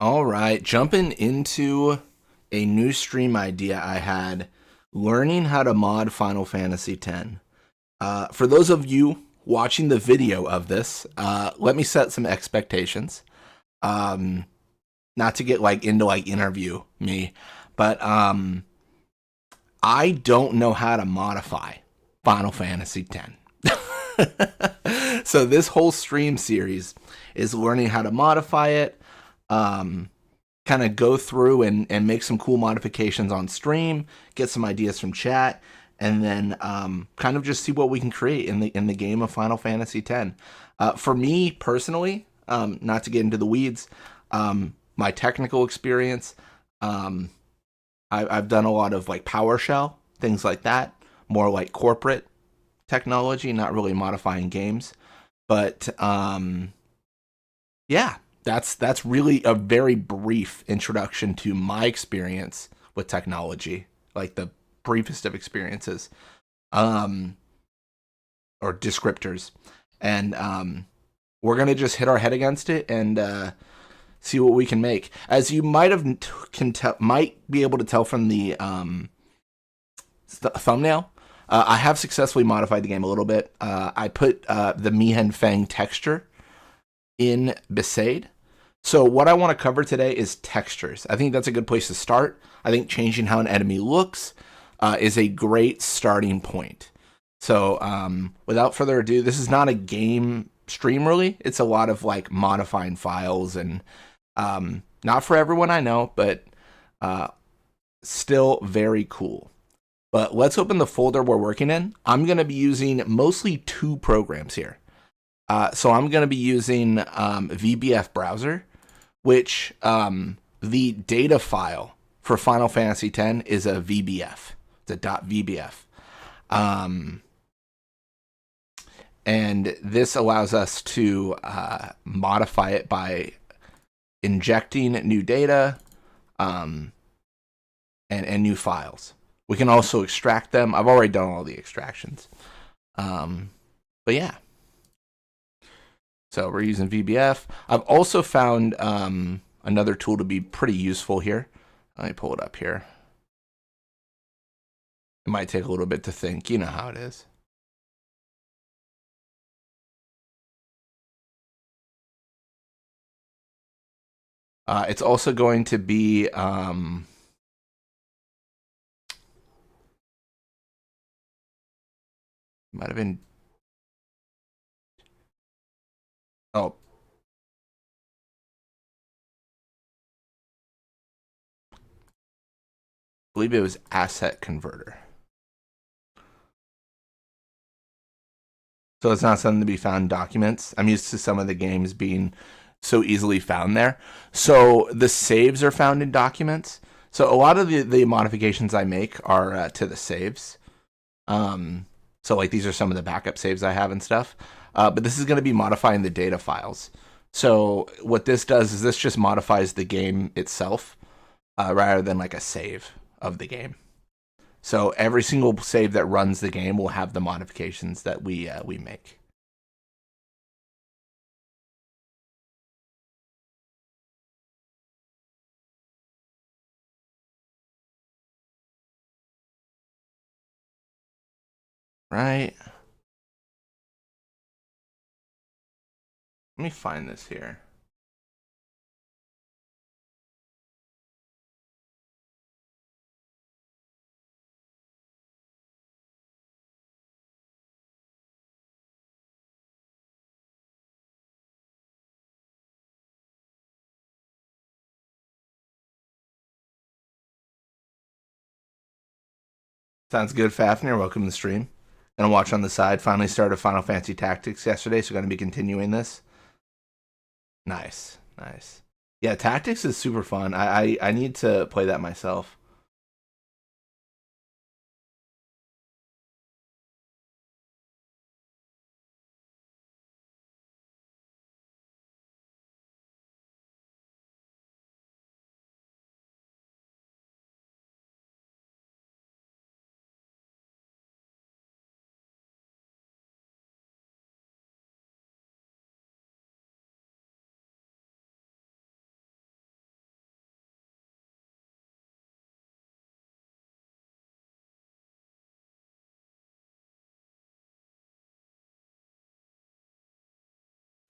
All right, jumping into a new stream idea I had, learning how to mod Final Fantasy X. For those of you watching the video of this, let me set some expectations. Um, Not to get into interview me, but I don't know how to modify Final Fantasy X. So this whole stream series is learning how to modify it. Um, Kind of go through and make some cool modifications on stream, get some ideas from chat, and then kind of just see what we can create in the game of Final Fantasy X. For me personally, not to get into the weeds, my technical experience, um, I've done a lot of PowerShell, things like that, more like corporate technology, not really modifying games. But yeah, that's really a very brief introduction to my experience with technology, like the briefest of experiences, um, or descriptors, and we're gonna just hit our head against it and see what we can make. As you might be able to tell from the thumbnail. I have successfully modified the game a little bit. I put the Mihen Fang texture in Besaid. So what I want to cover today is textures. I think that's a good place to start. I think changing how an enemy looks is a great starting point. So without further ado, this is not a game stream really. It's a lot of modifying files and not for everyone I know, but still very cool. But let's open the folder we're working in. I'm going to be using mostly two programs here. So I'm going to be using VBF Browser, which the data file for Final Fantasy X is a VBF. It's a .vbf. And this allows us to modify it by injecting new data and new files. We can also extract them. I've already done all the extractions. But yeah. So we're using VBF. I've also found another tool to be pretty useful here. Let me pull it up here. It might take a little bit to think. You know how it is. It's also going to be might have been oh I believe it was asset converter. So it's not something to be found in documents. I'm used to some of the games being so easily found there. So the saves are found in documents. So a lot of the modifications I make are to the saves. So these are some of the backup saves I have and stuff. But this is going to be modifying the data files. So what this does is this just modifies the game itself rather than a save of the game. So every single save that runs the game will have the modifications that we make. Right? Let me find this here. Sounds good, Fafnir. Welcome to the stream. Gonna watch on the side. Finally started Final Fantasy Tactics yesterday, so gonna be continuing this. Nice, nice. Yeah, Tactics is super fun. I need to play that myself.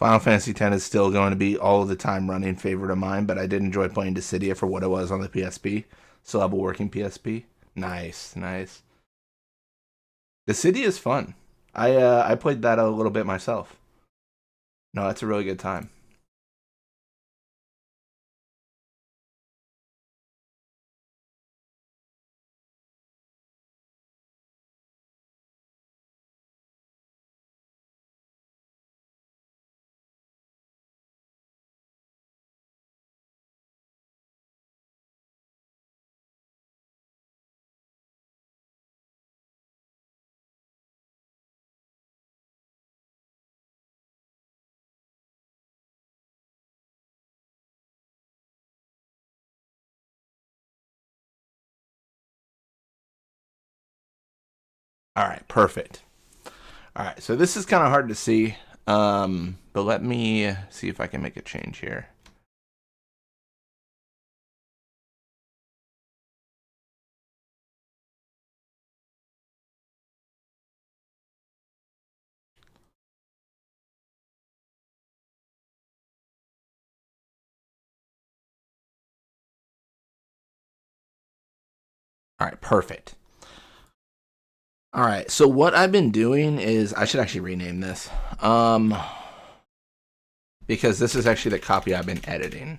Final Fantasy X is still going to be all of the time running favorite of mine, but I did enjoy playing Dissidia for what it was on the PSP. Still have a working PSP. Nice, nice. Dissidia is fun. I played that a little bit myself. No, it's a really good time. All right, perfect. All right, so this is kind of hard to see, but let me see if I can make a change here. All right, perfect. All right, so what I've been doing is I should actually rename this, because this is actually the copy I've been editing.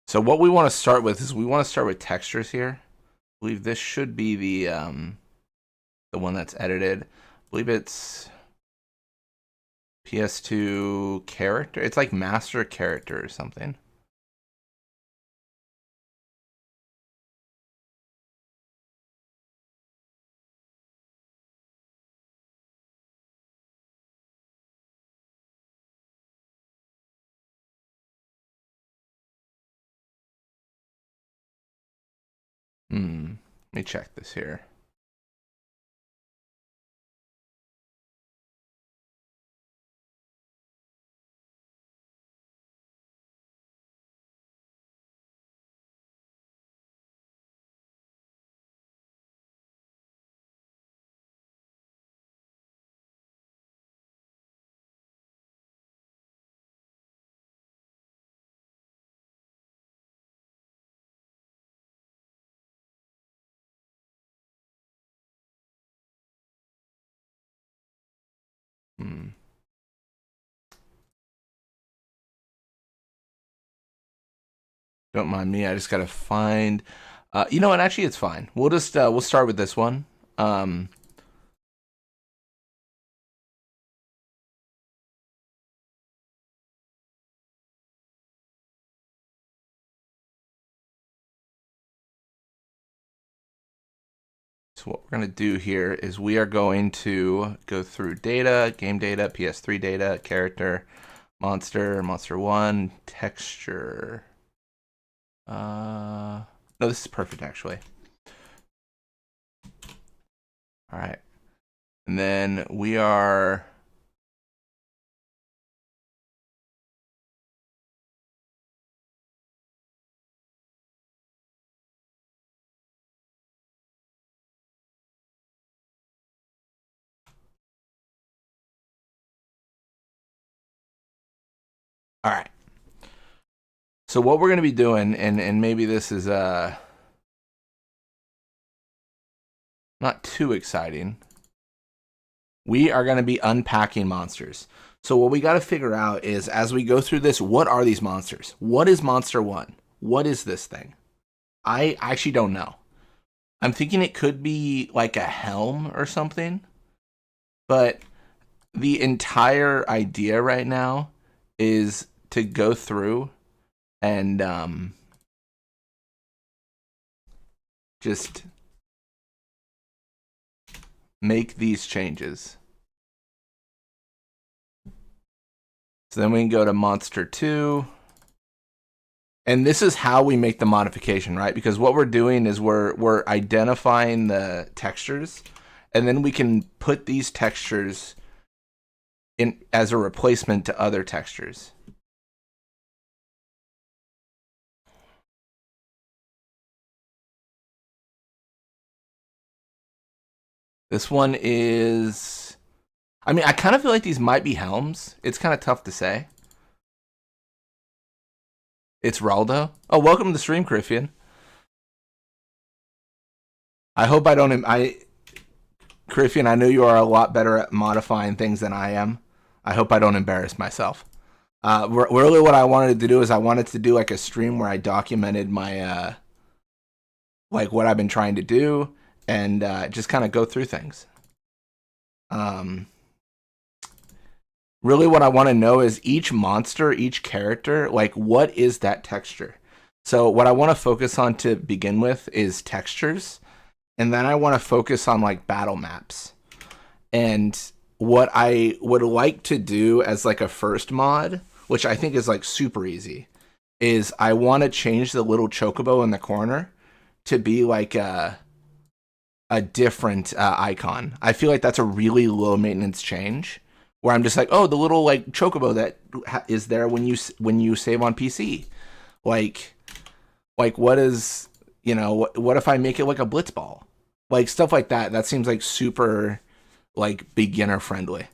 So what we want to start with is we want to start with textures here. I believe this should be the one that's edited. I believe it's PS2 character. It's like master character or something. Let me check this here. Don't mind me. I just gotta find. You know what? Actually, it's fine. We'll just we'll start with this one. So what we're gonna do here is we are going to go through data, game data, PS3 data, character, monster, monster one, texture. No, this is perfect actually. All right, and then we are. All right. So what we're going to be doing, and maybe this is not too exciting. We are going to be unpacking monsters. So what we got to figure out is, as we go through this, what are these monsters? What is Monster 1? What is this thing? I actually don't know. I'm thinking it could be like a helm or something. But the entire idea right now is to go through and just make these changes. So then we can go to Monster 2. And this is how we make the modification, right? Because what we're doing is we're identifying the textures, and then we can put these textures in as a replacement to other textures. This one is, I mean, I kind of feel like these might be helms. It's kind of tough to say. It's Raldo. Oh, welcome to the stream, Criffian. I hope I don't, Criffian, I know you are a lot better at modifying things than I am. I hope I don't embarrass myself. Really what I wanted to do is I wanted to do like a stream where I documented my, like what I've been trying to do and just kind of go through things. Really what I want to know is each monster, each character, like what is that texture? So what I want to focus on to begin with is textures. And then I want to focus on like battle maps. And what I would like to do as like a first mod, which I think is like super easy, is I want to change the little chocobo in the corner to be like a different icon. I feel like that's a really low maintenance change where I'm just like, oh, the little like chocobo that is there when you save on PC. Like what is, you know, what if I make it like a blitzball? Like stuff like that. That seems like super like beginner friendly.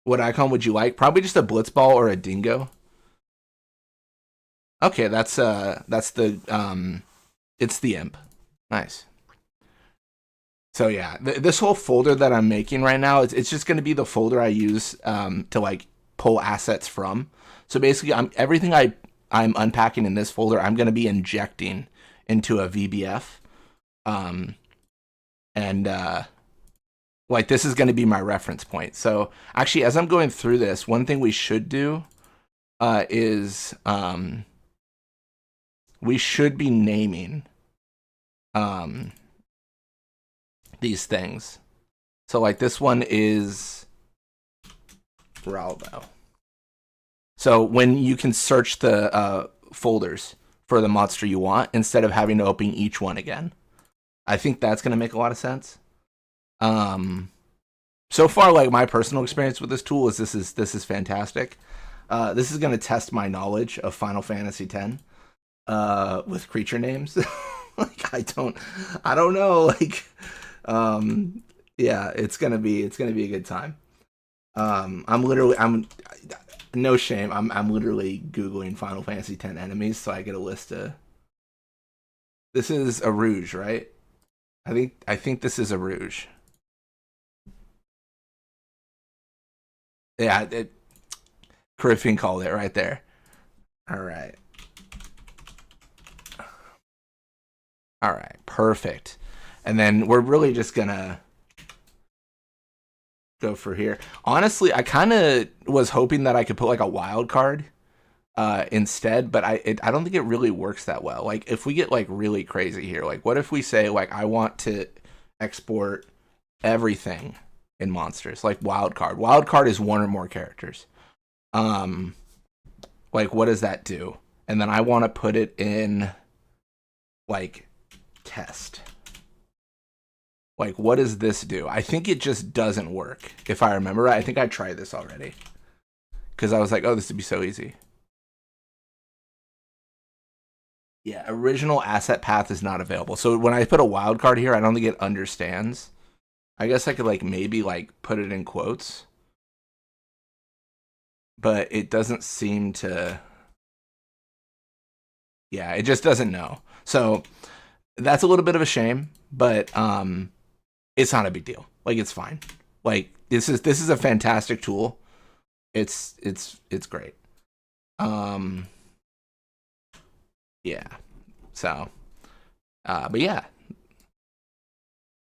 What icon would you like? Probably just a blitzball or a dingo. Okay, that's the it's the imp. Nice. So yeah, this whole folder that I'm making right now, it's just going to be the folder I use to like pull assets from. So basically, everything I'm unpacking in this folder, I'm going to be injecting into a VBF, like this is going to be my reference point. So actually, as I'm going through this, one thing we should do is we should be naming these things. So like this one is Raldo. So when you can search the folders for the monster you want instead of having to open each one again. I think that's going to make a lot of sense. So far, like my personal experience with this tool is this is fantastic. This is going to test my knowledge of Final Fantasy X with creature names. Like I don't know. Like, yeah, it's gonna be a good time. I'm no shame. I'm literally Googling Final Fantasy X enemies so I get a list of. This is a Rouge, right? I think this is a Rouge. Yeah, Criffian called it right there. All right. All right, perfect. And then we're really just gonna go for here. Honestly, I kind of was hoping that I could put like a wild card instead, but I don't think it really works that well. Like if we get like really crazy here, like what if we say like I want to export everything in monsters, like wild card. Wild card is one or more characters. Like what does that do? And then I want to put it in like test. Like, what does this do? I think it just doesn't work. If I remember right, I think I tried this already. Because I was like, oh, this would be so easy. Yeah, original asset path is not available. So when I put a wild card here, I don't think it understands. I guess I could like maybe like put it in quotes. But it doesn't seem to... Yeah, it just doesn't know. So that's a little bit of a shame, but it's not a big deal. Like it's fine. Like this is a fantastic tool. It's great. Yeah. So but yeah.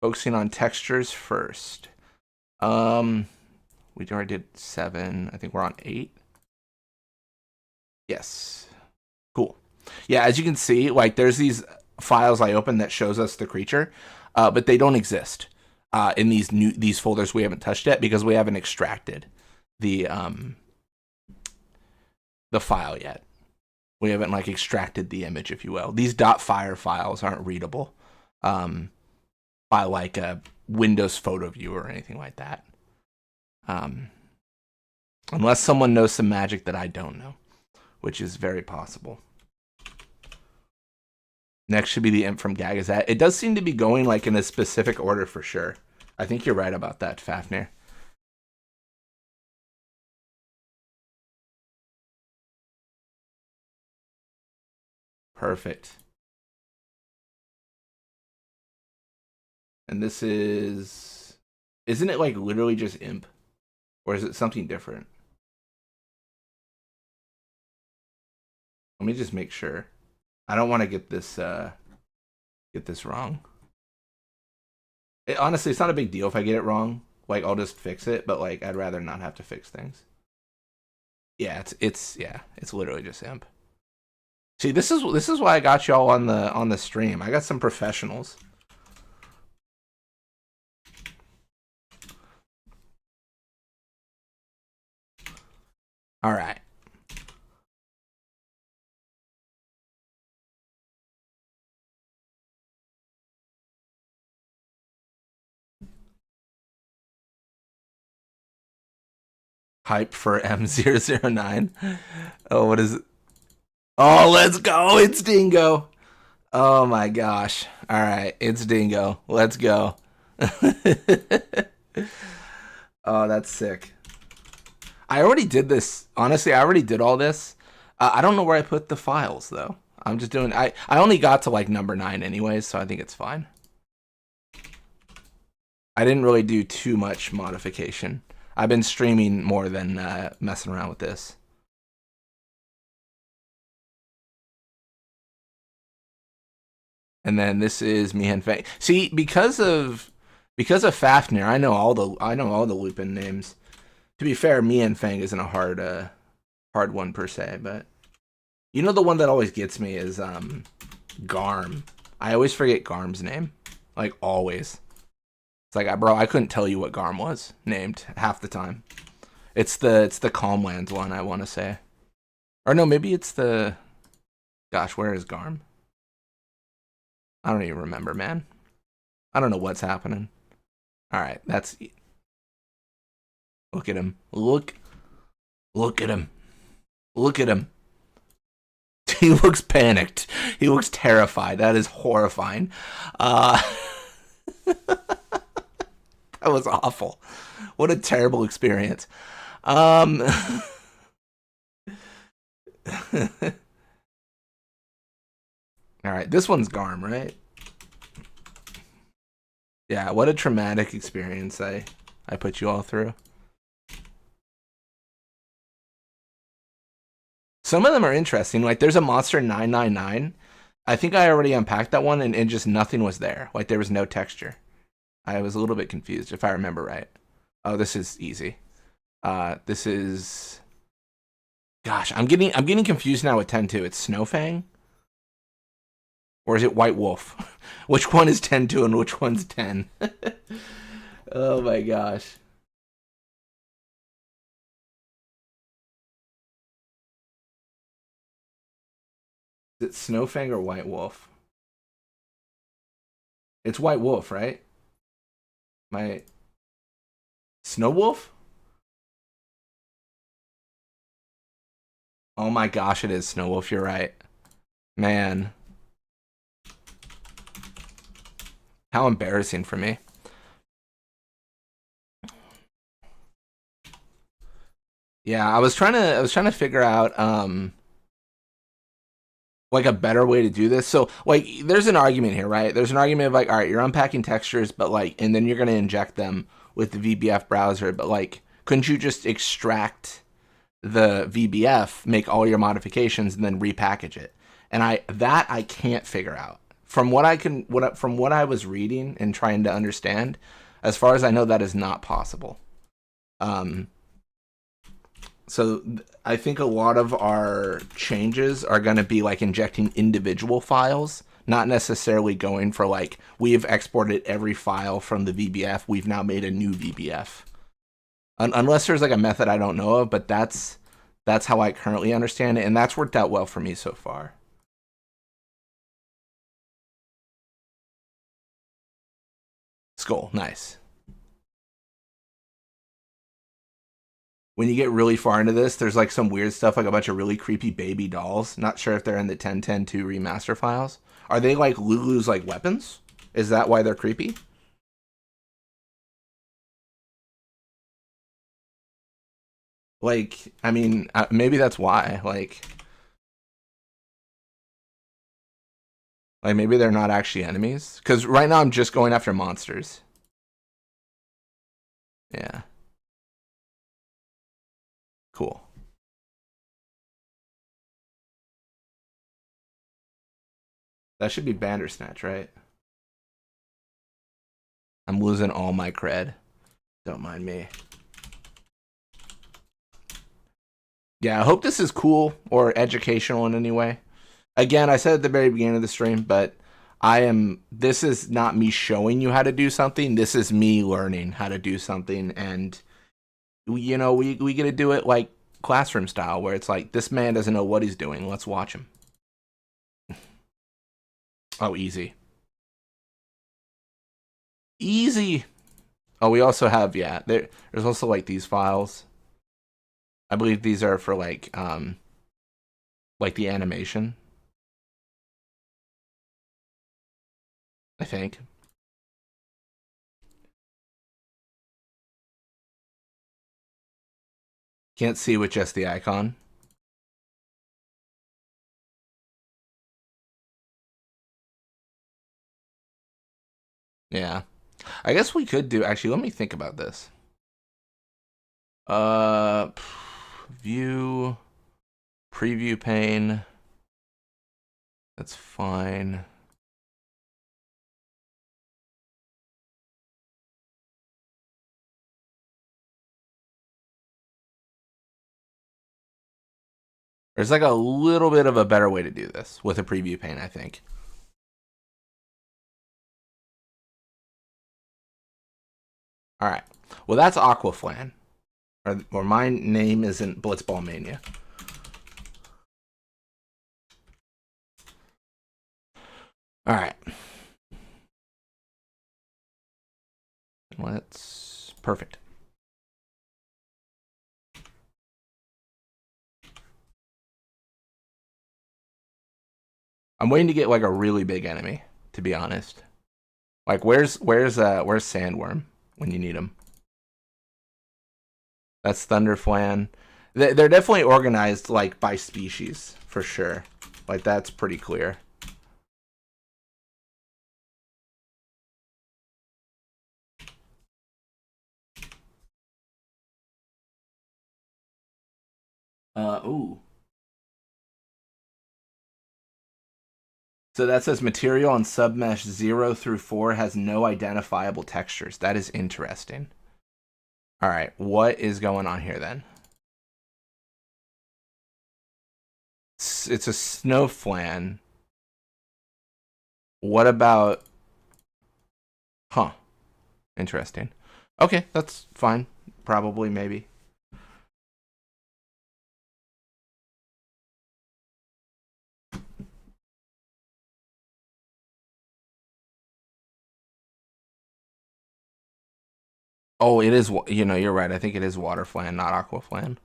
Focusing on textures first. We already did 7. I think we're on 8. Yes. Cool. Yeah, as you can see, like there's these files I opened that shows us the creature, but they don't exist in these folders we haven't touched yet because we haven't extracted the file yet. We haven't like extracted the image, if you will. These .fire files aren't readable by like a Windows photo viewer or anything like that. Unless someone knows some magic that I don't know, which is very possible. Next should be the imp from Gagazet. It does seem to be going like in a specific order for sure. I think you're right about that, Fafnir. Perfect. And this is... Isn't it like literally just imp? Or is it something different? Let me just make sure. I don't want to get this wrong. Honestly, it's not a big deal if I get it wrong. Like, I'll just fix it, but like I'd rather not have to fix things. Yeah, it's literally just imp. See, this is why I got y'all on the stream. I got some professionals. All right. Hype for M009. Oh, what is it? Oh, let's go. It's Dingo. Oh my gosh. All right, it's Dingo. Let's go. Oh, that's sick. I already did this. Honestly, I already did all this. I don't know where I put the files though. I'm just doing. I only got to like number 9 anyways, so I think it's fine. I didn't really do too much modification. I've been streaming more than messing around with this. And then this is Mihan Fang. See, because of Fafnir, I know all the Lupin names. To be fair, Mihan Fang isn't a hard one per se, but you know the one that always gets me is Garm. I always forget Garm's name, like always. It's like, bro, I couldn't tell you what Garm was named half the time. It's the Calmlands one, I want to say, or no, maybe it's the. Gosh, where is Garm? I don't even remember, man. I don't know what's happening. All right, that's. Look at him. Look at him. Look at him. He looks panicked. He looks terrified. That is horrifying. That was awful. What a terrible experience. All right, this one's Garm, right? Yeah, what a traumatic experience I put you all through. Some of them are interesting. Like, there's a Monster 999. I think I already unpacked that one, and just nothing was there. Like, there was no texture. I was a little bit confused, if I remember right. Oh, this is easy. This is... Gosh, I'm getting confused now with 10-2. It's Snowfang? Or is it White Wolf? Which one is 10-2 and which one's 10? Oh my gosh. Is it Snowfang or White Wolf? It's White Wolf, right? My Snow Wolf? Oh my gosh, it is Snow Wolf. You're right. Man. How embarrassing for me. Yeah, I was trying to figure out like a better way to do this. So like there's an argument here, right? There's an argument of like, all right, you're unpacking textures, but like, and then you're gonna inject them with the VBF browser, but like, couldn't you just extract the VBF, make all your modifications, and then repackage it? And I can't figure out. From what I was reading and trying to understand, as far as I know, that is not possible. So I think a lot of our changes are going to be like injecting individual files, not necessarily going for like, we have exported every file from the VBF, we've now made a new VBF. Unless there's like a method I don't know of, but that's how I currently understand it, and that's worked out well for me so far. Skull, nice. When you get really far into this, there's like some weird stuff, like a bunch of really creepy baby dolls. Not sure if they're in the 10.10.2 remaster files. Are they like Lulu's like weapons? Is that why they're creepy? Like, I mean, maybe that's why. Like maybe they're not actually enemies. Because right now I'm just going after monsters. Yeah. Cool. That should be Bandersnatch, right? I'm losing all my cred. Don't mind me. Yeah, I hope this is cool or educational in any way. Again, I said at the very beginning of the stream, but this is not me showing you how to do something. This is me learning how to do something. And, we get to do it like classroom style, where it's like, this man doesn't know what he's doing. Let's watch him. Oh, easy. Easy. Oh, we also have, yeah, there's also like these files. I believe these are for like the animation. I think. Can't see with just the icon. Yeah. I guess we could do, actually, let me think about this. Uh, view, preview pane. That's fine. There's like a little bit of a better way to do this with a preview pane, I think. All right. Well, that's Aquaflan. Or my name isn't Blitzball Mania. All right. Let's... Perfect. I'm waiting to get like a really big enemy, to be honest. Like where's Sandworm when you need him? That's Thunderflan. They're definitely organized like by species for sure. Like that's pretty clear. Ooh. So that says material on submesh 0 through 4 has no identifiable textures. That is interesting. All right, what is going on here then? It's a Snowflan. What about... Huh. Interesting. Okay, that's fine. Probably, maybe. Oh, it is, you're right. I think it is Waterflan, not Aquaflan.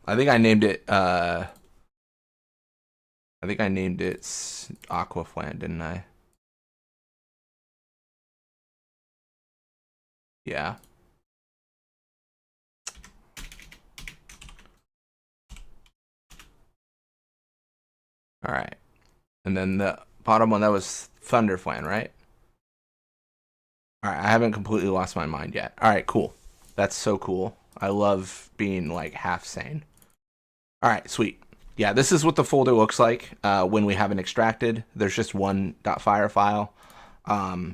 I think I named it, Aquaflan, didn't I? Yeah. All right. And then the bottom one, that was Thunderflan, right? All right, I haven't completely lost my mind yet. All right, cool. That's so cool. I love being like half sane. All right, sweet. Yeah, this is what the folder looks like when we haven't extracted. There's just one .fire file. Yeah.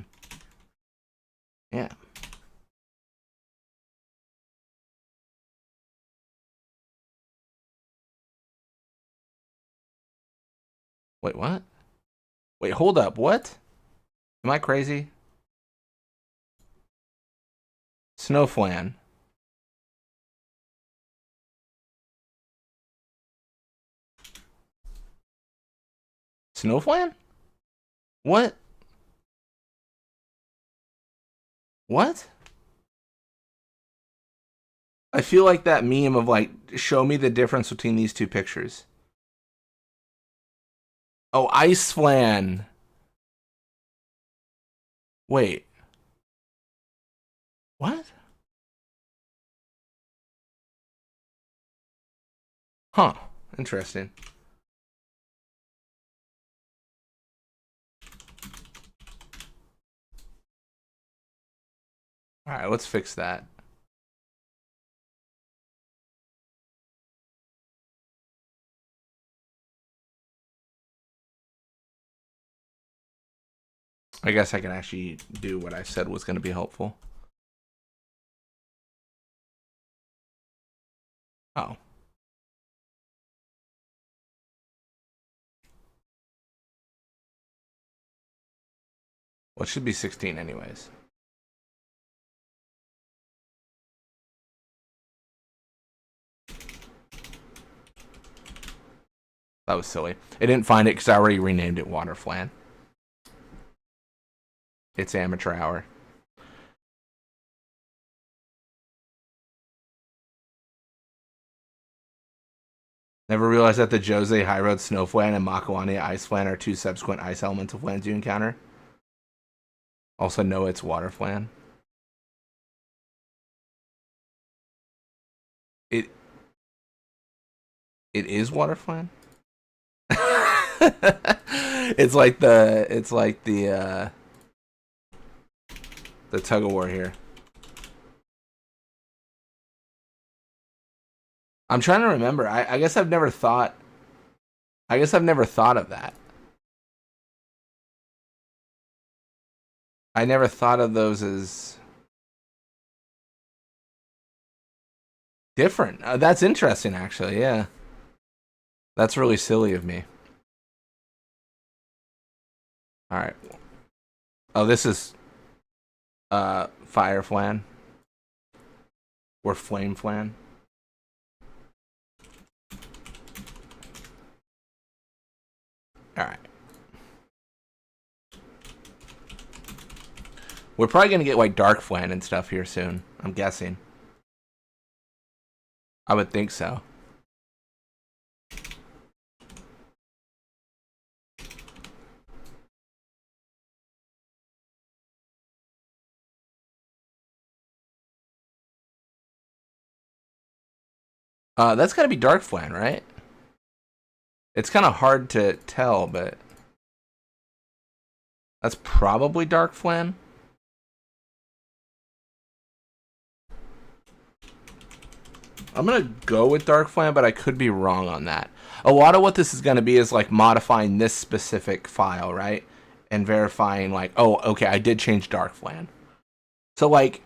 Wait, what? Wait, hold up. What? Am I crazy? Snowflan. Snowflan? What? What? I feel like that meme of like, show me the difference between these two pictures. Oh, Ice Flan. Wait. What? Huh. Interesting. All right, let's fix that. I guess I can actually do what I said was going to be helpful. Oh. Well, it should be 16 anyways. That was silly. It didn't find it because I already renamed it Water Flan. It's amateur hour. Never realized that the Jose High Road Snow Flan and Makawani Ice Flan are two subsequent ice elemental flans you encounter. Also, know it's Water Flan. It is Water Flan. It's like the tug of war here. I'm trying to remember. I guess I've never thought. I guess I've never thought of that. I never thought of those as different. That's interesting, actually. Yeah, that's really silly of me. All right. Oh, this is Fire Flan or Flame Flan. All right. We're probably gonna get like Dark Flan and stuff here soon. I'm guessing. I would think so. That's gotta be Dark Flan, right? It's kind of hard to tell, but that's probably Dark Flan. I'm gonna go with Dark Flan, but I could be wrong on that. A lot of what this is gonna be is like modifying this specific file, right? And verifying like, oh, okay, I did change Dark Flan. So like,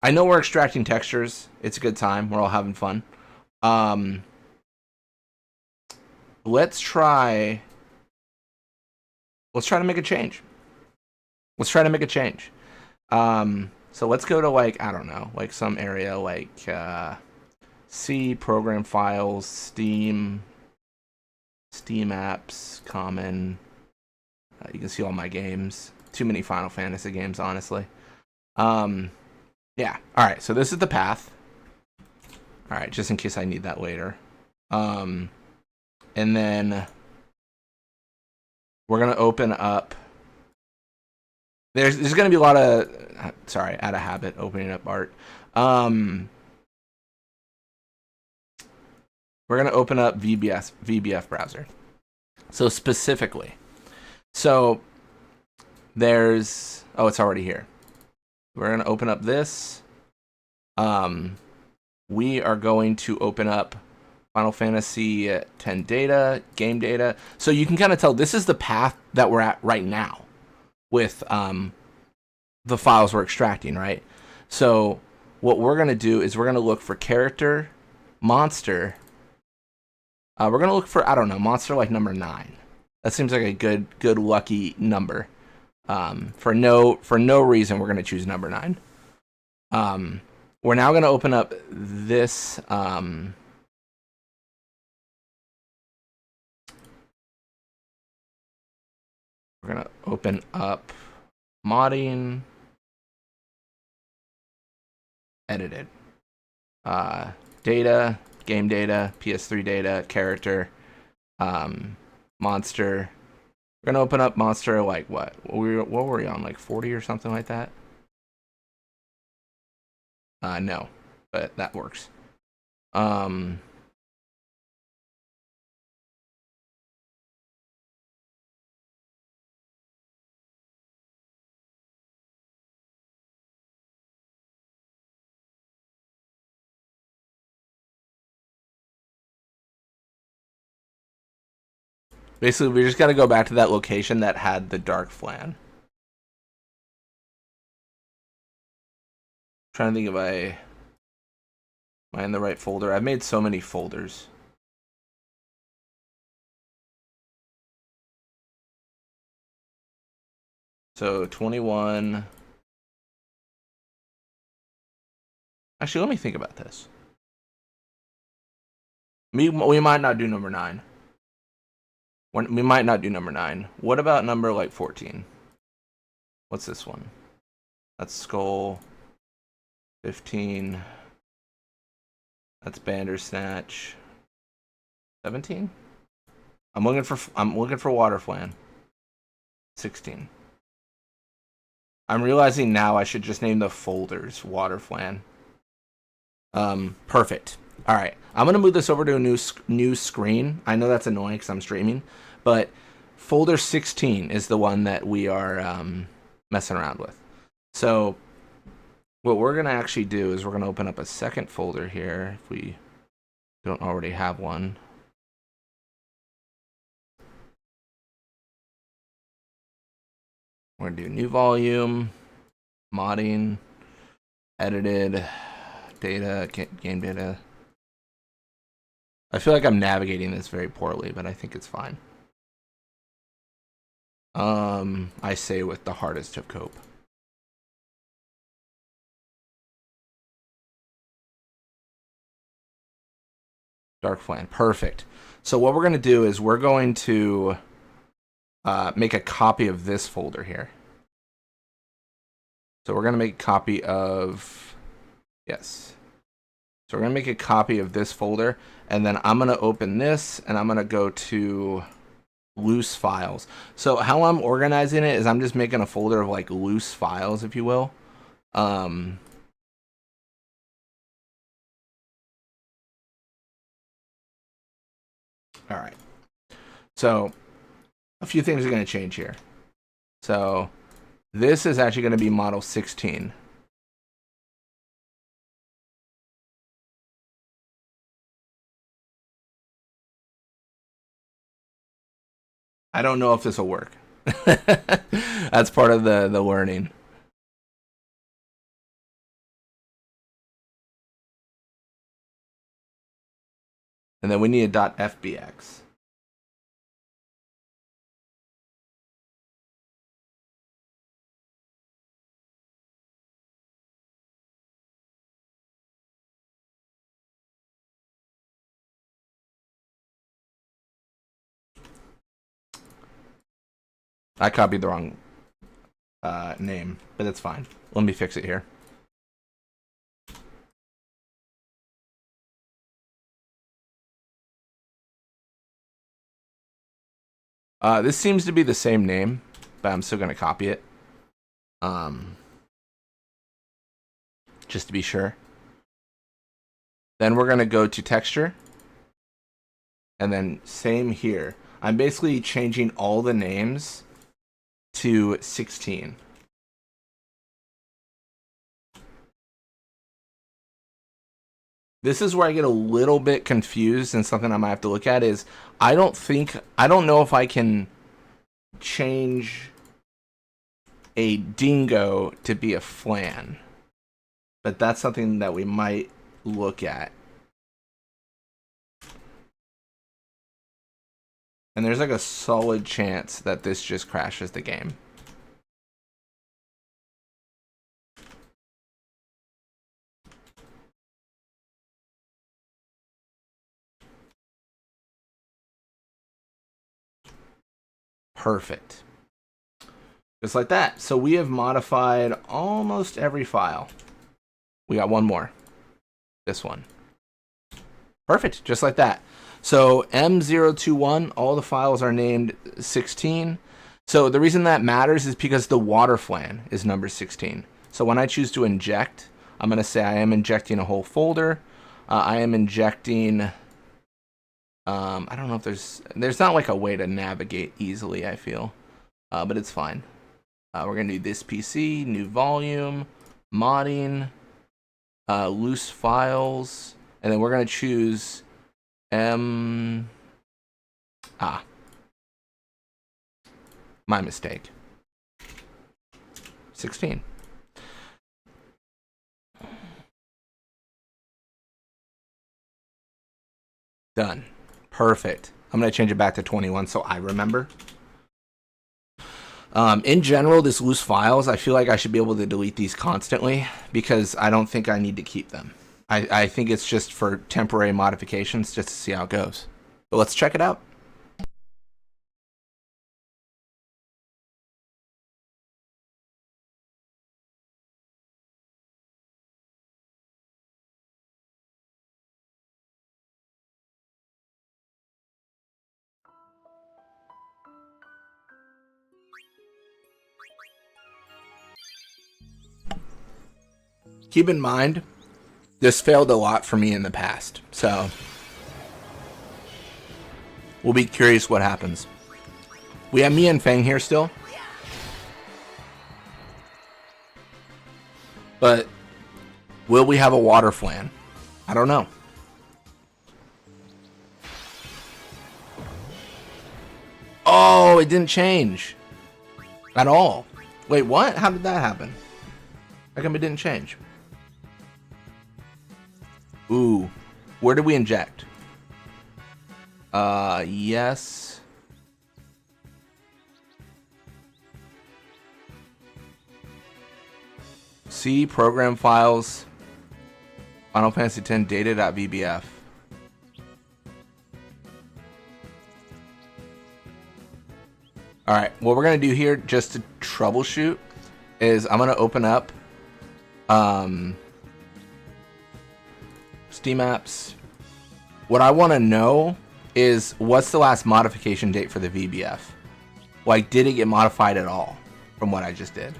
I know we're extracting textures. It's a good time. We're all having fun. Let's try to make a change. Let's try to make a change. So let's go to like, I don't know, like some area like C, program files, Steam apps, common. You can see all my games. Too many Final Fantasy games, honestly. Yeah. All right. So this is the path. All right, just in case I need that later. And then we're gonna open up. There's gonna be a lot of out of habit opening up art. We're gonna open up VBF browser. So specifically, there's it's already here. We're gonna open up this. We are going to open up Final Fantasy X data, game data. So you can kind of tell this is the path that we're at right now with the files we're extracting, right? So what we're going to do is we're going to look for character, monster. We're going to look for, I don't know, monster like number 9. That seems like a good lucky number. For no reason, we're going to choose number 9. We're now going to open up this. We're going to open up modding, edited. data, game data, PS3 data, character, monster. We're gonna open up monster like what? What were we on, like 40 or something like that? No, but that works. Basically, we just got to go back to that location that had the dark flan. Trying to think if am I in the right folder? I've made so many folders. So 21. Actually, let me think about this. We might not do number 9. We might not do number 9. What about number like 14? What's this one? That's Skull. 15. That's Bandersnatch. 17. I'm looking for water flan. 16. I'm realizing now I should just name the folders water flan. Perfect. All right, I'm gonna move this over to a new screen. I know that's annoying because I'm streaming, but folder 16 is the one that we are messing around with. So what we're gonna actually do is we're gonna open up a second folder here if we don't already have one. We're gonna do new volume, modding, edited, data, game data. I feel like I'm navigating this very poorly, but I think it's fine. I say with the hardest of cope. Dark flan, perfect. So what we're gonna do is we're going to make a copy of this folder here. So we're gonna make a copy of, yes. So we're gonna make a copy of this folder, and then I'm gonna open this, and I'm gonna go to loose files. So how I'm organizing it is I'm just making a folder of like loose files, if you will. All right. So a few things are gonna change here. So this is actually gonna be model 16. I don't know if this will work. That's part of the learning. And then we need a .fbx. I copied the wrong name, but it's fine. Let me fix it here. This seems to be the same name, but I'm still going to copy it. Just to be sure. Then we're going to go to texture. And then same here. I'm basically changing all the names to 16. This is where I get a little bit confused, and something I might have to look at is I don't know if I can change a dingo to be a flan. But that's something that we might look at. And there's like a solid chance that this just crashes the game. Perfect. Just like that. So we have modified almost every file. We got one more. This one. Perfect, just like that. So M021, all the files are named 16. So the reason that matters is because the water flan is number 16. So when I choose to inject, I'm going to say I am injecting a whole folder. I am injecting, I don't know if there's not like a way to navigate easily, I feel, but it's fine. We're going to do this PC, new volume, modding, loose files, and then we're going to choose my mistake. 16. Done. Perfect. I'm going to change it back to 21 so I remember. In general, this loose files, I feel like I should be able to delete these constantly because I don't think I need to keep them. I think it's just for temporary modifications just to see how it goes. But let's check it out. Keep in mind, this failed a lot for me in the past, so we'll be curious what happens. We have me and Fang here still, but will we have a water flan? I don't know. Oh, it didn't change at all. Wait, what? How did that happen? How come it didn't change? Ooh, where did we inject? Yes. C program files. Final Fantasy X data.vbf. All right, what we're gonna do here, just to troubleshoot, is I'm gonna open up Steam apps. What I want to know is what's the last modification date for the VBF? Like, did it get modified at all from what I just did?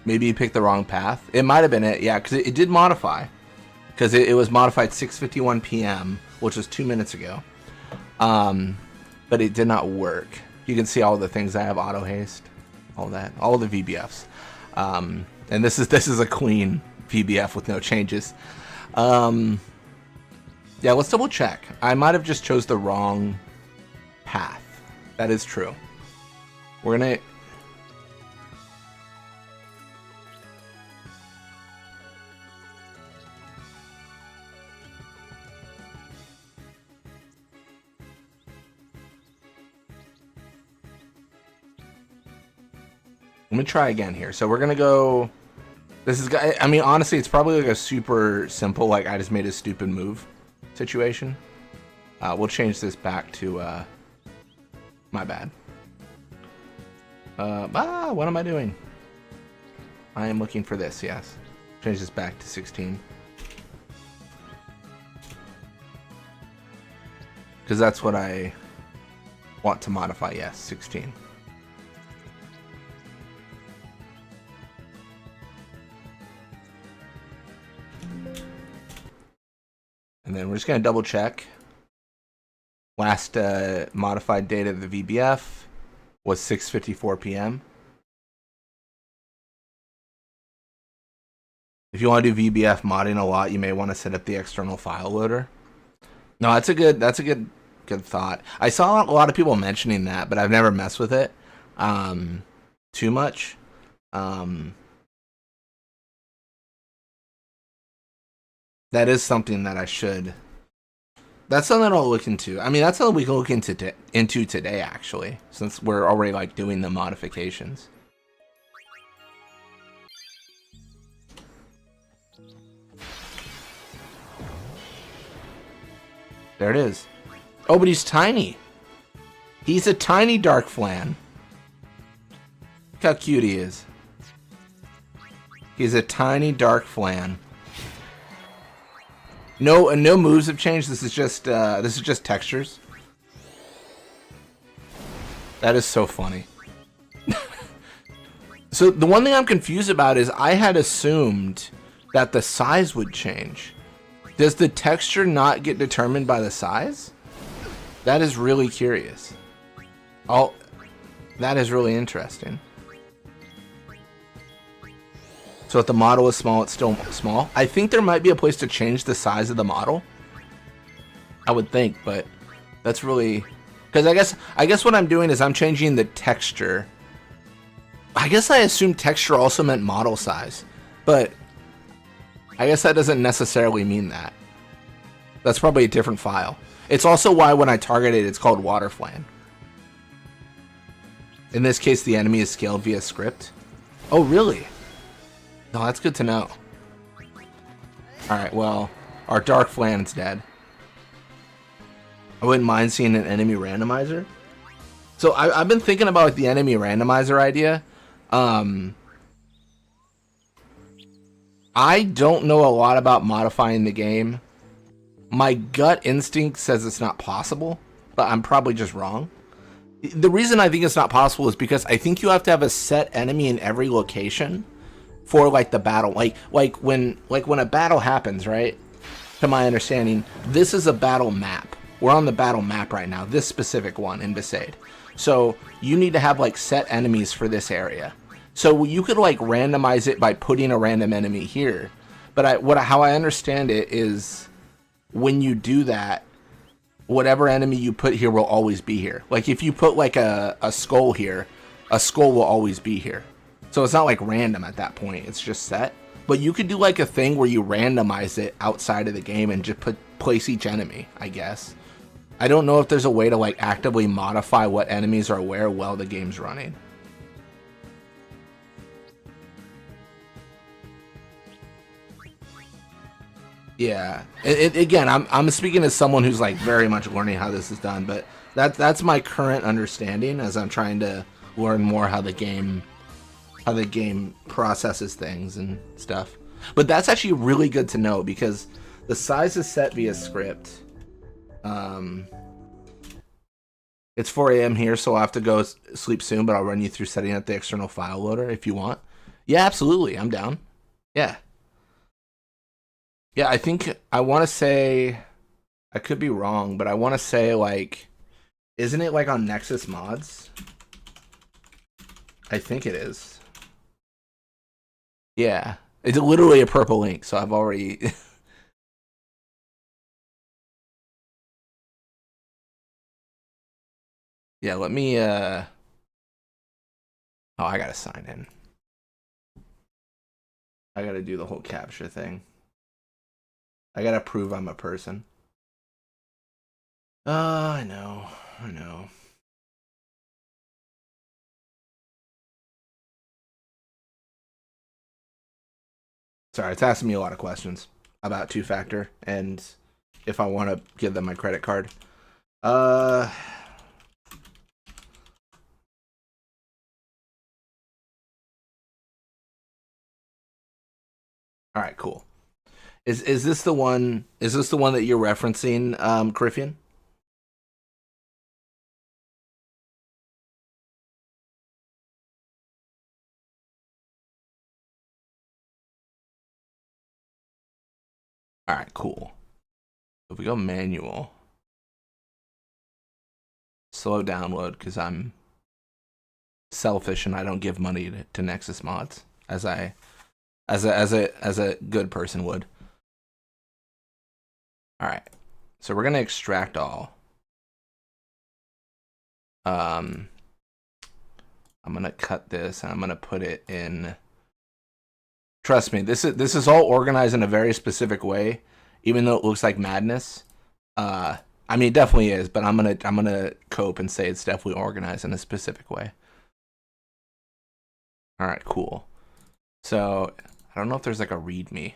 Maybe you picked the wrong path. It might have been it, yeah, because it did modify. Because it was modified 6:51 p.m., which was 2 minutes ago. But it did not work. You can see all the things I have, auto haste, all that, all the VBFs. And this is a clean VBF with no changes. Yeah, let's double check. I might have just chose the wrong path. That is true. We're gonna... Let me try again here. So we're gonna go. This is. I mean, honestly, it's probably like a super simple, like I just made a stupid move situation. We'll change this back to. My bad. What am I doing? I am looking for this. Yes. Change this back to 16. Because that's what I want to modify. Yes, 16. And then we're just going to double check. Last modified date of the VBF was 6:54 p.m. If you want to do VBF modding a lot, you may want to set up the external file loader. No, that's a good thought. I saw a lot of people mentioning that, but I've never messed with it too much. That is something that I should. That's something I'll look into. I mean, that's something we can look into today, actually, since we're already like doing the modifications. There it is. Oh, but he's tiny. He's a tiny dark flan. Look how cute he is. He's a tiny dark flan. No moves have changed. This is just textures. That is so funny. So the one thing I'm confused about is I had assumed that the size would change. Does the texture not get determined by the size? That is really curious. Oh, that is really interesting. So if the model is small, it's still small. I think there might be a place to change the size of the model. I would think, but that's really... Because I guess what I'm doing is I'm changing the texture. I guess I assumed texture also meant model size, but I guess that doesn't necessarily mean that. That's probably a different file. It's also why when I target it, it's called water flan. In this case, the enemy is scaled via script. Oh, really? No, that's good to know. Alright, well, our dark flan's dead. I wouldn't mind seeing an enemy randomizer. So I've been thinking about the enemy randomizer idea. I don't know a lot about modifying the game. My gut instinct says it's not possible, but I'm probably just wrong. The reason I think it's not possible is because I think you have to have a set enemy in every location for like the battle. Like when a battle happens, right? To my understanding, this is a battle map. We're on the battle map right now, this specific one in Besaid. So you need to have like set enemies for this area. So you could like randomize it by putting a random enemy here. But how I understand it is when you do that, whatever enemy you put here will always be here. Like if you put like a skull here, a skull will always be here. So it's not like random at that point, it's just set. But you could do like a thing where you randomize it outside of the game and just place each enemy, I guess. I don't know if there's a way to like actively modify what enemies are where while the game's running. Yeah, again, I'm speaking as someone who's like very much learning how this is done, but that's my current understanding as I'm trying to learn more how the game processes things and stuff. But that's actually really good to know because the size is set via script. It's 4 a.m. here, so I'll have to go sleep soon, but I'll run you through setting up the external file loader if you want. Yeah, absolutely. I'm down. Yeah. Yeah, I think I want to say, I could be wrong, but I want to say like, isn't it like on Nexus Mods? I think it is. Yeah, it's literally a purple link, so I've already... Yeah, let me, oh, I gotta sign in. I gotta do the whole capture thing. I gotta prove I'm a person. I know. Sorry, it's asking me a lot of questions about two-factor and if I want to give them my credit card. All right, cool. Is this the one? Is this the one that you're referencing, Criffian? All right, cool. If we go manual, slow download because I'm selfish and I don't give money to Nexus Mods as a good person would. All right, so we're gonna extract all. I'm gonna cut this and I'm gonna put it in. Trust me, this is all organized in a very specific way, even though it looks like madness. I mean, it definitely is, but I'm gonna cope and say it's definitely organized in a specific way. All right, cool. So I don't know if there's like a README.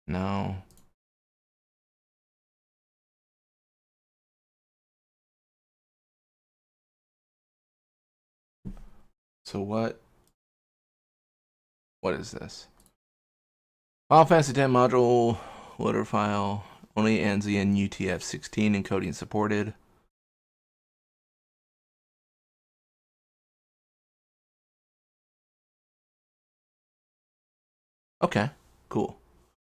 No. So what? What is this? Final Fantasy X module loader file. Only ANSI and UTF-16 encoding supported. Okay, cool.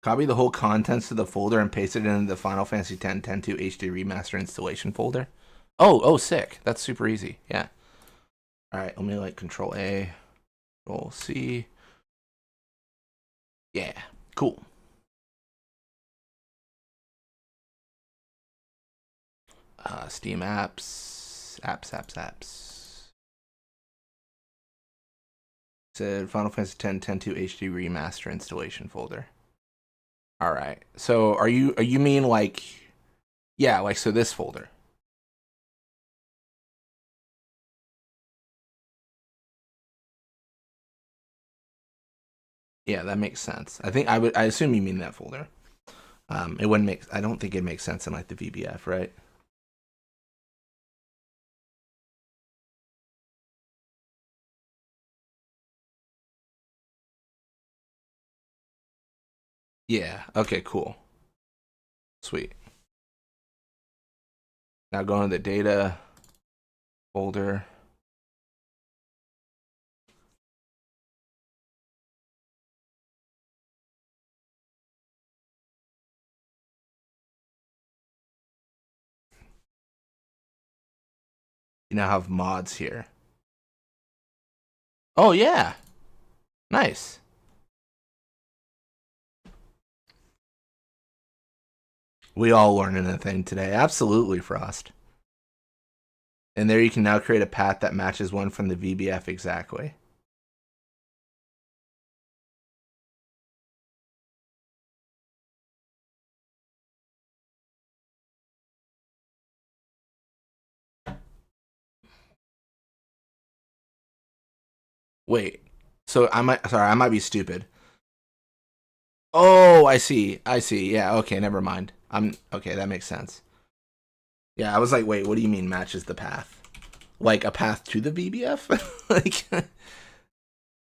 Copy the whole contents to the folder and paste it into the Final Fantasy X 10.2 HD Remaster installation folder. Oh, sick. That's super easy. Yeah. All right, let me like Control A, Control C. Yeah, cool. Steam apps. Said Final Fantasy X 10.2 HD Remaster installation folder. All right. So are you mean like, yeah, like so this folder? Yeah, that makes sense. I assume you mean that folder. It wouldn't make. I don't think it makes sense in like the VBF, right? Yeah. Okay. Cool. Sweet. Now go into the data folder. You now have mods here. Oh yeah. Nice. We all learning a thing today. Absolutely, Frost. And there you can now create a path that matches one from the VBF exactly. Wait. So I might be stupid. Oh, I see. Yeah, okay, never mind. I'm okay, that makes sense. Yeah, I was like, wait, what do you mean matches the path? Like a path to the VBF? Like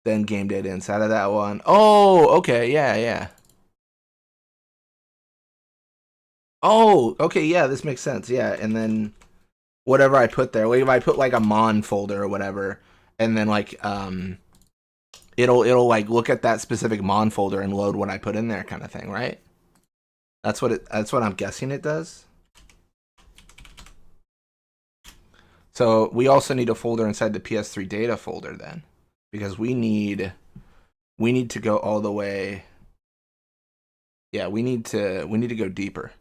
then game data inside of that one. Oh, okay, yeah. Oh, okay, yeah, this makes sense. Yeah, and then whatever I put there, like if I put like a mon folder or whatever, and then like it'll like look at that specific mon folder and load what I put in there kind of thing, right? That's what I'm guessing it does. So we also need a folder inside the PS3 data folder then, because we need to go all the way. Yeah, we need to go deeper.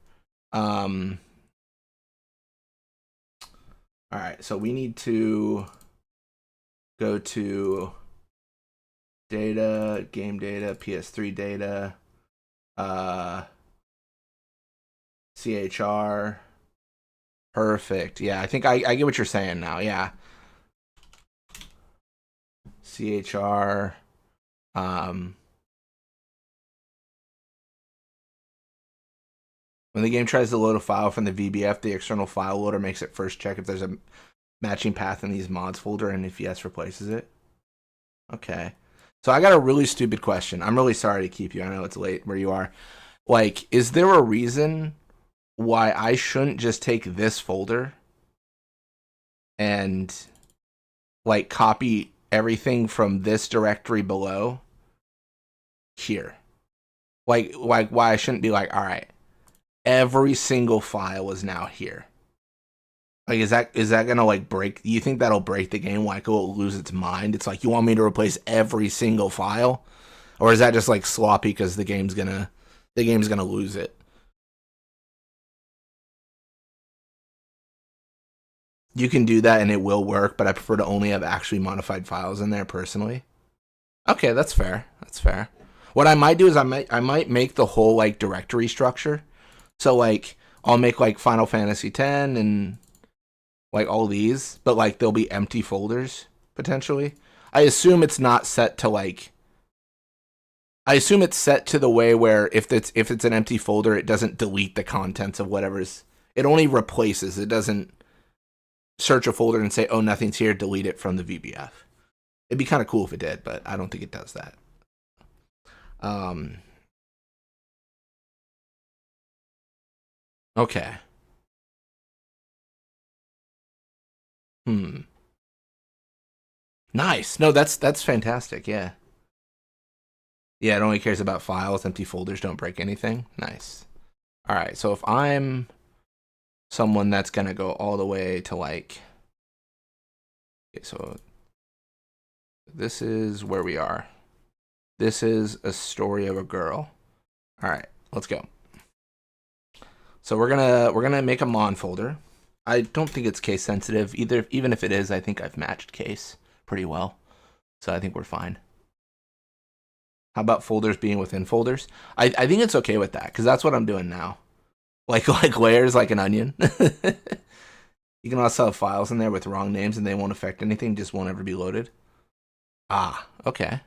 All right, so we need to go to data, game data, PS3 data, CHR. Perfect. Yeah, I think I get what you're saying now. Yeah. CHR. When the game tries to load a file from the VBF, the external file loader makes it first check if there's a matching path in these mods folder, and if yes, replaces it. Okay. So I got a really stupid question. I'm really sorry to keep you. I know it's late where you are. Like, is there a reason why I shouldn't just take this folder and like copy everything from this directory below here? Like why I shouldn't be like, all right, every single file is now here. Like, is that gonna like break? You think that'll break the game? Like, it'll lose its mind? It's like, you want me to replace every single file, or is that just like sloppy because the game's gonna lose it? You can do that and it will work, but I prefer to only have actually modified files in there personally. Okay, that's fair. That's fair. What I might do is I might make the whole like directory structure. So like I'll make like Final Fantasy X and like all these, but like there'll be empty folders potentially. I assume it's not set to like. I assume it's set to the way where if it's an empty folder, it doesn't delete the contents of whatever's. It only replaces. It doesn't search a folder and say, "Oh, nothing's here." Delete it from the VBF. It'd be kind of cool if it did, but I don't think it does that. Um, okay. Hmm. Nice. No, that's fantastic. Yeah. Yeah, it only cares about files. Empty folders don't break anything. Nice. All right. So if I'm someone that's gonna go all the way to like, okay, so this is where we are. This is a story of a girl. All right, let's go. So we're gonna make a mon folder. I don't think it's case sensitive either. Even if it is, I think I've matched case pretty well. So I think we're fine. How about folders being within folders? I think it's okay with that because that's what I'm doing now. Like layers like an onion. You can also have files in there with wrong names and they won't affect anything, just won't ever be loaded. Ah, okay.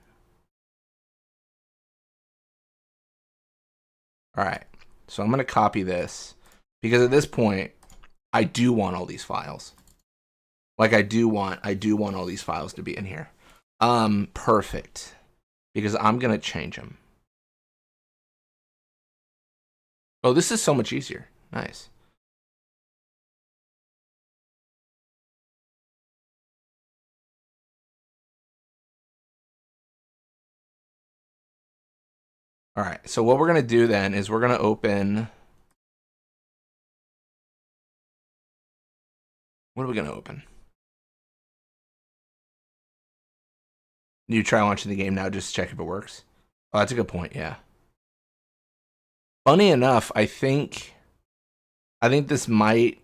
All right. So I'm going to copy this because at this point, I do want all these files. Like I do want all these files to be in here. Perfect. Because I'm going to change them. Oh, this is so much easier. Nice. All right. So what we're going to do then is we're going to open. What are we going to open? You try launching the game now just to check if it works. Oh, that's a good point. Yeah. Funny enough, I think this might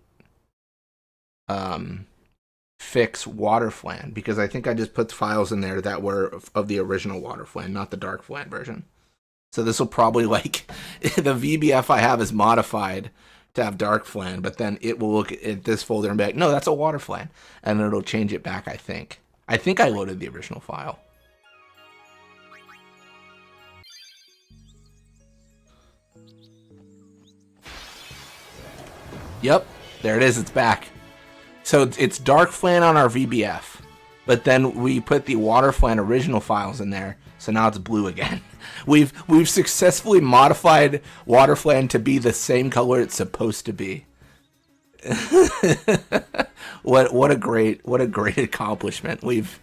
fix Waterflan because I think I just put files in there that were of the original Waterflan, not the Dark Flan version. So this will probably like the VBF I have is modified to have Dark Flan, but then it will look at this folder and be like, no, that's a Waterflan, and it'll change it back. I think I loaded the original file. Yep, there it is. It's back. So it's Dark Flan on our VBF, but then we put the Waterflan original files in there, so now it's blue again. We've successfully modified Waterflan to be the same color it's supposed to be. what a great accomplishment. We've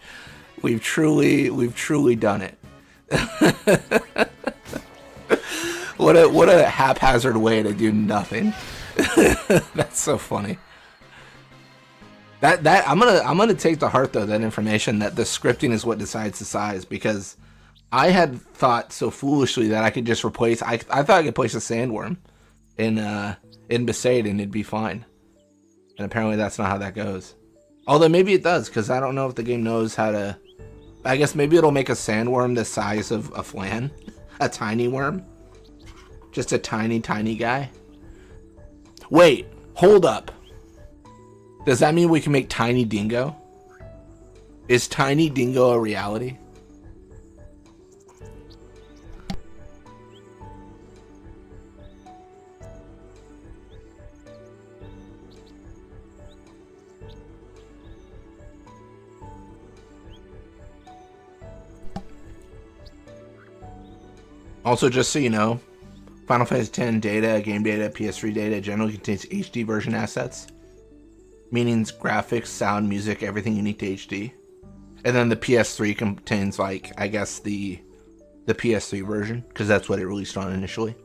truly done it. What a haphazard way to do nothing. That's so funny. That I'm gonna take to heart though that information that the scripting is what decides the size, because I had thought so foolishly that I could just replace. I thought I could place a sandworm in Besaid and it'd be fine, and apparently that's not how that goes. Although maybe it does, because I don't know if the game knows how to. I guess maybe it'll make a sandworm the size of a flan, a tiny worm, just a tiny guy. Wait, hold up. Does that mean we can make Tiny Dingo? Is Tiny Dingo a reality? Also, just so you know, Final Fantasy X data, game data, PS3 data generally contains HD version assets, meaning graphics, sound, music, everything unique to HD. And then the PS3 contains, like, I guess the PS3 version, because that's what it released on initially.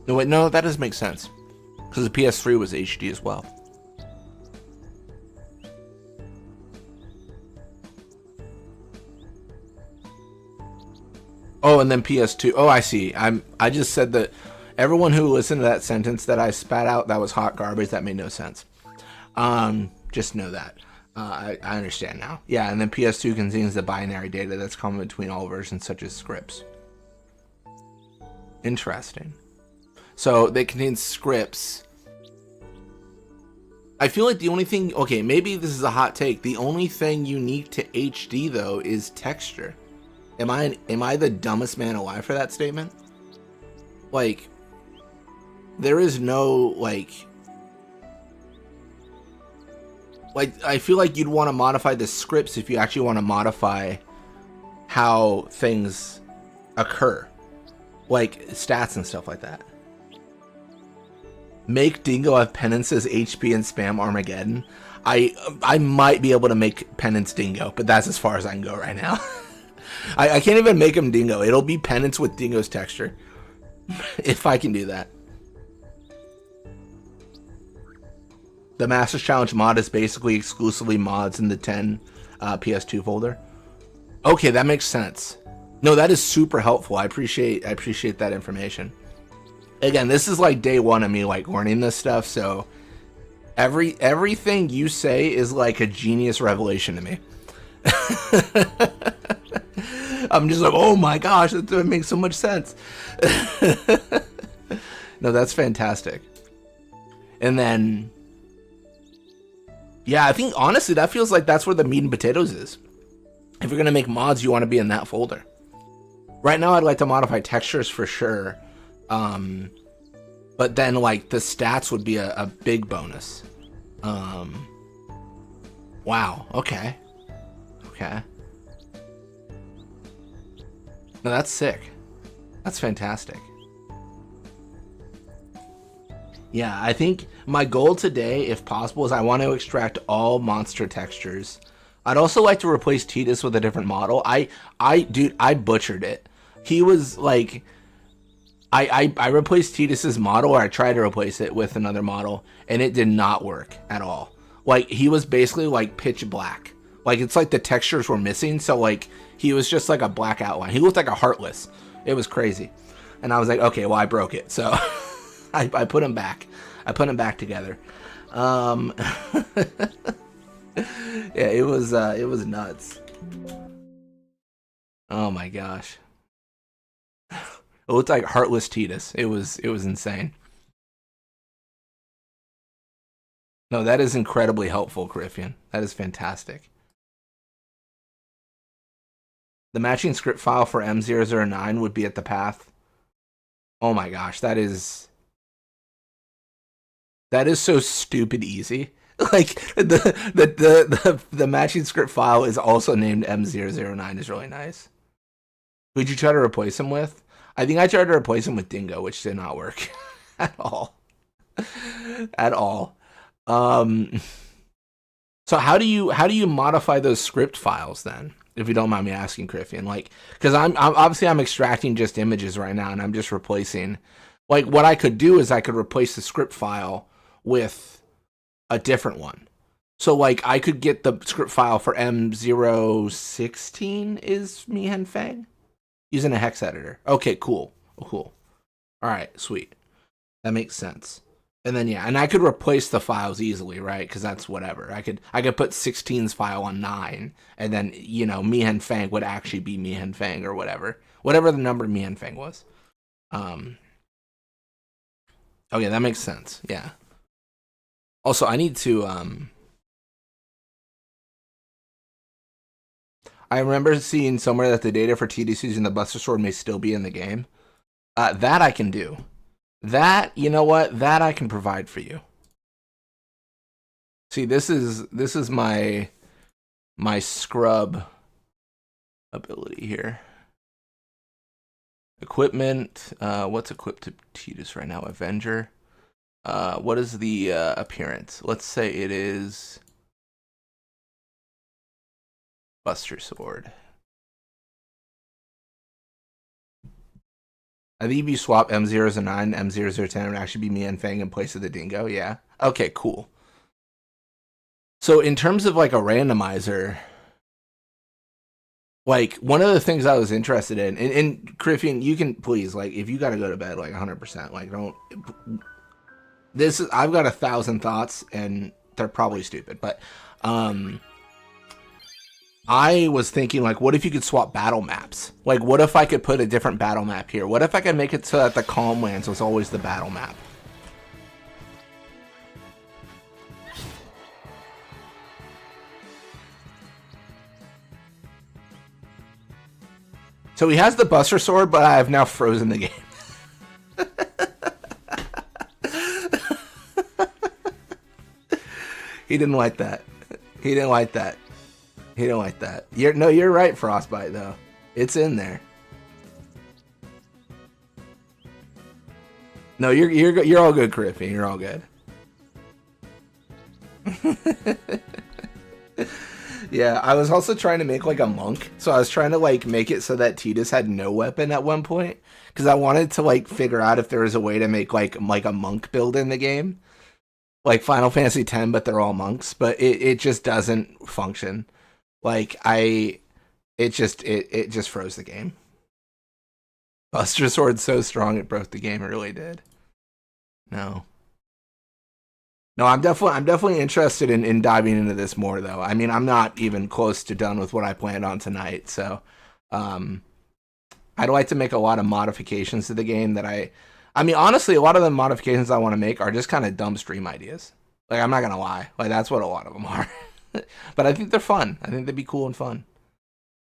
No, wait, no, that doesn't make sense, because the PS3 was HD as well. Oh, and then PS2. Oh, I see. I just said that everyone who listened to that sentence that I spat out, that was hot garbage. That made no sense. Just know that. I understand now. Yeah, and then PS2 contains the binary data that's common between all versions, such as scripts. Interesting. So they contain scripts. I feel like the only thing... Okay, maybe this is a hot take. The only thing unique to HD, though, is texture. Am I the dumbest man alive for that statement? Like, there is no, like, I feel like you'd want to modify the scripts if you actually want to modify how things occur, like stats and stuff like that. Make Dingo have penances, HP, and spam Armageddon. I might be able to make penance Dingo, but that's as far as I can go right now. I can't even make him Dingo. It'll be penance with Dingo's texture. If I can do that. The Masters Challenge mod is basically exclusively mods in the 10 PS2 folder. Okay, that makes sense. No, that is super helpful. I appreciate that information. Again, this is like day one of me like learning this stuff, so everything you say is like a genius revelation to me. I'm just like, oh my gosh, that makes so much sense. No, that's fantastic. And then, yeah, I think honestly that feels like that's where the meat and potatoes is. If you're gonna make mods, you want to be in that folder. Right now, I'd like to modify textures for sure. But then like the stats would be a big bonus. Wow. Okay. No, that's sick. That's fantastic. Yeah, I think my goal today, if possible, is I want to extract all monster textures. I'd also like to replace Tidus with a different model. Dude, I butchered it. He was like, I replaced Tidus's model, or I tried to replace it with another model, and it did not work at all. Like, he was basically like pitch black. Like, it's like the textures were missing, so like, he was just like a black outline. He looked like a Heartless. It was crazy. And I was like, okay, well, I broke it. So I put him back. I put him back together. Yeah, it was nuts. Oh my gosh. It looked like Heartless Tidus. It was insane. No, that is incredibly helpful, Griffian. That is fantastic. The matching script file for M009 would be at the path. Oh my gosh, that is so stupid easy. Like the matching script file is also named M009 is really nice. Who'd you try to replace him with? I think I tried to replace him with Dingo, which did not work at all. At all. So how do you modify those script files then? If you don't mind me asking, Griffian, like, because I'm obviously I'm extracting just images right now, and I'm just replacing. Like, what I could do is I could replace the script file with a different one. So like I could get the script file for M016 is Mihen Fang using a hex editor. Okay, cool. All right, sweet. That makes sense. And then yeah, and I could replace the files easily, right? Because that's whatever. I could put 16's file on 9, and then Mihen Fang would actually be Mihen Fang or whatever the number Mihen Fang was. Okay, that makes sense. Yeah. Also, I need to I remember seeing somewhere that the data for Tidus using the Buster Sword may still be in the game. That I can do. That, you know what? That I can provide for you. See, this is my scrub ability here. Equipment. What's equipped to Tidus right now? Avenger. What is the appearance? Let's say it is Buster Sword. I think if you swap M009, M0010 would actually be Mihen Fang in place of the Dingo. Yeah. Okay, cool. So in terms of like a randomizer, like one of the things I was interested in, and Griffian, you can please, like, if you got to go to bed, like 100%, like don't. I've got 1,000 thoughts and they're probably stupid, but I was thinking, like, what if you could swap battle maps? Like, what if I could put a different battle map here? What if I could make it so that the Calm Lands was always the battle map? So he has the Buster Sword, but I have now frozen the game. He didn't like that. He didn't like that. You're right, Frostbite, though. It's in there. No, you're all good, Griffin. You're all good. Yeah, I was also trying to make like a monk, so I was trying to like make it so that Tidus had no weapon at one point, because I wanted to like figure out if there was a way to make like a monk build in the game, like Final Fantasy X, but they're all monks, but it just doesn't function. Like it just froze the game. Buster Sword's so strong it broke the game. It really did. No. No, I'm definitely interested in diving into this more though. I mean, I'm not even close to done with what I planned on tonight, so um I'd like to make a lot of modifications to the game that I mean, honestly, a lot of the modifications I want to make are just kind of dumb stream ideas. Like, I'm not gonna lie, like that's what a lot of them are. But I think they're fun. I think they'd be cool and fun.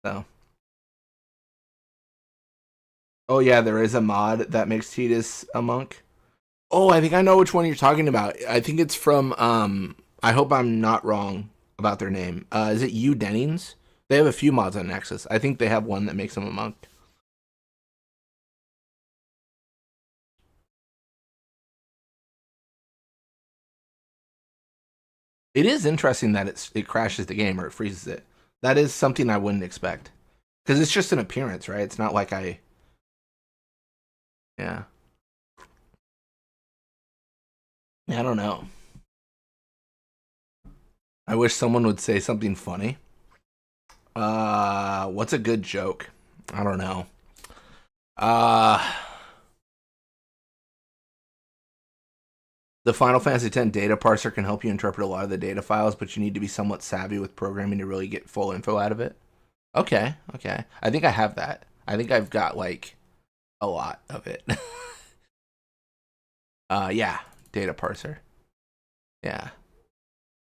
So, oh yeah, there is a mod that makes Tidus a monk. Oh, I think I know which one you're talking about. I think it's from I hope I'm not wrong about their name. Is it U Dennings? They have a few mods on Nexus. I think they have one that makes them a monk. It is interesting that it crashes the game or it freezes it. That is something I wouldn't expect. Because it's just an appearance, right? It's not like yeah. I don't know. I wish someone would say something funny. What's a good joke? I don't know. Uh, the Final Fantasy X data parser can help you interpret a lot of the data files, but you need to be somewhat savvy with programming to really get full info out of it. Okay, okay. I think I have that. I think I've got like a lot of it. Yeah, data parser. Yeah.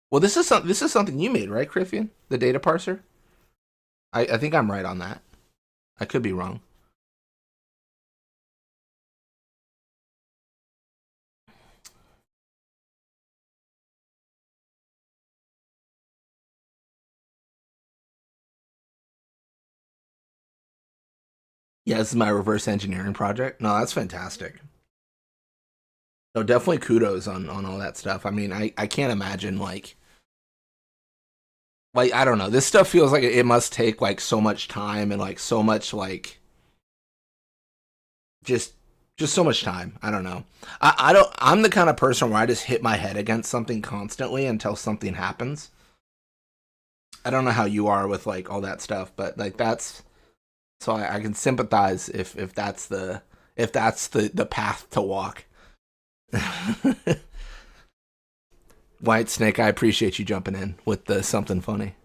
Well, this is something you made, right, Criffian? The data parser. I think I'm right on that. I could be wrong. Yeah, this is my reverse engineering project. No, that's fantastic. No, definitely kudos on all that stuff. I mean, I can't imagine like I don't know. This stuff feels like it must take like so much time and like so much like just just so much time. I don't know. I don't. I'm the kind of person where I just hit my head against something constantly until something happens. I don't know how you are with like all that stuff, but like that's so I can sympathize if that's the path to walk. White Snake, I appreciate you jumping in with the something funny.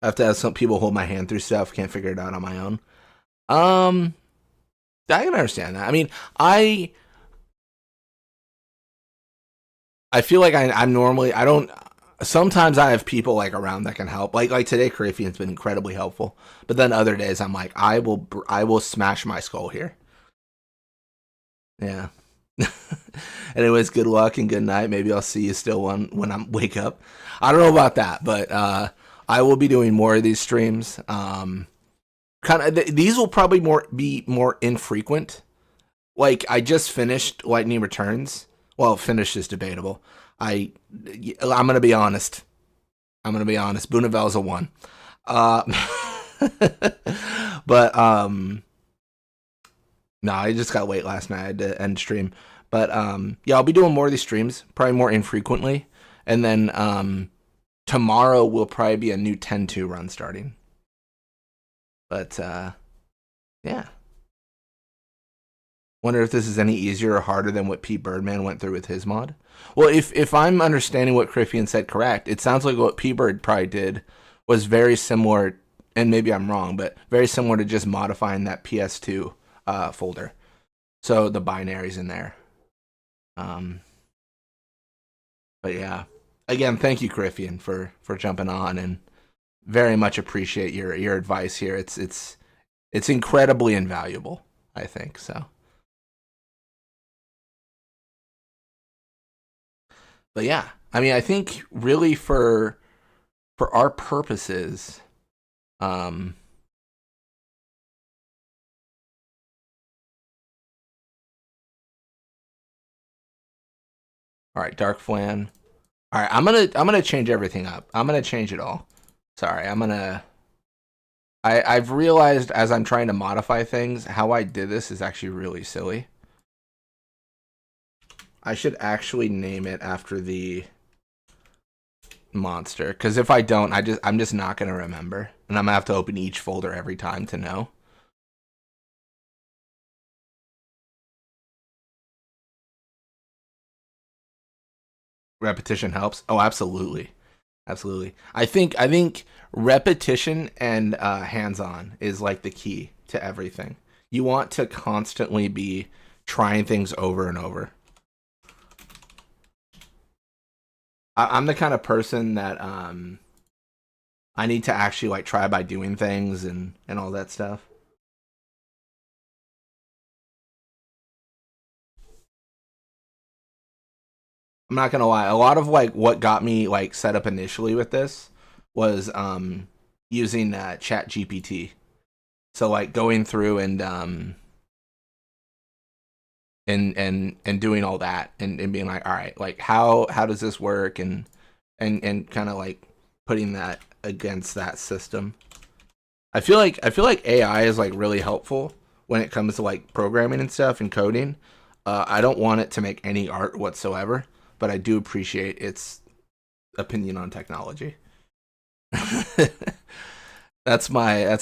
I have to have some people hold my hand through stuff. Can't figure it out on my own. Um, I can understand that. I mean, I feel like I'm normally I don't. Sometimes I have people like around that can help. Like today, Carafian's been incredibly helpful. But then other days, I'm like, I will smash my skull here. Yeah. Anyways, good luck and good night. Maybe I'll see you still when I wake up. I don't know about that, but I will be doing more of these streams. Kind of these will probably be more infrequent. Like I just finished Lightning Returns. Well, finished is debatable. I'm gonna be honest. I'm gonna be honest. Boonavell's a one. Uh, but no, I just got late last night. I had to end stream. But yeah, I'll be doing more of these streams, probably more infrequently. And then tomorrow will probably be a new 10-2 run starting. But yeah. Wonder if this is any easier or harder than what P Birdman went through with his mod. Well, if I'm understanding what Criffian said correct, it sounds like what P Bird probably did was very similar, and maybe I'm wrong, but very similar to just modifying that PS2 folder. So the binaries in there. Um, but yeah, again, thank you, Criffian, for jumping on, and very much appreciate your advice here. It's incredibly invaluable, I think so. But yeah, I mean, I think really for our purposes, um, all right, Dark Flan. All right, I'm gonna change everything up. I'm gonna change it all. Sorry, I've realized as I'm trying to modify things, how I did this is actually really silly. I should actually name it after the monster, because if I don't, I'm just not gonna remember, and I'm gonna have to open each folder every time to know. Repetition helps. Oh, absolutely, absolutely. I think repetition and hands-on is like the key to everything. You want to constantly be trying things over and over. I'm the kind of person that I need to actually like try by doing things and all that stuff. I'm not gonna lie. A lot of like what got me like set up initially with this was using Chat GPT. So like going through and doing all that and being like, all right, like how does this work and kind of like putting that against that system. I feel like AI is like really helpful when it comes to like programming and stuff and coding. I don't want it to make any art whatsoever, but I do appreciate its opinion on technology. That's my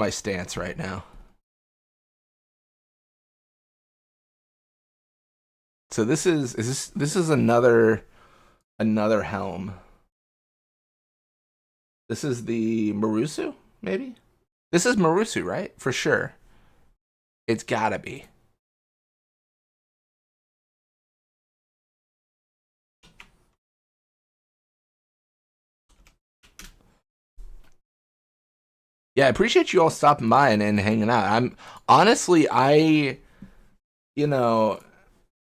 stance right now. So this is another helm. This is the Marusu, maybe? This is Marusu, right? For sure. It's gotta be. Yeah, I appreciate you all stopping by and hanging out. I'm honestly, you know,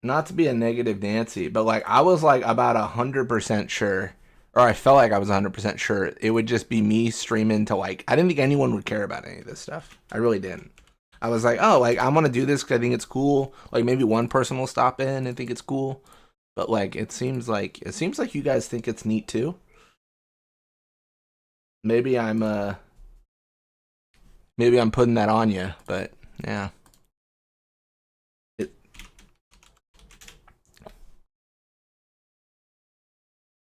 not to be a negative Nancy, but like I was like about 100% sure, or I felt like I was 100% sure it would just be me streaming to like. I didn't think anyone would care about any of this stuff. I really didn't. I was like, oh, like I want to do this because I think it's cool. Like maybe one person will stop in and think it's cool, but like it seems like you guys think it's neat too. Maybe maybe I'm putting that on you, but yeah. It,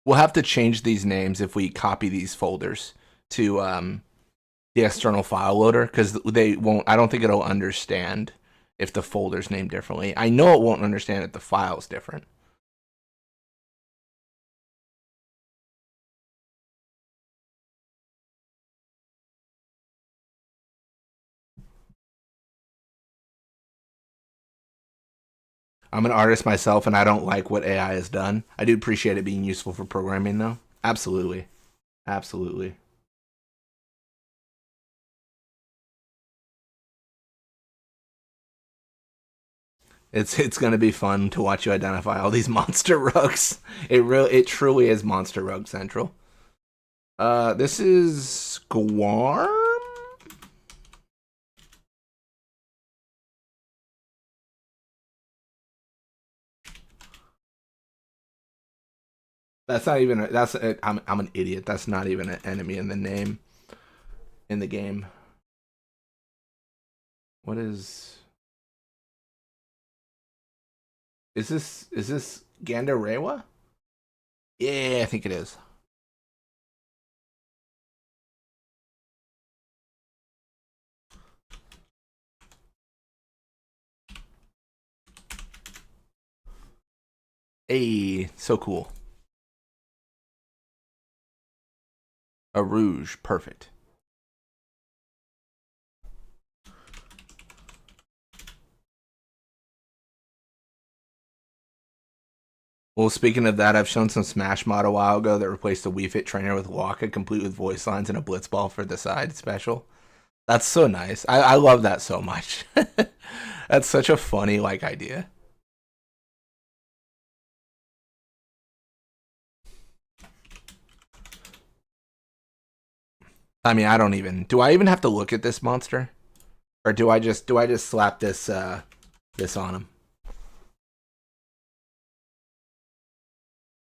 we'll have to change these names if we copy these folders to the external file loader because they won't. I don't think it'll understand if the folder's named differently. I know it won't understand if the file's different. I'm an artist myself, and I don't like what AI has done. I do appreciate it being useful for programming, though. Absolutely, absolutely. It's gonna be fun to watch you identify all these monster rugs. It truly is monster rug central. This is Guarm. That's not even. I'm an idiot. That's not even an enemy in the name in the game. What is this Gandarewa? Yeah, I think it is. Hey, so cool. A rouge, perfect. Well, speaking of that, I've shown some Smash mod a while ago that replaced the Wii Fit trainer with Waka, complete with voice lines and a Blitzball for the side special. That's so nice. I love that so much. That's such a funny like idea. I mean, I don't even. Do I even have to look at this monster, or do I just slap this this on him?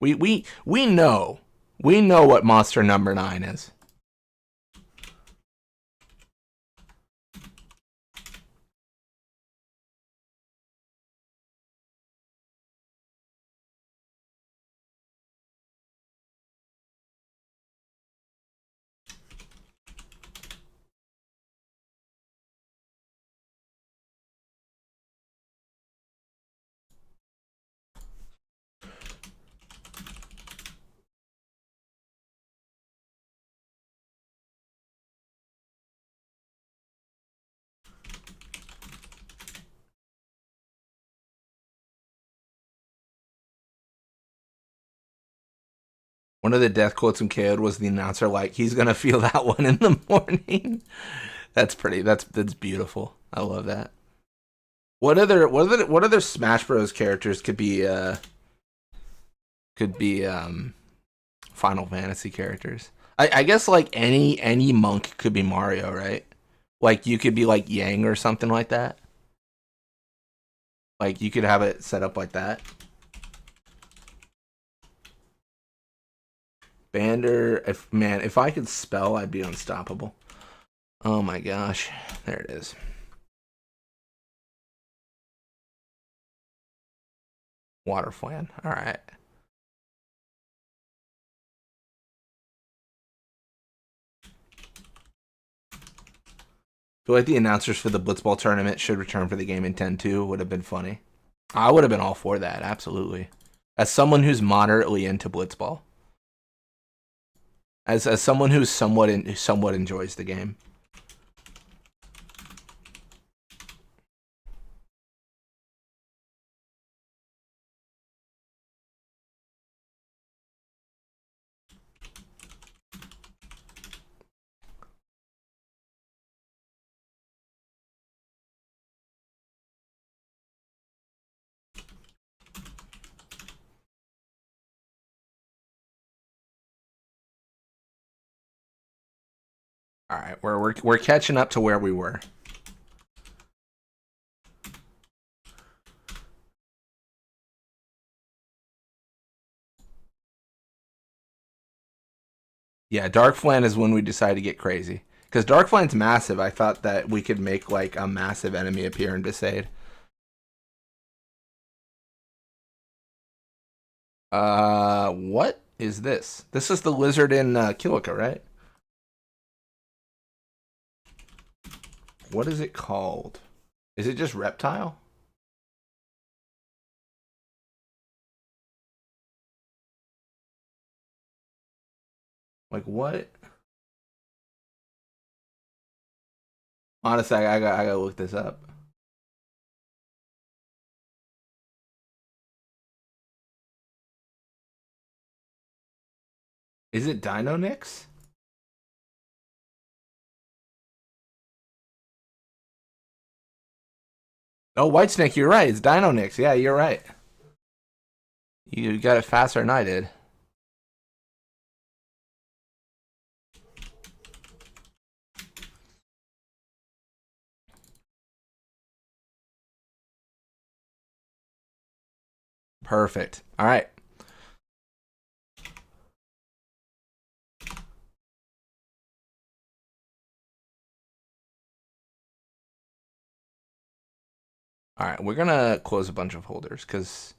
We know what monster number 9 is. One of the death quotes in KO'd was the announcer like, he's gonna feel that one in the morning. That's pretty. That's beautiful. I love that. What other Smash Bros characters could be Final Fantasy characters? I guess like any monk could be Mario, right? Like you could be like Yang or something like that. Like you could have it set up like that. Bander, if I could spell, I'd be unstoppable. Oh my gosh. There it is. Water Flan. All right. I feel like the announcers for the Blitzball tournament should return for the game in 10-2. Would have been funny. I would have been all for that, absolutely. As someone who's moderately into Blitzball. As someone who's somewhat enjoys the game. All right, we're catching up to where we were. Yeah, Dark Flan is when we decide to get crazy. Because Dark Flan's massive. I thought that we could make like a massive enemy appear in Besaid. What is this? This is the lizard in Kilika, right? What is it called? Is it just reptile? Like what? Honestly, I gotta look this up. Is it Deinonyx? Oh, Whitesnake, you're right. It's Deinonyx. Yeah, you're right. You got it faster than I did. Perfect. All right. All right, we're gonna close a bunch of holders because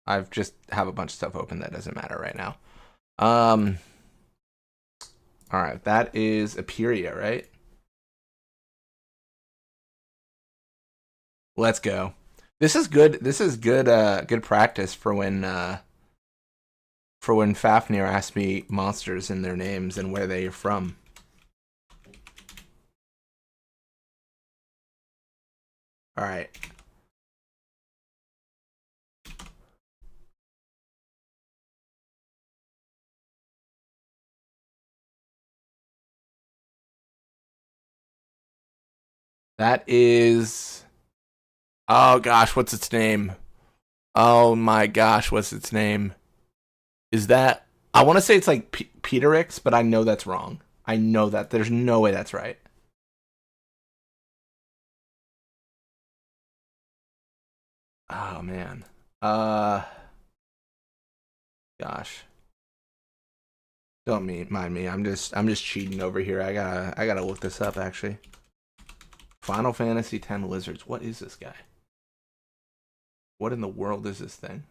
I've just have a bunch of stuff open that doesn't matter right now. All right, that is Aperia, right? Let's go. This is good. This is good. Good practice for when Fafnir asked me monsters and their names and where they are from. All right. That is. Oh gosh, what's its name? Oh my gosh, what's its name? Is that? I want to say it's like Peterix, but I know that's wrong. I know that. There's no way that's right. Oh man. Uh Gosh. Don't mind me. I'm just cheating over here. I gotta look this up actually. Final Fantasy X Lizards. What is this guy? What in the world is this thing?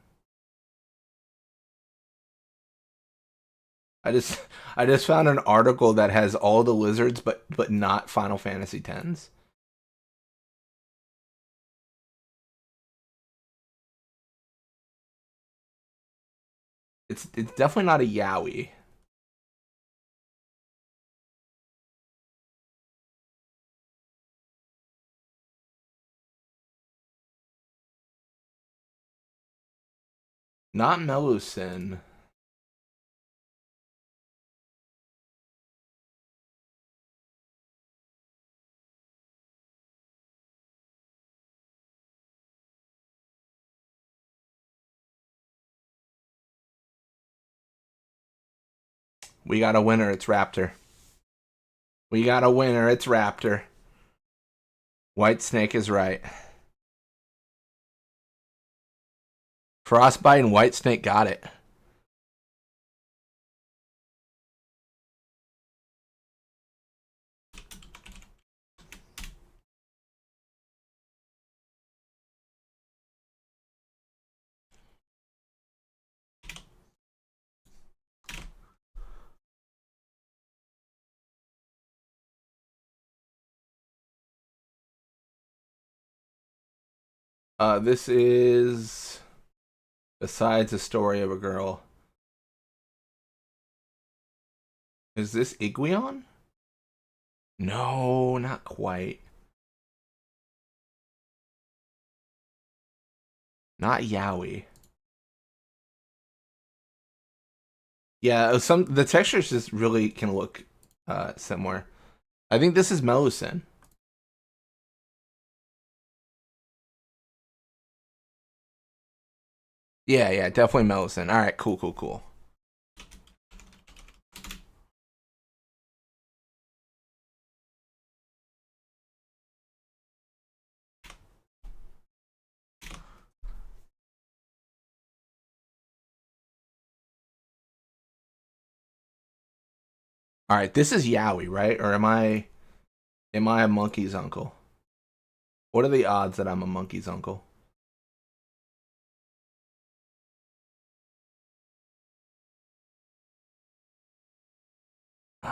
I just I just found an article that has all the lizards but not Final Fantasy X. It's definitely not a yaoi. Not Melusin. We got a winner. It's Raptor. We got a winner. It's Raptor. White Snake is right. Frostbite and White Snake got it. This is Besides a Story of a Girl. Is this Iguion? No, not quite. Not yaoi. Yeah, some the textures just really can look similar. I think this is Melusin. Yeah, yeah, definitely Melusin. All right, cool, cool, cool. All right, this is yaoi, right? Or am I a monkey's uncle? What are the odds that I'm a monkey's uncle?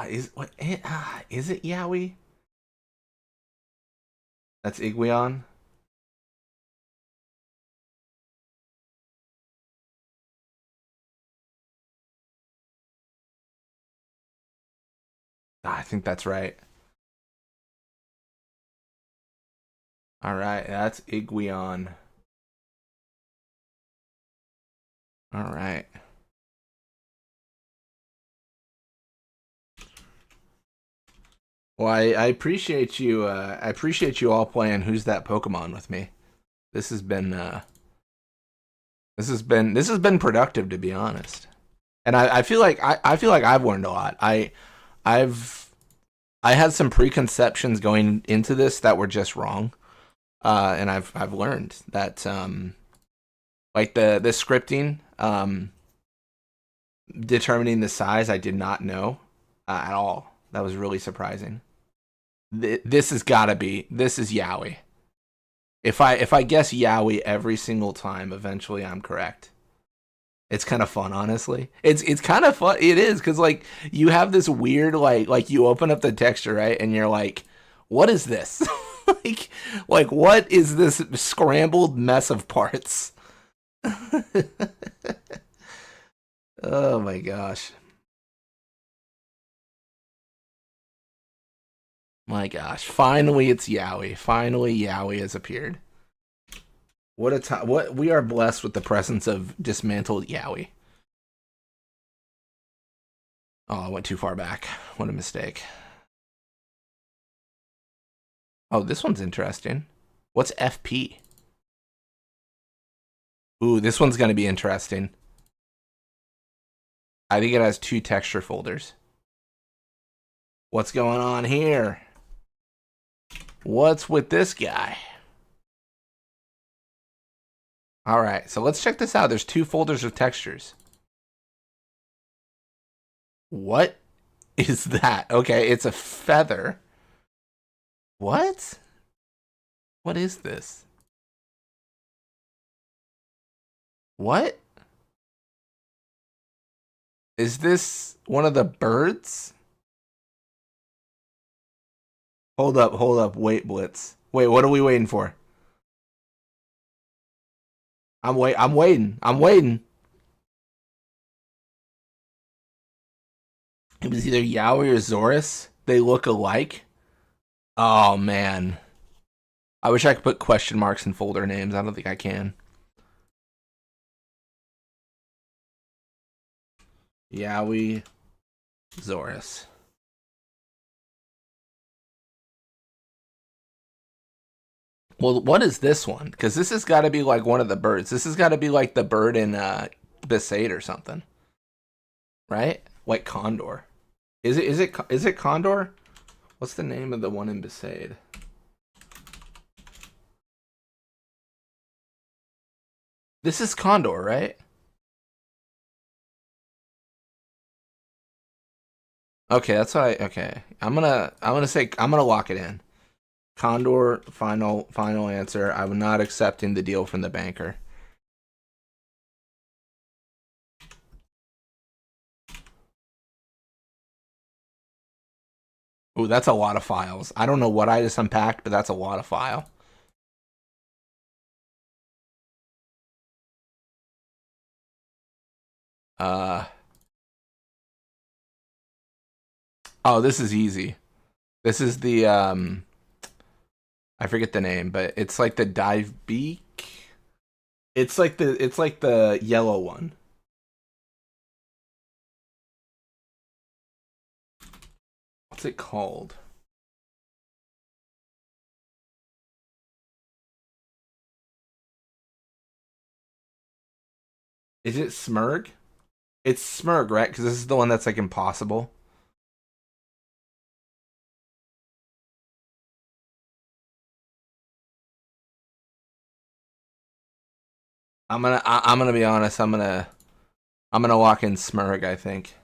Is it yaoi? That's Iguion. I think that's right. All right, that's Iguion. All right. Well, I appreciate you. I appreciate you all playing Who's That Pokemon with me. This has been this has been productive, to be honest. And I feel like I feel like I've learned a lot. I've I had some preconceptions going into this that were just wrong. And I've learned that like the scripting, determining the size, I did not know at all. That was really surprising. This has got to be, this is yaoi. If I guess yaoi every single time, eventually I'm correct. It's kind of fun, honestly. It's kind of fun. It is because like you have this weird like you open up the texture, right, and you're like, what is this? like like what is this scrambled mess of parts? Oh my gosh. My gosh. Finally it's Yowie. Finally Yowie has appeared. What a time. What we are blessed with the presence of dismantled Yowie. Oh, I went too far back. What a mistake. Oh, this one's interesting. What's FP? Ooh, this one's going to be interesting. I think it has two texture folders. What's going on here? What's with this guy? All right, so let's check this out. There's 2 folders of textures. What is that? Okay, it's a feather. What? What is this? What? Is this one of the birds? Hold up. Wait, Blitz. Wait, what are we waiting for? I'm waiting. It was either Yowie or Zorus. They look alike. Oh man. I wish I could put question marks in folder names. I don't think I can. Yowie, Zorus. Well, what is this one? Because this has got to be like one of the birds. This has got to be like the bird in Besaid or something, right? Like Condor. Is it Condor? What's the name of the one in Besaid? This is Condor, right? Okay, that's what I. Okay, I'm gonna lock it in. Condor, final answer. I'm not accepting the deal from the banker. Ooh, that's a lot of files. I don't know what I just unpacked, but that's a lot of file. Oh, this is easy. This is the I forget the name, but it's like the dive beak. It's like the yellow one. What's it called? Is it Smurg? It's Smurg, right? Because this is the one that's like impossible. I'm gonna be honest. I'm gonna lock in Smurg. I think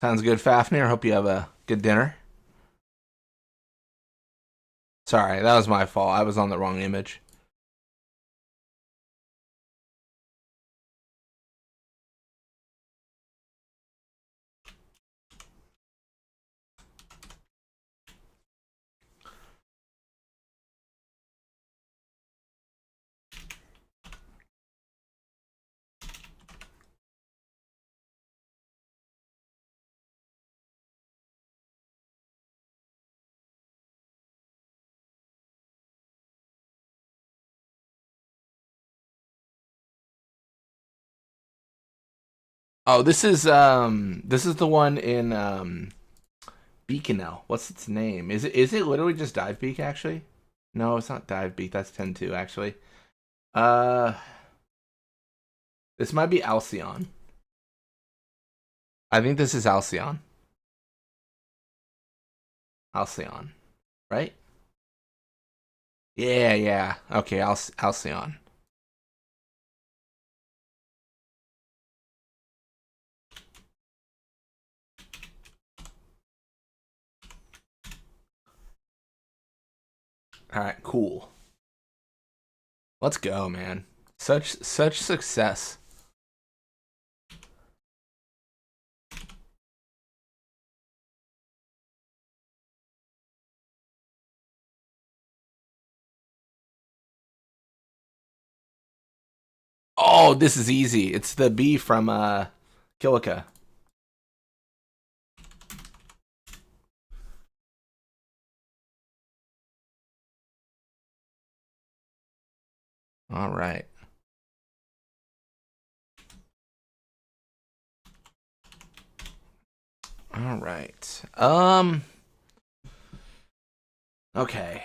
sounds good, Fafnir. Hope you have a good dinner. Sorry, that was my fault. I was on the wrong image. Oh, this is the one in Beaconell. What's its name? Is it literally just Dive Beak actually? No, it's not Dive Beak. That's 10-2 actually. Uh this might be Alcyon. I think this is Alcyon. Alcyon. Right? Yeah. Okay, Alcyon. Alright, cool. Let's go, man. Such success. Oh, this is easy. It's the bee from Kilika. All right. All right. Okay.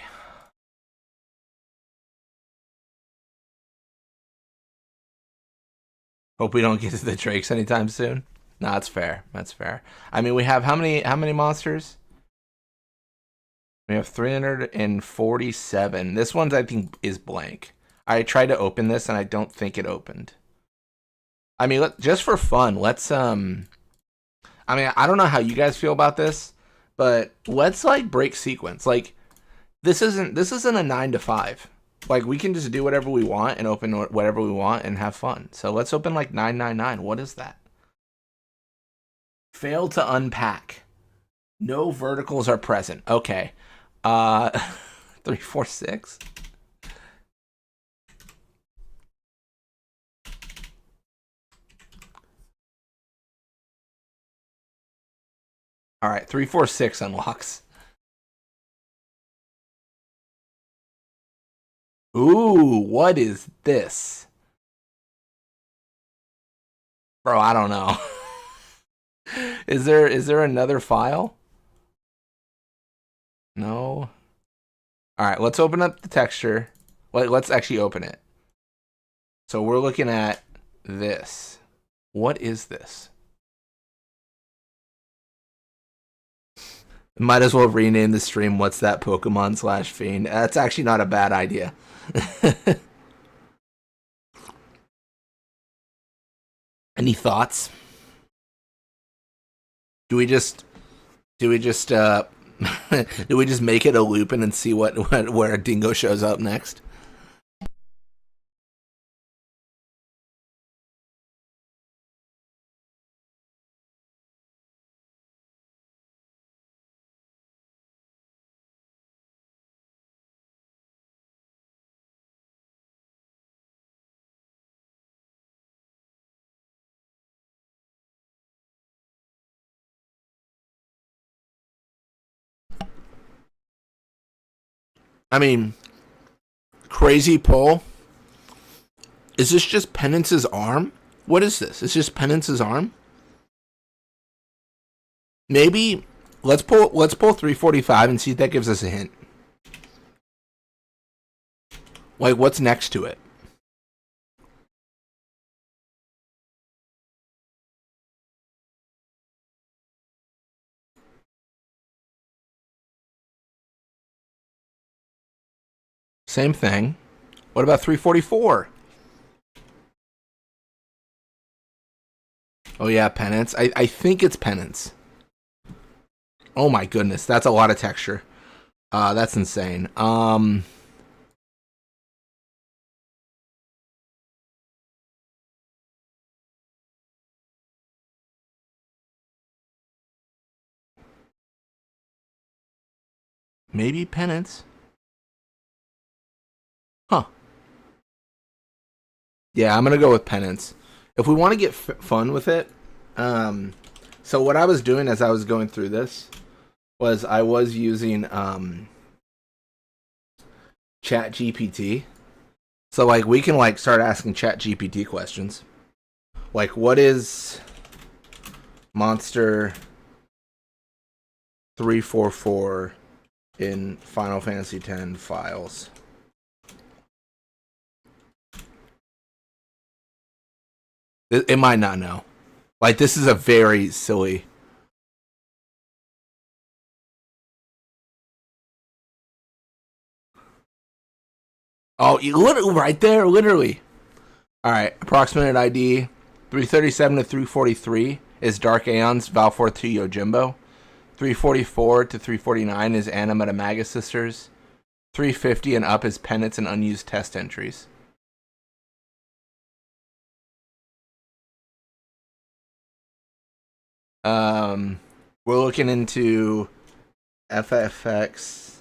Hope we don't get to the Drakes anytime soon. No, that's fair. That's fair. I mean, we have how many monsters? We have 347. This one's I think is blank. I tried to open this and I don't think it opened. I mean, just for fun, let's I mean, I don't know how you guys feel about this, but let's like break sequence. Like this isn't a 9 to 5. Like we can just do whatever we want and open whatever we want and have fun. So let's open like 999. What is that? Fail to unpack. No verticals are present. Okay. 346. All right, 346 unlocks. Ooh, what is this? Bro, I don't know. Is there another file? No. All right, let's open up the texture. Let's actually open it. So we're looking at this. What is this? Might as well rename the stream What's That Pokemon / Fiend. That's actually not a bad idea. Any thoughts? Do we just do we just make it a Lupin and see where a dingo shows up next? I mean, crazy pull. Is this just Penance's arm? What is this? It's just Penance's arm? Maybe let's pull 345 and see if that gives us a hint. Like what's next to it? Same thing. What about 344? Oh yeah, Penance. I think it's Penance. Oh my goodness, that's a lot of texture. That's insane. Maybe Penance. Huh. Yeah, I'm gonna go with Penance. If we want to get fun with it, so what I was doing as I was going through this was I was using Chat GPT. So like we can like start asking Chat GPT questions. Like what is monster 344 in Final Fantasy X files? It might not know. Like this is a very silly. Oh, you literally right there, literally. All right, approximate ID 337 to 343 is Dark Aeons Valfor to Yojimbo. 344 to 349 is Anima Maga Sisters. 350 and up is Penance and unused test entries. We're looking into FFX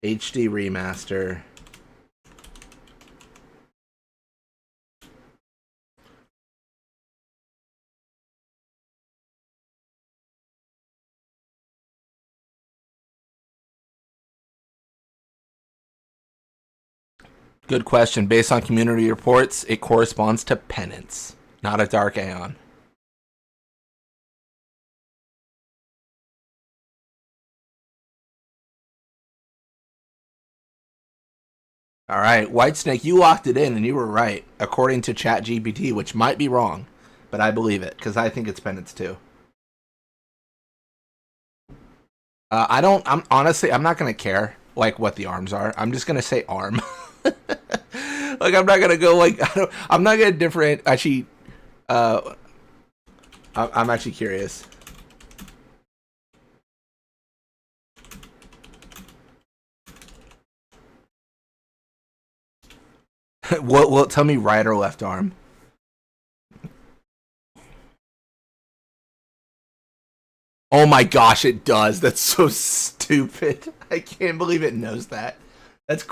HD remaster. Good question. Based on community reports, it corresponds to Penance, not a Dark Aeon. All right, Whitesnake, you locked it in and you were right, according to ChatGPT, which might be wrong. but I believe it because I think it's penance too. I don't. I'm honestly, I'm not gonna care like what the arms are. I'm just gonna say arm. Like I'm not gonna go like I'm not gonna different. Actually, I'm actually curious. What? Tell me right or left arm. Oh my gosh, it does. That's so stupid. I can't believe it knows that. That's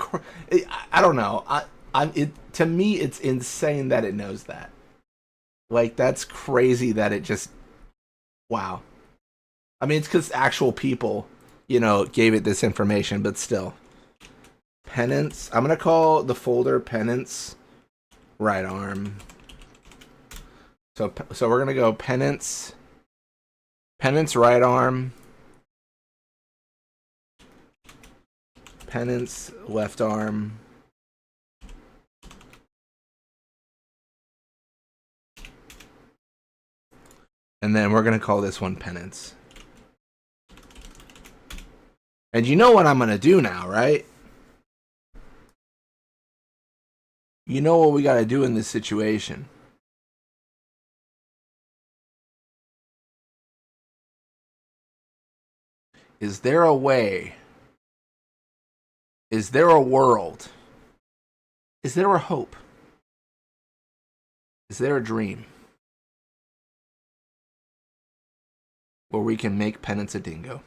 I don't know. It to me it's insane that it knows that. Like that's crazy that it just wow. I mean, it's because actual people, gave it this information, but still. Penance. I'm gonna call the folder penance right arm. So we're gonna go penance right arm, penance left arm, and then we're gonna call this one penance. And you know what I'm gonna do now, right? You know what we gotta do in this situation. Is there a way? Is there a world? Is there a hope? Is there a dream where we can make penance a dingo?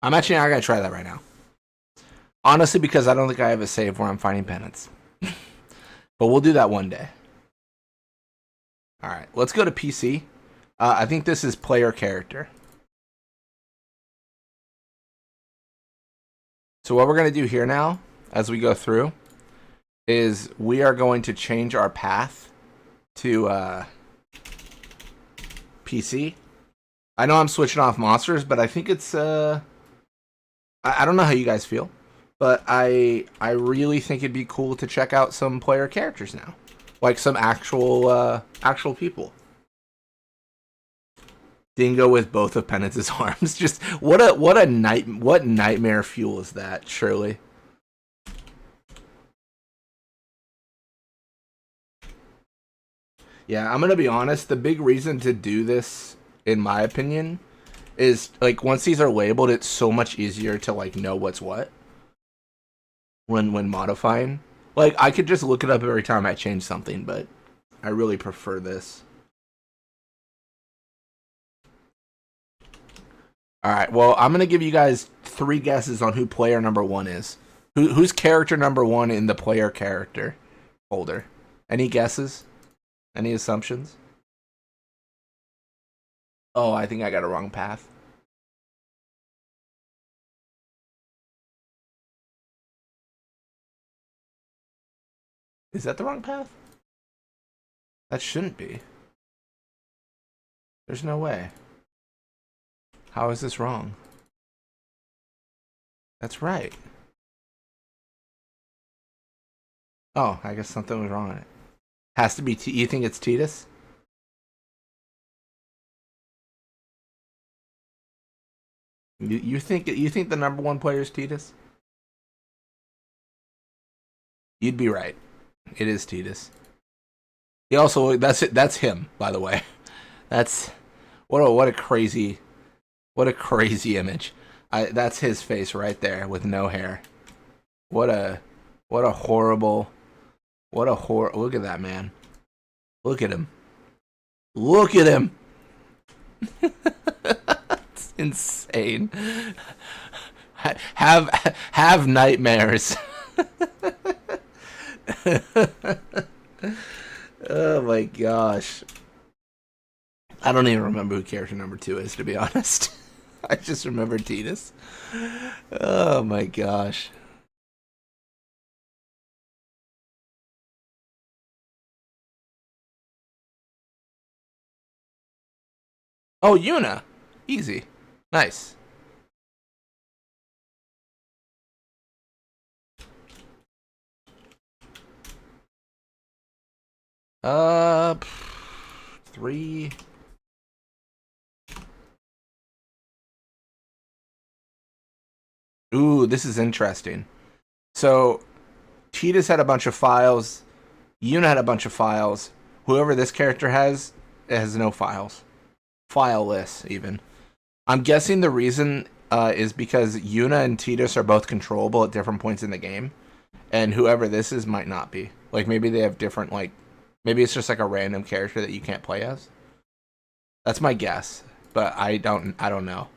I'm actually not gonna try that right now. Honestly, because I don't think I have a save where I'm finding penance. But we'll do that one day. All right, let's go to PC. I think this is player character. So what we're going to do here now, as we go through, is we are going to change our path to PC. I know I'm switching off monsters, but I think it's... I don't know how you guys feel, but I really think it'd be cool to check out some player characters now. Like some actual people. Dingo with both of Penance's arms. Just what nightmare fuel is that, surely? Yeah, I'm gonna be honest, the big reason to do this, in my opinion, is like once these are labeled, it's so much easier to like know what's what when modifying. Like I could just look it up every time I change something, but I really prefer this. All right. Well, I'm gonna give you guys 3 guesses on who player number 1 is. Who's character number 1 in the player character folder? Any guesses? Any assumptions? Oh, I think I got a wrong path. Is that the wrong path? That shouldn't be. There's no way. How is this wrong? That's right. Oh, I guess something was wrong on it. Has to be you think it's Titus? You think the number 1 player is Titus? You'd be right. It is Titus. He also that's him, by the way. That's what a crazy image. That's his face right there with no hair. What a horrible look at that man. Look at him. Look at him. It's insane. Have nightmares. Oh my gosh. I don't even remember who character number 2 is, to be honest. I just remember Titus. Oh my gosh. Oh, Yuna. Easy. Nice. Uh, 3. Ooh, this is interesting. So, Tidus had a bunch of files. Yuna had a bunch of files. Whoever this character has, it has no files. Fileless, even. I'm guessing the reason is because Yuna and Tidus are both controllable at different points in the game. And whoever this is might not be. Like, maybe they have different, like... Maybe it's just like a random character that you can't play as. That's my guess. But I don't know.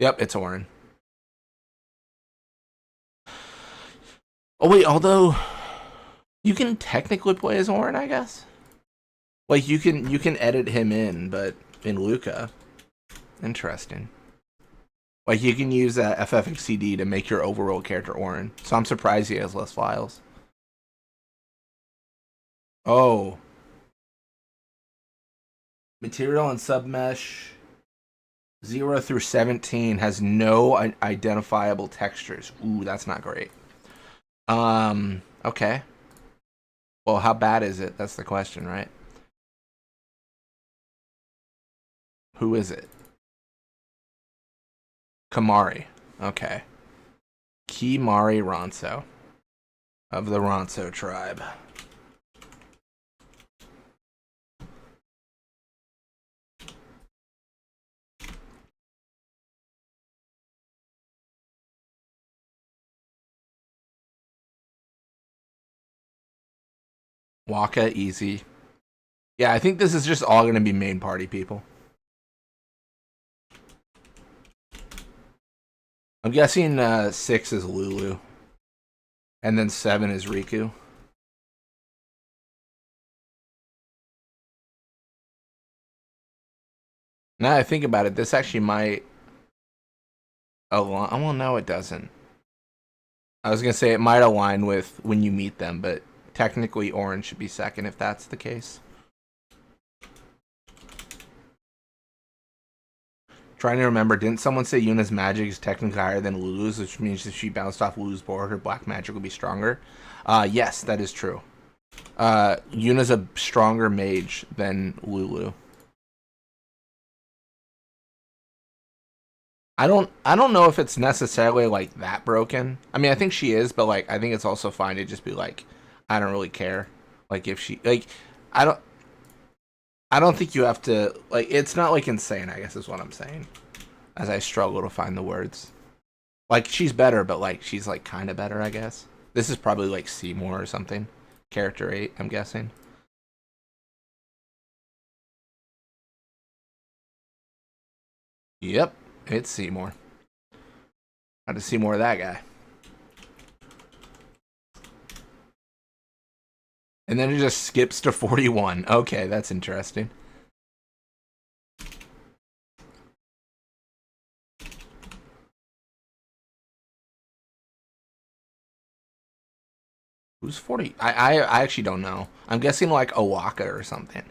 Yep, it's Auron. Oh, wait, although... You can technically play as Auron, I guess? Like, you can edit him in, but in Luca. Interesting. Like, you can use that FFX CD to make your overall character Auron. So I'm surprised he has less files. Oh. Material and submesh 0 through 17 has no identifiable textures. Ooh, that's not great. Okay. Well, how bad is it? That's the question, right? Who is it? Kimahri. Okay. Kimahri Ronso. Of the Ronso tribe. Waka, easy. Yeah, I think this is just all going to be main party people. I'm guessing 6 is Lulu. And then 7 is Riku. Now I think about it, this actually might... align. Well, no, it doesn't. I was going to say it might align with when you meet them, but technically Auron should be second if that's the case. Trying to remember, didn't someone say Yuna's magic is technically higher than Lulu's, which means if she bounced off Lulu's board, her black magic would be stronger? Yes, that is true. Yuna's a stronger mage than Lulu. I don't know if it's necessarily like that broken. I mean, I think she is, but like I think it's also fine to just be like, I don't really care. Like if she like, I don't think you have to like. It's not like insane, I guess is what I'm saying. As I struggle to find the words. Like she's better, but like she's like kind of better, I guess. This is probably like Seymour or something. Character 8, I'm guessing. Yep, it's Seymour. How to see more of that guy. And then it just skips to 41. Okay, that's interesting. Who's 40? I actually don't know. I'm guessing like Owaka or something.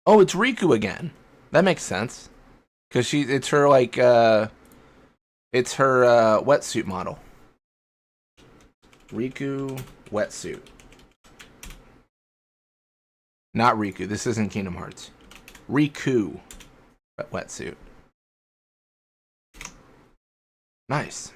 Oh, it's Riku again. That makes sense. Cause it's her like it's her wetsuit model. Riku wetsuit. Not Riku. This isn't Kingdom Hearts. Riku wetsuit. Nice.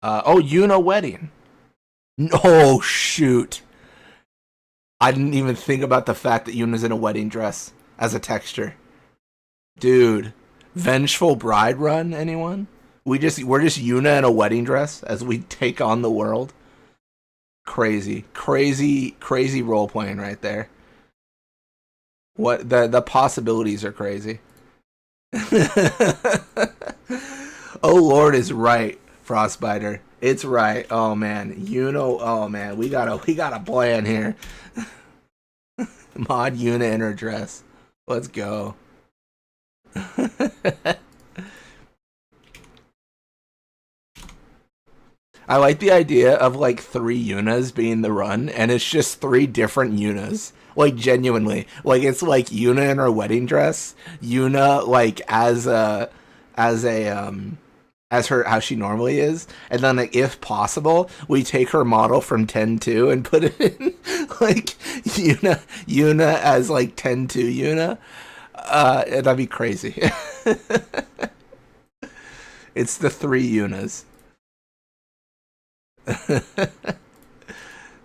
Oh, Yuna wedding. Oh shoot. I didn't even think about the fact that Yuna's in a wedding dress as a texture. Dude, Vengeful Bride run, anyone? We're just Yuna in a wedding dress as we take on the world. Crazy, crazy, crazy role playing right there. What the possibilities are crazy. Oh Lord is right, Frostbiter. It's right. Oh man, oh man, we got a plan here. Mod Yuna in her dress. Let's go. I like the idea of like 3 Yunas being the run, and it's just 3 different Yunas. Like genuinely, like it's like Yuna in her wedding dress, Yuna like as her how she normally is, and then like, if possible, we take her model from 10-2 and put it in like Yuna as like 10-2 Yuna. That'd be crazy. It's the 3 Yunas.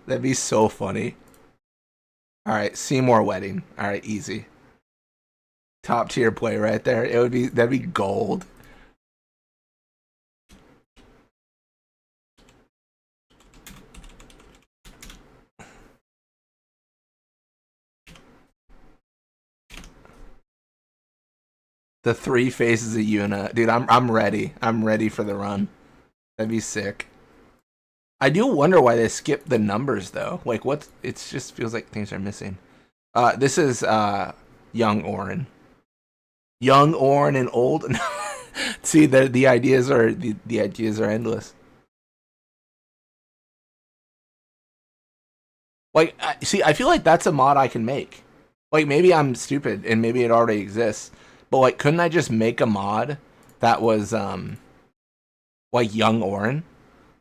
That'd be so funny. All right, Seymour wedding. All right, easy. Top tier play right there. That'd be gold. The 3 faces of Yuna. Dude, I'm ready. I'm ready for the run. That'd be sick. I do wonder why they skipped the numbers though. Like what it just feels like things are missing. This is young Orin. Young Orin and old. See, the ideas are the ideas are endless. Like, see, I feel like that's a mod I can make. Like, maybe I'm stupid and maybe it already exists, but like, couldn't I just make a mod that was like young Orin?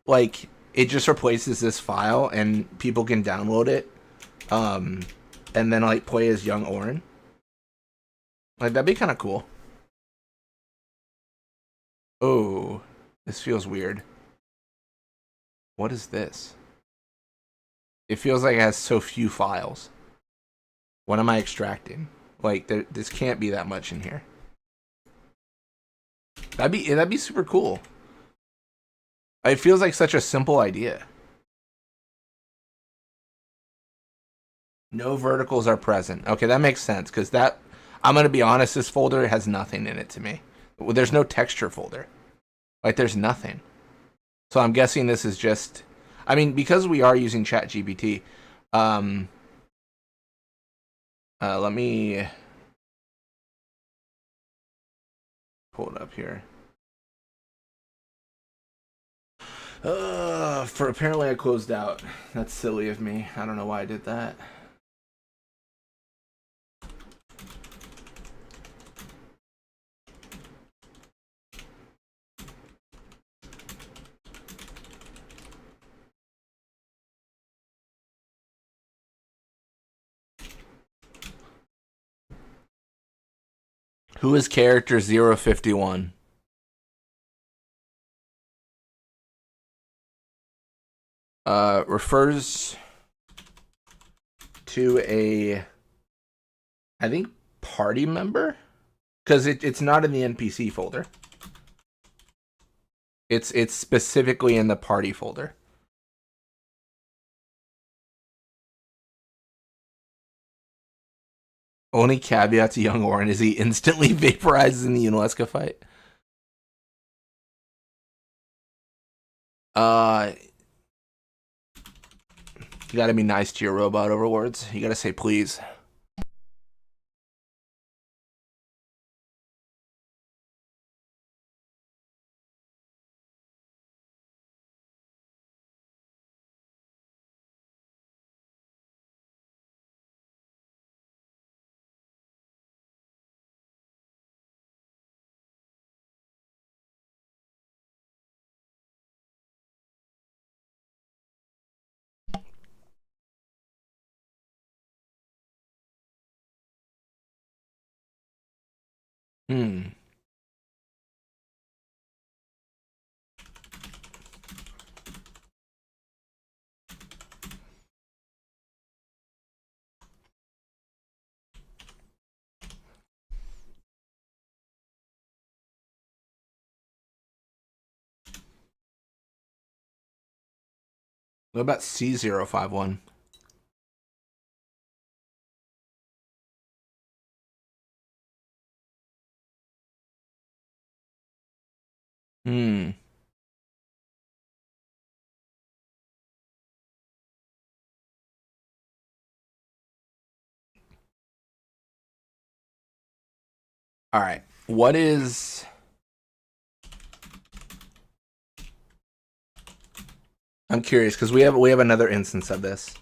Like, it just replaces this file and people can download it, um, and then like play as young Orin. Like, that'd be kind of cool. Oh, this feels weird. What is this? It feels like it has so few files. What am I extracting? Like, this can't be that much in here. That'd be super cool. It feels like such a simple idea. No verticals are present. Okay, that makes sense because that I'm gonna be honest. This folder has nothing in it to me. There's no texture folder. Like, there's nothing. So I'm guessing this is just. I mean, because we are using ChatGPT. Let me pull it up here. For apparently I closed out. That's silly of me. I don't know why I did that. Who is character 051? Refers to a, I think, party member? Because it's not in the NPC folder. It's specifically in the party folder. Only caveat to young Orin is he instantly vaporizes in the Unalesca fight. You gotta be nice to your robot overlords. You gotta say please. Hmm. What about C051? Hmm. All right. What is I'm curious because we have another instance of this.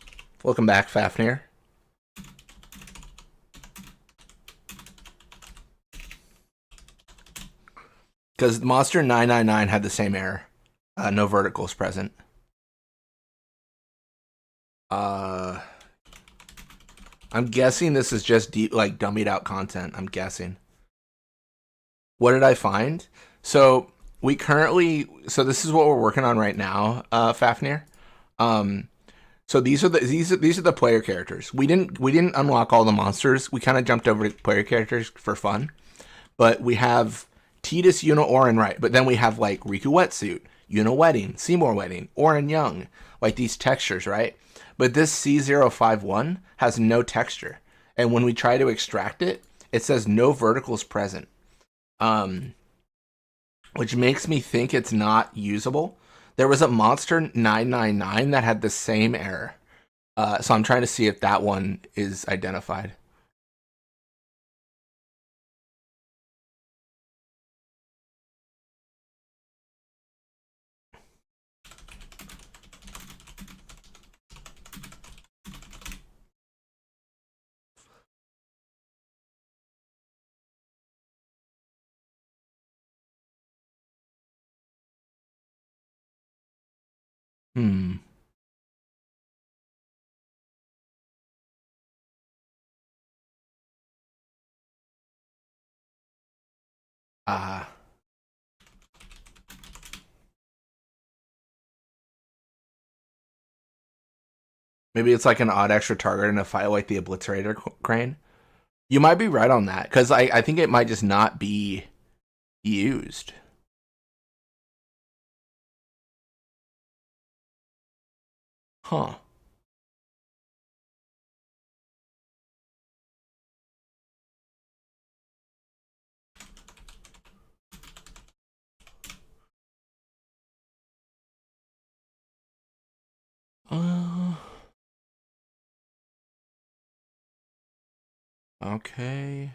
Welcome back, Fafnir. Because Monster 999 had the same error. No verticals present. I'm guessing this is just deep, like dummied out content. I'm guessing. What did I find? So we currently, so this is what we're working on right now, Fafnir. So these are the player characters. We didn't unlock all the monsters. We kind of jumped over to player characters for fun. But we have Tidus, Yuna, Orin, right? But then we have like Riku Wetsuit, Yuna Wedding, Seymour Wedding, Orin Young, like these textures, right? But this C051 has no texture. And when we try to extract it, it says no verticals present. Which makes me think it's not usable. There was a Monster 999 that had the same error. So I'm trying to see if that one is identified. Hmm. Uh, Maybe it's like an odd extra target in a fight like the Obliterator Crane. You might be right on that, because I think it might just not be used. Huh. Uh, okay.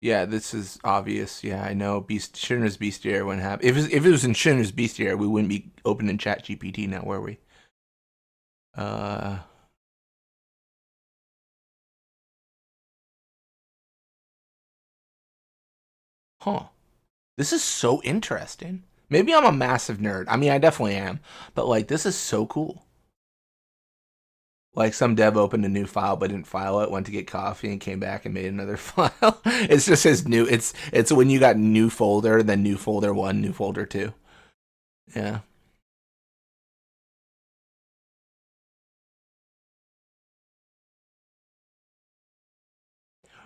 Yeah, this is obvious. Yeah, I know. Shinra's Bestiary wouldn't have. If it was in Shinra's Bestiary, we wouldn't be opening Chat GPT now, were we? Uh. Huh. This is so interesting. Maybe I'm a massive nerd. I mean, I definitely am. But like, this is so cool. Like some dev opened a new file but didn't file it, went to get coffee and came back and made another file. It's just his new. It's when you got new folder, then new folder 1, new folder 2. Yeah.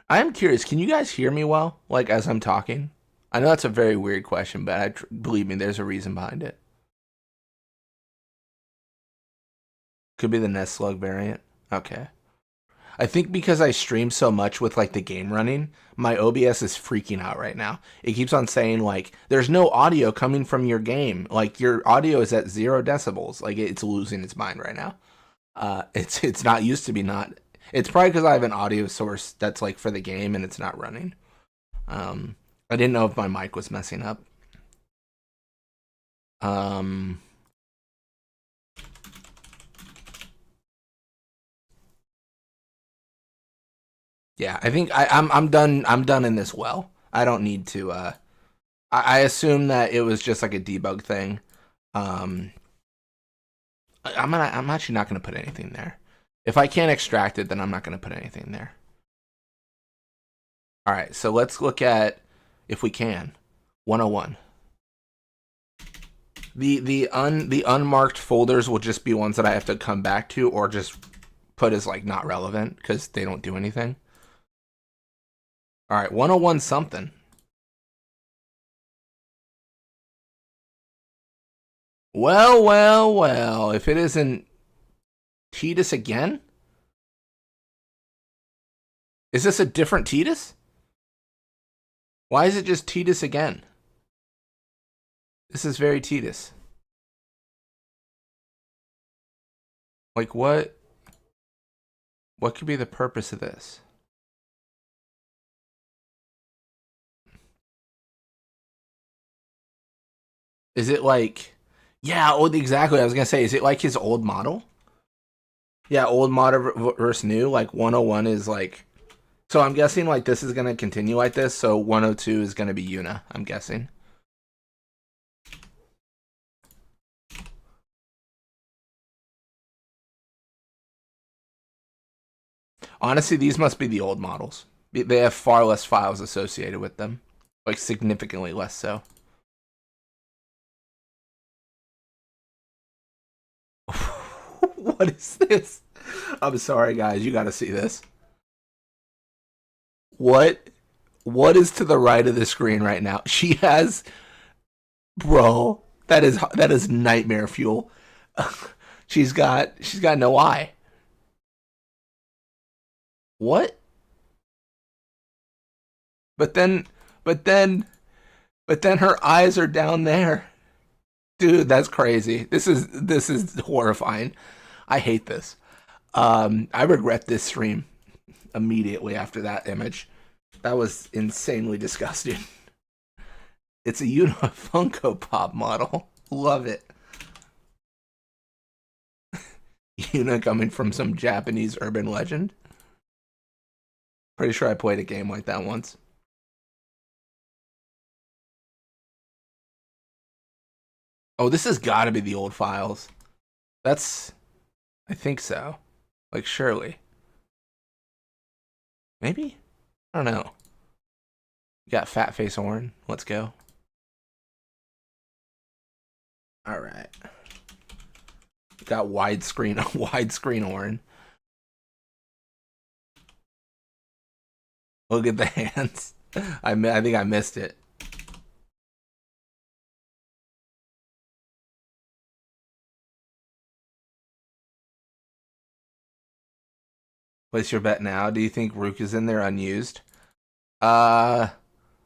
I am curious. Can you guys hear me well? Like as I'm talking? I know that's a very weird question, but believe me, there's a reason behind it. Could be the Nest Slug variant. Okay. I think because I stream so much with like the game running, my OBS is freaking out right now. It keeps on saying like there's no audio coming from your game. Like your audio is at 0 decibels. Like it's losing its mind right now. It's not used to be not. It's probably because I have an audio source that's like for the game and it's not running. I didn't know if my mic was messing up. Um, yeah, I think I'm done. I'm done in this well. I don't need to. I assume that it was just like a debug thing. Um, I'm actually not gonna put anything there. If I can't extract it, then I'm not gonna put anything there. All right, so let's look at if we can. 101. The unmarked folders will just be ones that I have to come back to or just put as like not relevant because they don't do anything. All right, 101 something. Well, well, well. If it isn't Tidus again, is this a different Tidus? Why is it just Tidus again? This is very Tidus. Like what? What could be the purpose of this? Is it like Yeah, oh, exactly. I was gonna say, is it like his old model? Yeah, old model versus new. Like 101 is like. So I'm guessing like this is gonna continue like this. So 102 is gonna be Yuna. I'm guessing. Honestly, these must be the old models. They have far less files associated with them, like significantly less so. What is this? I'm sorry, guys. You got to see this. What? What is to the right of the screen right now? She has, bro. That is nightmare fuel. She's got no eye. What? But then, but then, but then her eyes are down there. Dude, that's crazy. This is horrifying. I hate this. I regret this stream immediately after that image. That was insanely disgusting. It's a Yuna Funko Pop model. Love it. Yuna coming from some Japanese urban legend. Pretty sure I played a game like that once. Oh, this has got to be the old files. That's, I think so. Like, surely. Maybe? I don't know. You got Fat Face Orin. Let's go. All right. Got widescreen, widescreen Orin. Look at the hands. I think I missed it. Place your bet now. Do you think Rook is in there unused? Uh,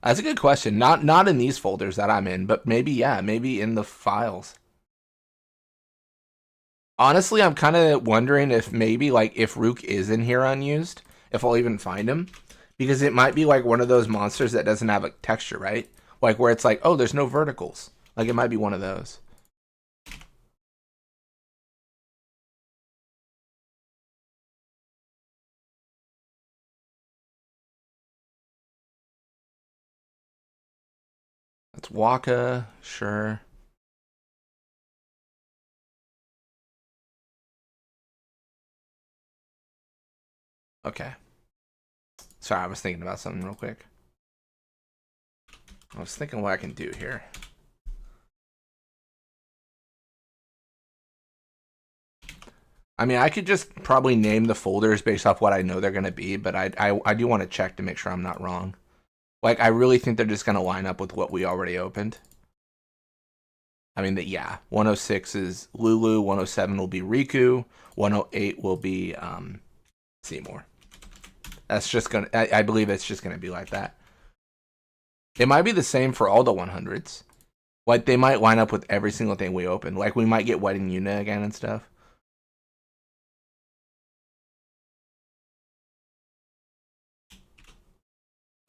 that's a good question. Not in these folders that I'm in, but maybe yeah, maybe in the files. Honestly, I'm kind of wondering if maybe like if Rook is in here unused, if I'll even find him, because it might be like one of those monsters that doesn't have a texture, right? Like where it's like, oh, there's no verticals. Like it might be one of those. That's Waka, sure. Okay. Sorry, I was thinking about something real quick. I was thinking what I can do here. I mean, I could just probably name the folders based off what I know they're going to be, but I do want to check to make sure I'm not wrong. Like, I really think they're just going to line up with what we already opened. I mean, yeah, 106 is Lulu, 107 will be Riku, 108 will be Seymour. That's just going to, I believe it's just going to be like that. It might be the same for all the 100s. Like, they might line up with every single thing we open. Like, we might get Wedding Yuna again and stuff.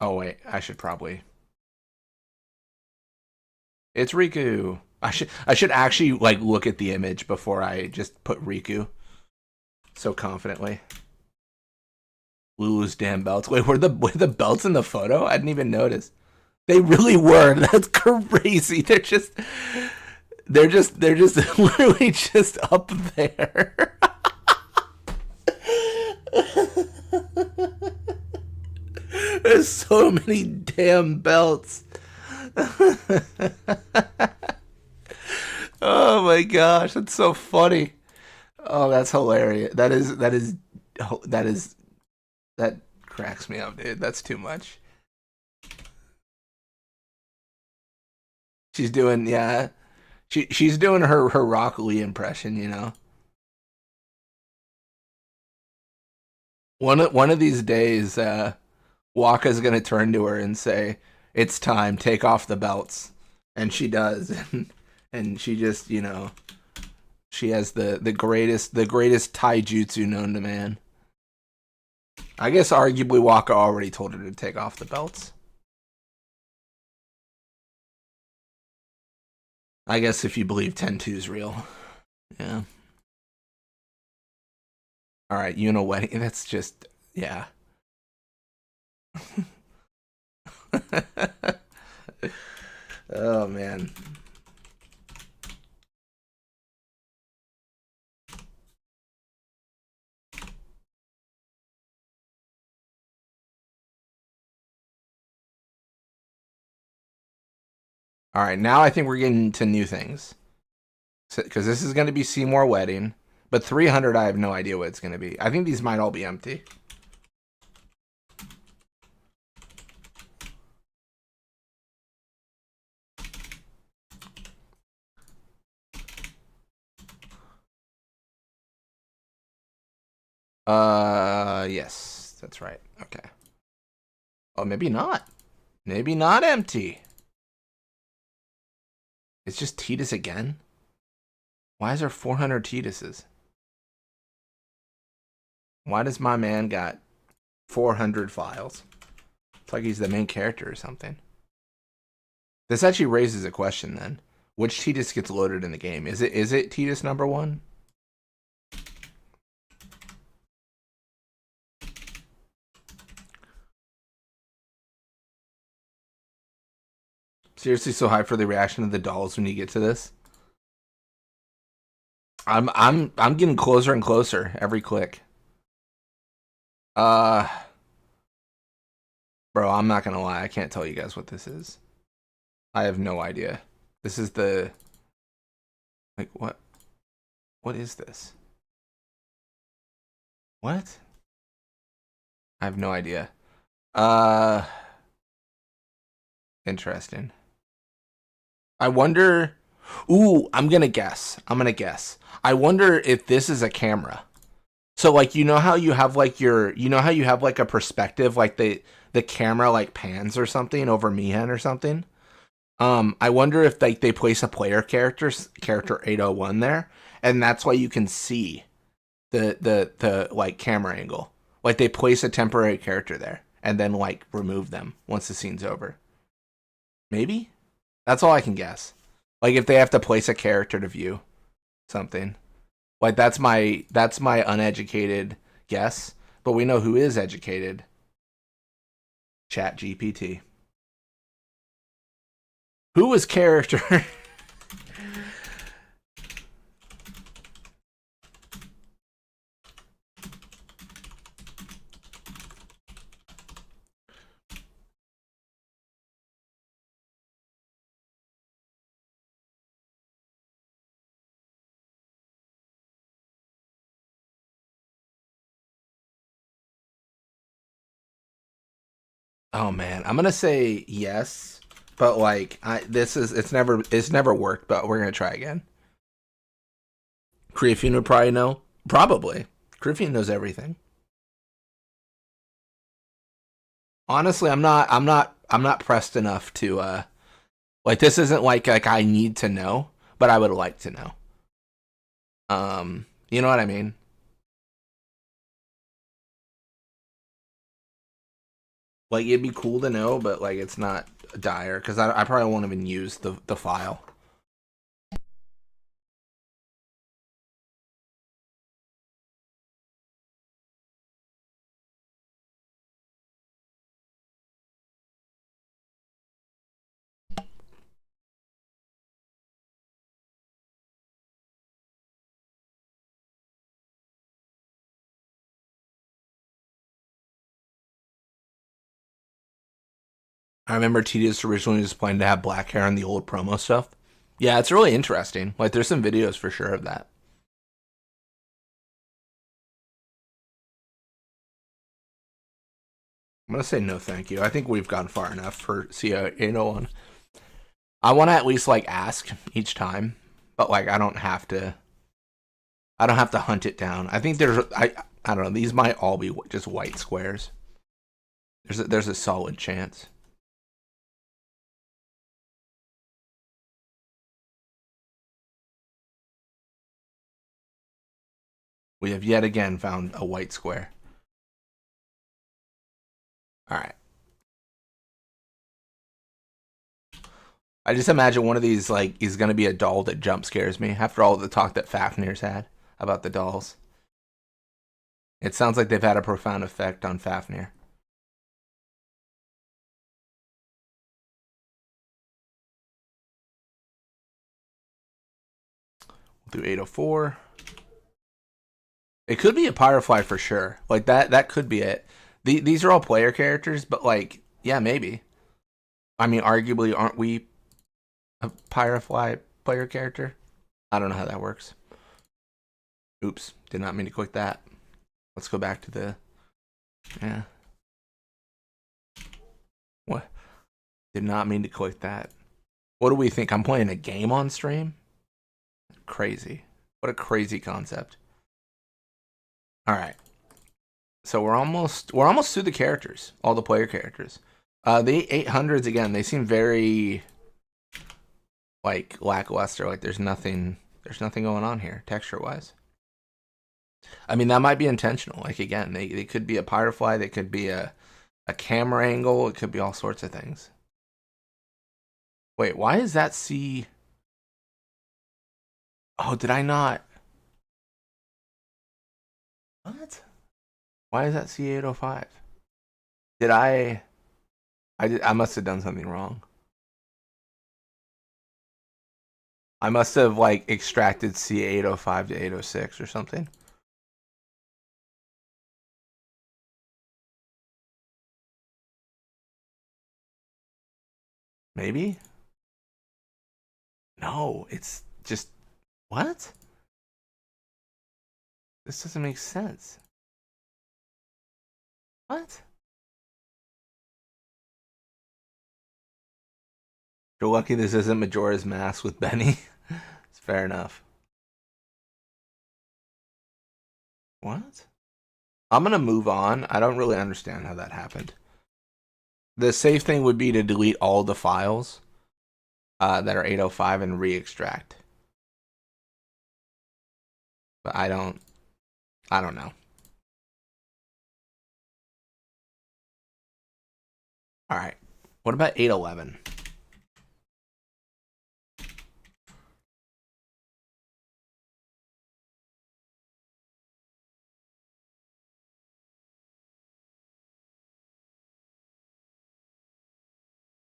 Oh, wait, I should probably. It's Riku. I should actually like look at the image before I just put Riku so confidently. Lulu's damn belts. Wait, were the belts in the photo? I didn't even notice. They really were. That's crazy. They're just literally just up there. There's so many damn belts. Oh my gosh, that's so funny. Oh, that's hilarious. That cracks me up, dude. That's too much. She's doing, yeah. She's doing her Rock Lee impression, you know. One of these days, Waka's gonna turn to her and say, "It's time. Take off the belts," and she does, and she just, she has the greatest taijutsu known to man. I guess arguably Waka already told her to take off the belts. I guess if you believe 10-2 is real. Yeah. All right, you know wedding. That's just, yeah. Oh, man. All right, now I think we're getting to new things. Because this is going to be Seymour Wedding. But 300, I have no idea what it's going to be. I think these might all be empty. Yes, that's right. Okay. Oh, maybe not. Maybe not empty. It's just Titus again? Why is there 400 Tituses? Why does my man got 400 files? It's like he's the main character or something. This actually raises a question then. Which Titus gets loaded in the game? Is it Titus number 1? Seriously, so hyped for the reaction of the dolls when you get to this. I'm getting closer and closer every click. Bro, I'm not gonna lie, I can't tell you guys what this is. I have no idea. This is the, like, what? What is this? What? I have no idea. Interesting. I wonder. Ooh, I'm gonna guess. I wonder if this is a camera. So like, you know how you have like a perspective, like the camera like pans or something over Mihan or something. I wonder if like they place a player character 801 there, and that's why you can see the like camera angle. Like they place a temporary character there and then like remove them once the scene's over. Maybe? That's all I can guess. Like if they have to place a character to view something. Like that's my uneducated guess, but we know who is educated. Chat GPT. Who was character? Oh man, I'm gonna say yes, but like it's never worked, but we're gonna try again. Kriofune would probably know. Probably. Kriofune knows everything. Honestly, I'm not pressed enough to like this isn't like I need to know, but I would like to know. You know what I mean? Like it'd be cool to know, but like it's not dire because I probably won't even use the file. I remember Tedious originally just planning to have black hair in the old promo stuff. Yeah, it's really interesting. Like there's some videos for sure of that. I'm gonna say no, thank you. I think we've gone far enough for CA801. I want to at least like ask each time, but like I don't have to. I don't have to hunt it down. I think I don't know. These might all be just white squares. There's a solid chance. We have yet again found a white square. All right. I just imagine one of these, like, he's gonna be a doll that jump scares me after all the talk that Fafnir's had about the dolls. It sounds like they've had a profound effect on Fafnir. We'll do 804. It could be a Pyrofly for sure. Like, that could be it. These are all player characters, but, like, yeah, maybe. I mean, arguably, aren't we a Pyrofly player character? I don't know how that works. Oops, did not mean to click that. Let's go back to the... Yeah. What? Did not mean to click that. What do we think? I'm playing a game on stream? Crazy. What a crazy concept. All right. So we're almost through the characters, all the player characters. The 800s again, they seem very like lackluster. Like there's nothing going on here texture wise. I mean, that might be intentional. Like again, they could be a Pyrofly, they could be a camera angle, it could be all sorts of things. Wait, why is that C? Oh, did I not? What? Why is that C805? Did I must have done something wrong. I must have like extracted C805 to 806 or something. Maybe? No, it's just what? This doesn't make sense. What? You're lucky this isn't Majora's Mask with Benny. It's fair enough. What? I'm gonna move on. I don't really understand how that happened. The safe thing would be to delete all the files that are 805 and re-extract. But I don't know. All right. What about 811?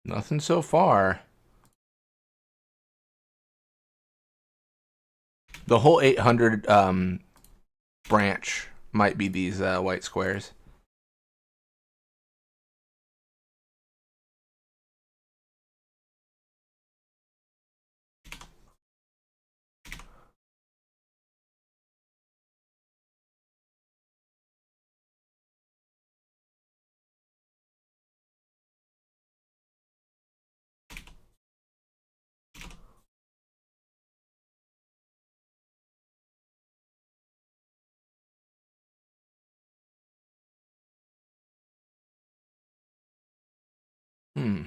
Nothing so far. The whole 800 branch might be these white squares. Hmm.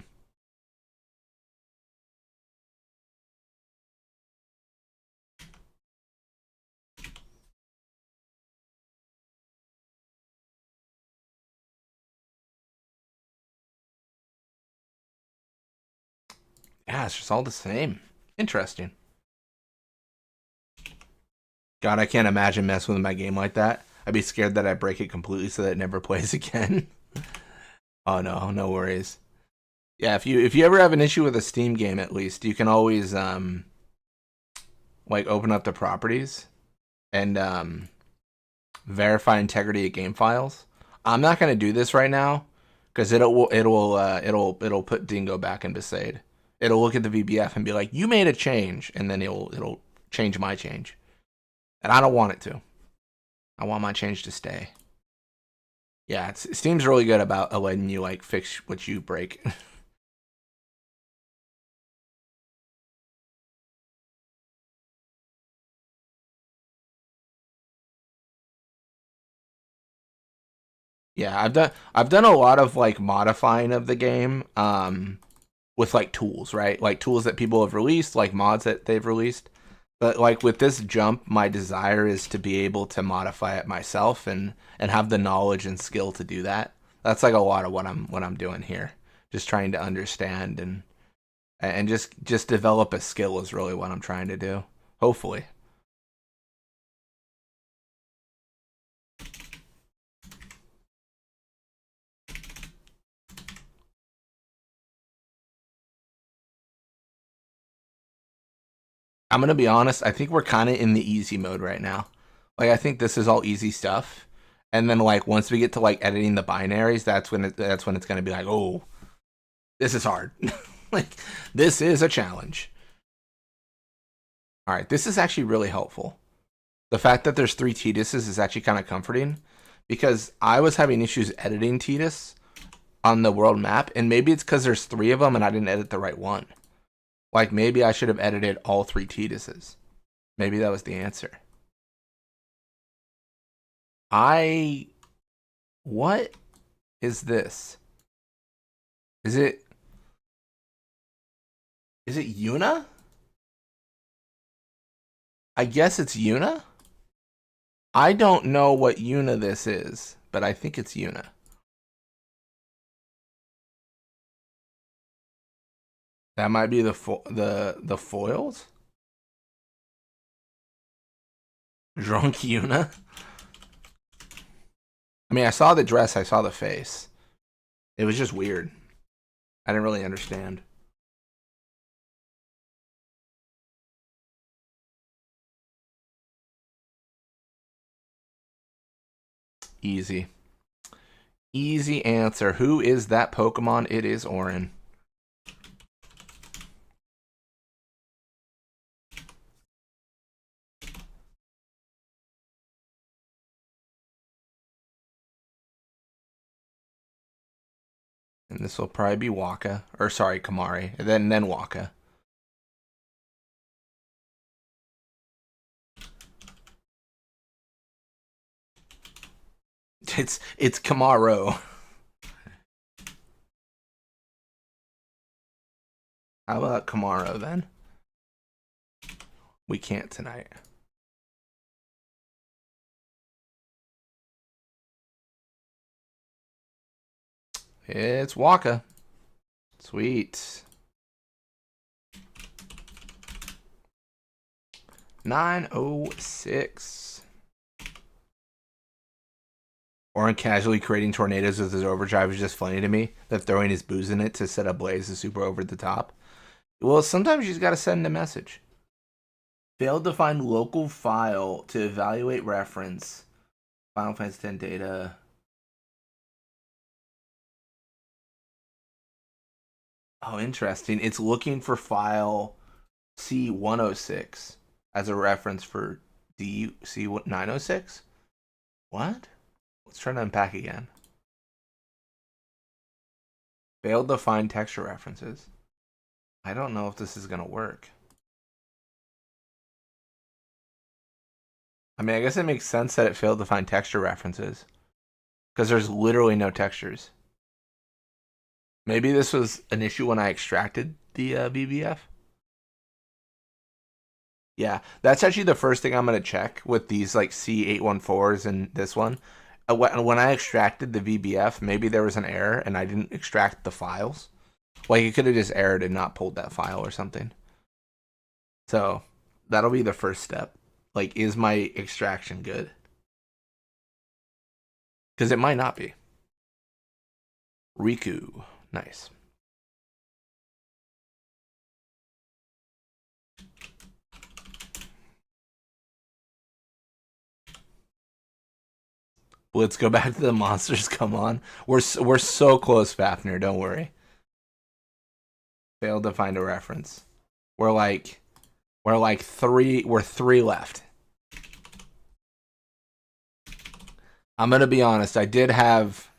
Yeah, it's just all the same. Interesting. God, I can't imagine messing with my game like that. I'd be scared that I break it completely so that it never plays again. Oh no, no worries. Yeah, if you ever have an issue with a Steam game, at least you can always like open up the properties and verify integrity of game files. I'm not gonna do this right now because it'll put Dingo back into Sade. It'll look at the VBF and be like, "You made a change," and then it'll change my change, and I don't want it to. I want my change to stay. Yeah, Steam's really good about letting you like fix what you break. Yeah, I've done a lot of like modifying of the game with like tools, right? Like tools that people have released, like mods that they've released. But like with this jump, my desire is to be able to modify it myself and have the knowledge and skill to do that. That's like a lot of what I'm doing here. Just trying to understand and just develop a skill is really what I'm trying to do. Hopefully. I'm gonna be honest. I think we're kind of in the easy mode right now. Like I think this is all easy stuff, and then like once we get to like editing the binaries, that's when it's gonna be like, oh, this is hard. Like this is a challenge. All right, this is actually really helpful. The fact that there's 3 Tituses is actually kind of comforting because I was having issues editing Titus on the world map, and maybe it's because there's 3 of them and I didn't edit the right one. Like maybe I should have edited all 3 Tituses. Maybe that was the answer. What is this? Is it Yuna? I guess it's Yuna? I don't know what Yuna this is, but I think it's Yuna. That might be the foils? Drunk Yuna? I mean, I saw the dress, I saw the face. It was just weird. I didn't really understand. Easy. Easy answer. Who is that Pokemon? It is Orin. And this will probably be Waka. Or sorry, Kamari. And then Waka. It's Kamaro. How about Kamaro then? We can't tonight. It's Waka. Sweet. 906. Orin casually creating tornadoes with his overdrive is just funny to me. That throwing his booze in it to set a blaze is super over the top. Well, sometimes you just gotta send a message. Failed to find local file to evaluate reference. Final Fantasy X data. Oh, interesting. It's looking for file C106 as a reference for DC906. What? Let's try to unpack again. Failed to find texture references. I don't know if this is gonna work. I mean, I guess it makes sense that it failed to find texture references because there's literally no textures. Maybe this was an issue when I extracted the BBF. Yeah, that's actually the first thing I'm going to check with these like C814s and this one. When I extracted the VBF, maybe there was an error and I didn't extract the files. Like it could have just errored and not pulled that file or something. So that'll be the first step. Like, is my extraction good? Because it might not be. Riku. Nice. Let's go back to the monsters. Come on. We're so close, Fafnir. Don't worry. Failed to find a reference. We're three left. I'm gonna be honest. I did have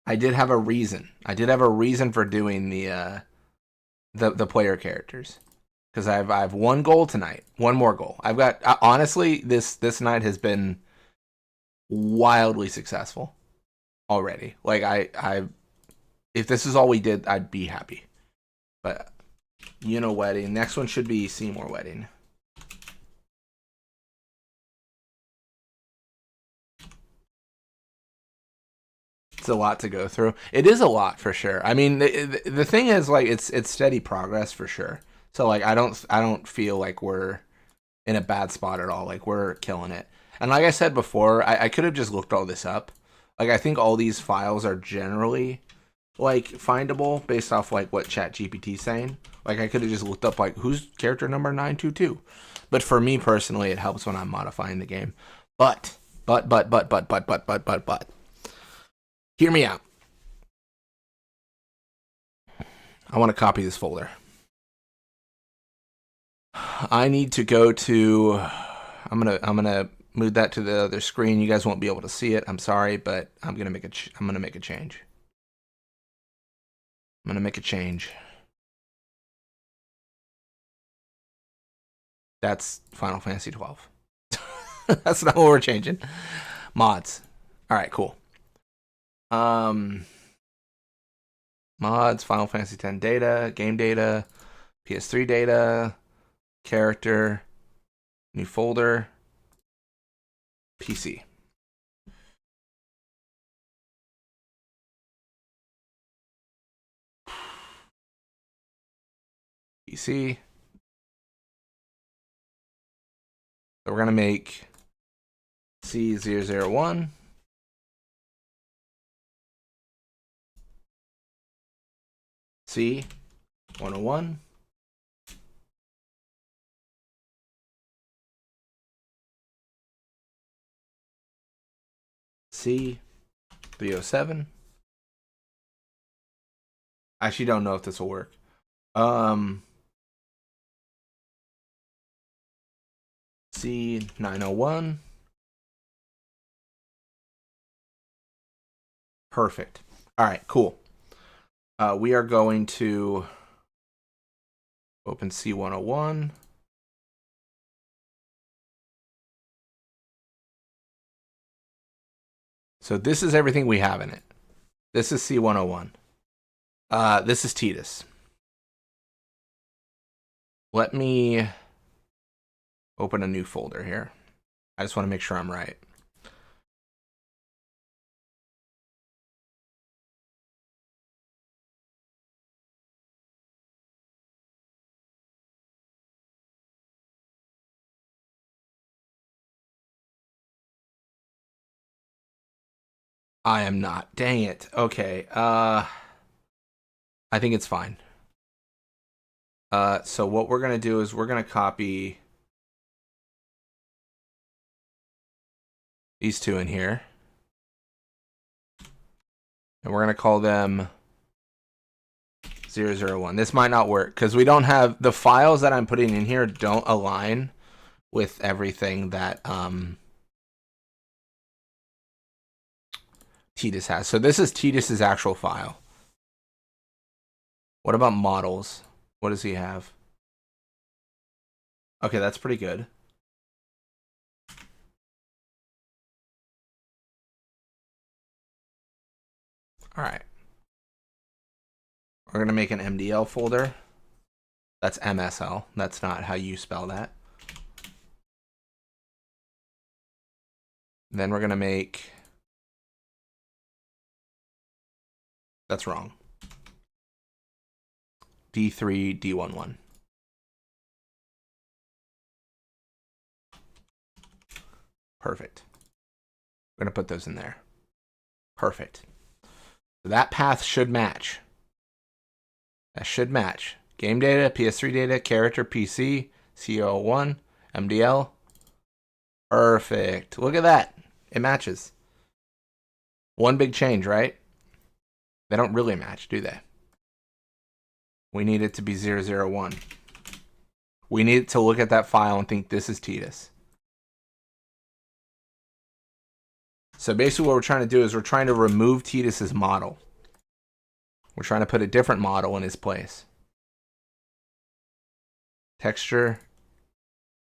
a reason. I did have a reason for doing the player characters because I have one goal tonight. One more goal. I've got honestly this night has been wildly successful already. Like I if this is all we did, I'd be happy. But wedding. Next one should be Seymour wedding. It's a lot to go through. It is a lot for sure. I mean, the thing is, like, it's steady progress for sure. So like, I don't feel like we're in a bad spot at all. Like, we're killing it. And like I said before, I could have just looked all this up. Like, I think all these files are generally like findable based off like what ChatGPT's saying. Like, I could have just looked up like who's character number 922. But for me personally, it helps when I'm modifying the game. But hear me out. I want to copy this folder. I need to go to. I'm gonna move that to the other screen. You guys won't be able to see it. I'm sorry, but I'm gonna make a change. I'm gonna make a change. That's Final Fantasy 12. That's not what we're changing. Mods. All right, cool. Mods, Final Fantasy 10 data, game data, PS3 data, character, new folder, PC. PC. So we're going to make C001. C101. C307. I actually don't know if this will work. C901. Perfect. All right, cool. We are going to open C101. So this is everything we have in it. This is C101. This is Tidus. Let me open a new folder here. I just want to make sure I'm right. I am not. Dang it. Okay. I think it's fine. So what we're going to do is we're going to copy these two in here. And we're going to call them 001. This might not work because we don't have the files that I'm putting in here don't align with everything that Tidus has. So this is Tidus's actual file. What about models? What does he have? Okay, that's pretty good. All right. We're going to make an MDL folder. That's MSL. That's not how you spell that. Then we're going to make... That's wrong. D3, D11. Perfect. We're going to put those in there. Perfect. So that path should match. That should match. Game data, PS3 data, character, PC, CO1, MDL. Perfect. Look at that. It matches. One big change, right? They don't really match, do they? We need it to be 001. We need to look at that file and think this is Tidus. So basically what we're trying to do is we're trying to remove Tidus's model. We're trying to put a different model in his place. Texture.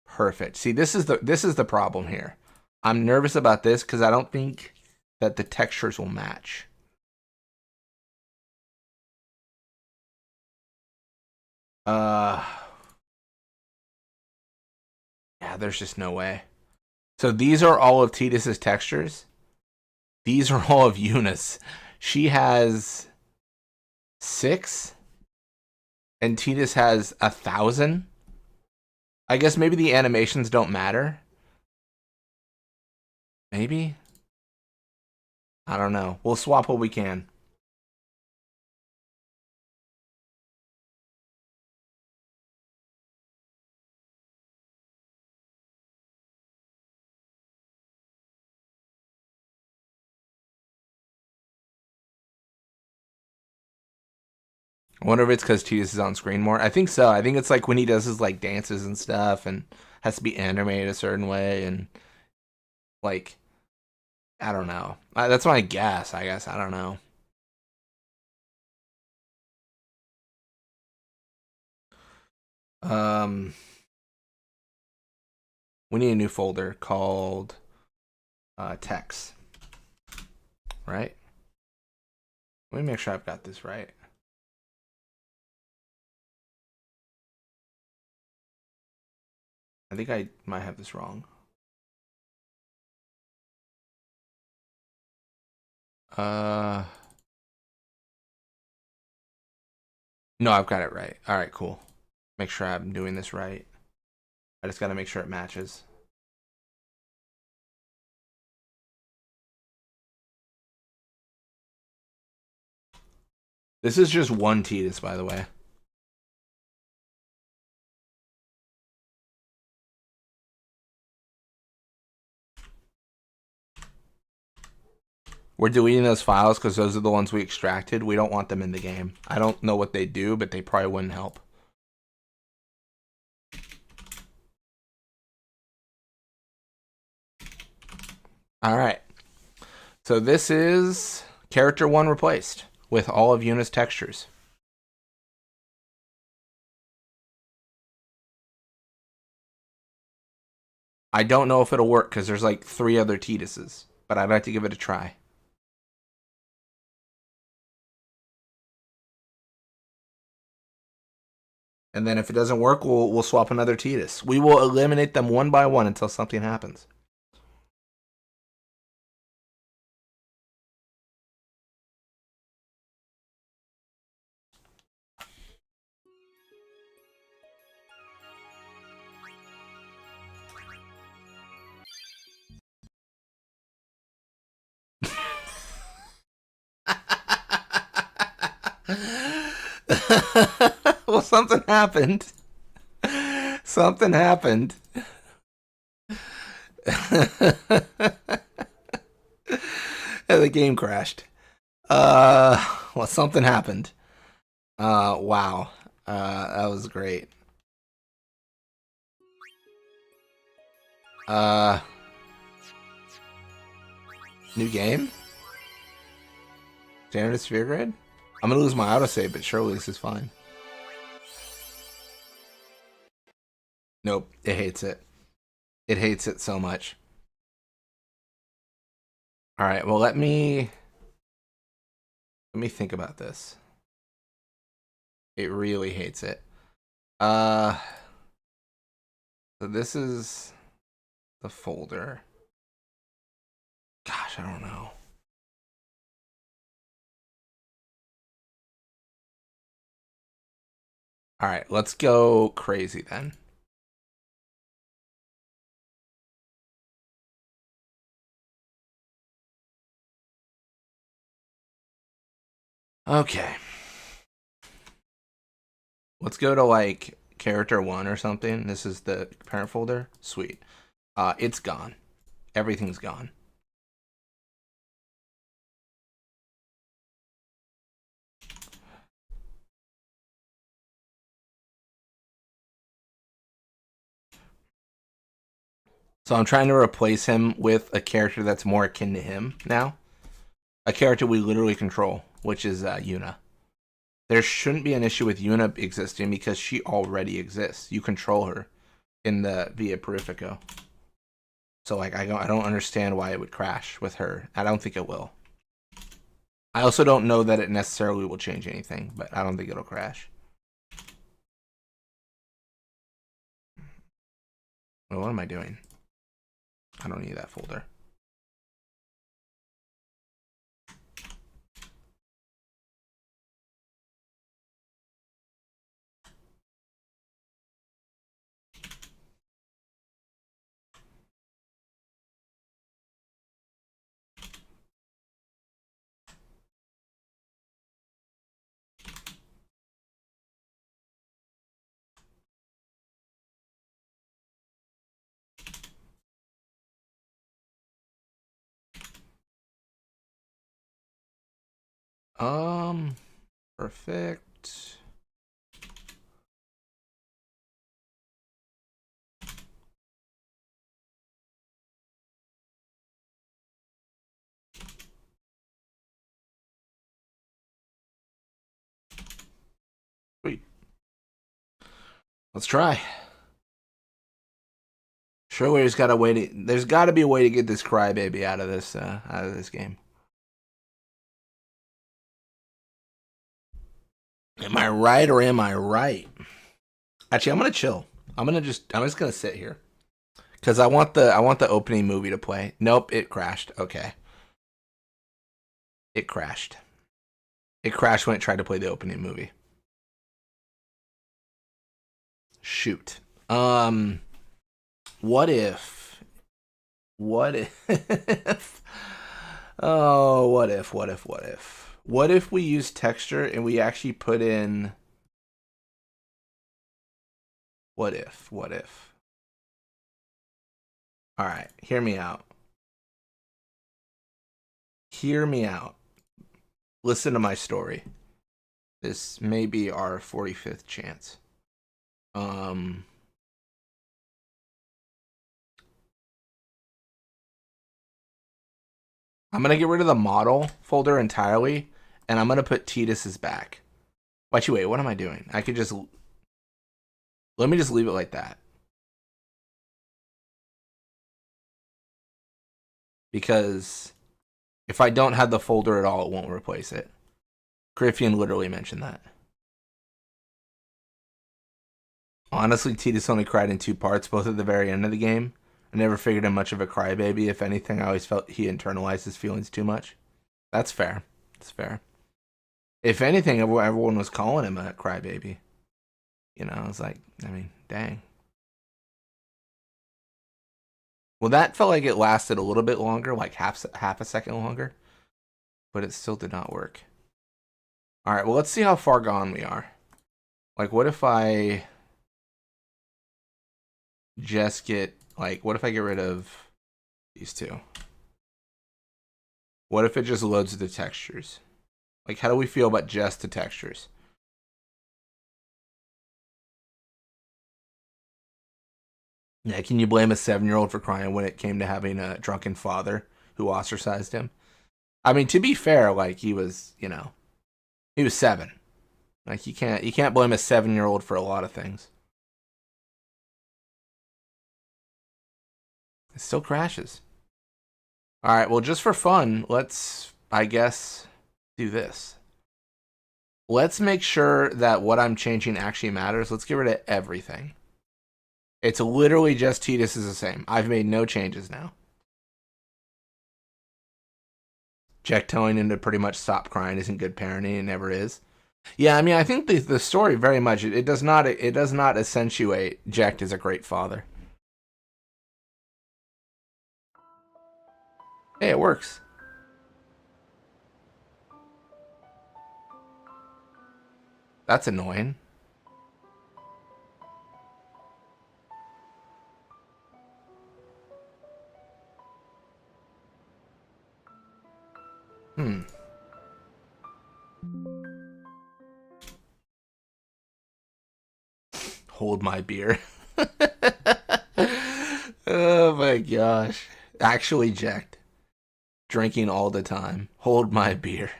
Perfect. See, this is the problem here. I'm nervous about this because I don't think that the textures will match. Yeah, there's just no way. So these are all of Tidus's textures. These are all of Eunice. She has 6, and Titus has 1,000. I guess maybe the animations don't matter. Maybe? I don't know. We'll swap what we can. I wonder if it's because Titus is on screen more. I think so. I think it's like when he does his like dances and stuff and has to be animated a certain way and like I don't know. That's my guess. I guess I don't know. Um, we need a new folder called text. Right? Let me make sure I've got this right. I think I might have this wrong. No, I've got it right. All right, cool. Make sure I'm doing this right. I just got to make sure it matches. This is just one Titus, by the way. We're deleting those files because those are the ones we extracted. We don't want them in the game. I don't know what they do, but they probably wouldn't help. All right. So this is character 1 replaced with all of Eunice textures. I don't know if it'll work because there's like 3 other Tituses, but I'd like to give it a try. And then if it doesn't work, we'll swap another Titus. We will eliminate them one by one until something happens. Well, something happened. Something happened. The game crashed. Well, something happened. Wow. That was great. Uh, New game? Standard sphere grid? I'm gonna lose my autosave, but surely this is fine. Nope, it hates it. It hates it so much. All right, well let me think about this. It really hates it. So this is the folder. Gosh, I don't know. All right, let's go crazy then. Okay. Let's go to like character 1 or something. This is the parent folder. Sweet. It's gone. Everything's gone. So I'm trying to replace him with a character that's more akin to him now. A character we literally control, which is Yuna. There shouldn't be an issue with Yuna existing because she already exists. You control her in the Via Purifico. So like I don't understand why it would crash with her. I don't think it will. I also don't know that it necessarily will change anything, but I don't think it'll crash. Well, what am I doing? I don't need that folder. Perfect. Sweet. Let's try. Surely there's got to be a way to get this crybaby out of this game. Am I right or am I right? Actually, I'm gonna chill. I'm just gonna sit here because I want the opening movie to play. Nope, it crashed. Okay, it crashed. It crashed when it tried to play the opening movie. Shoot. What if? What if? Oh, what if? What if? What if? What if we use texture and we actually put in? What if? What if? All right, hear me out. Hear me out. Listen to my story. This may be our 45th chance. I'm gonna get rid of the model folder entirely, and I'm gonna put Titus's back. Wait, what am I doing? I could just let me just leave it like that. Because if I don't have the folder at all, it won't replace it. Griffian literally mentioned that. Honestly, Titus only cried in 2 parts, both at the very end of the game. I never figured him much of a crybaby. If anything, I always felt he internalized his feelings too much. That's fair. That's fair. If anything, everyone was calling him a crybaby. You know, I was like, I mean, dang. Well, that felt like it lasted a little bit longer, like half a second longer. But it still did not work. All right, well, let's see how far gone we are. Like, what if I just get, like, what if I get rid of these two? What if it just loads the textures? Like, how do we feel about just the textures? Yeah, can you blame a 7-year-old for crying when it came to having a drunken father who ostracized him? I mean, to be fair, like, he was, you know, he was 7. Like, you can't blame a 7-year-old for a lot of things. It still crashes. All right, well, just for fun, let's, I guess, do this. Let's make sure that what I'm changing actually matters. Let's get rid of everything. It's literally just Titus is the same. I've made no changes now. Jack telling him to pretty much stop crying isn't good parenting. It never is. Yeah, I mean, I think the story very much it does not accentuate Jack as a great father. Hey, it works. That's annoying. Hold my beer. Oh my gosh. Actually jacked. Drinking all the time. Hold my beer.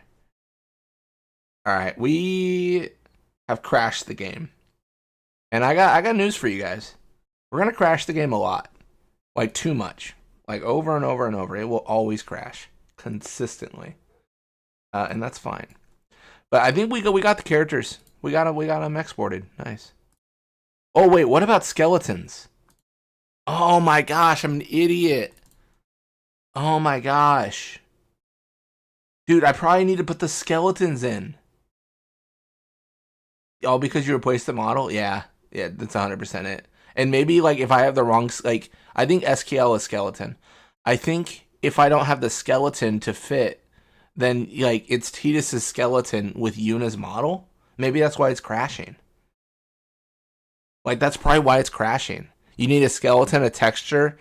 Alright, we have crashed the game. And I got news for you guys. We're gonna crash the game a lot. Like too much. Like over and over and over. It will always crash. Consistently. And that's fine. But I think we got the characters. We got them exported. Nice. Oh wait, what about skeletons? Oh my gosh, I'm an idiot. Oh my gosh. Dude, I probably need to put the skeletons in. All because you replaced the model? Yeah, that's 100% it. And maybe like if I have the wrong, like I think SKL is skeleton. I think if I don't have the skeleton to fit, then like it's Titus's skeleton with Yuna's model. Maybe that's why it's crashing. Like that's probably why it's crashing. You need a skeleton, a texture.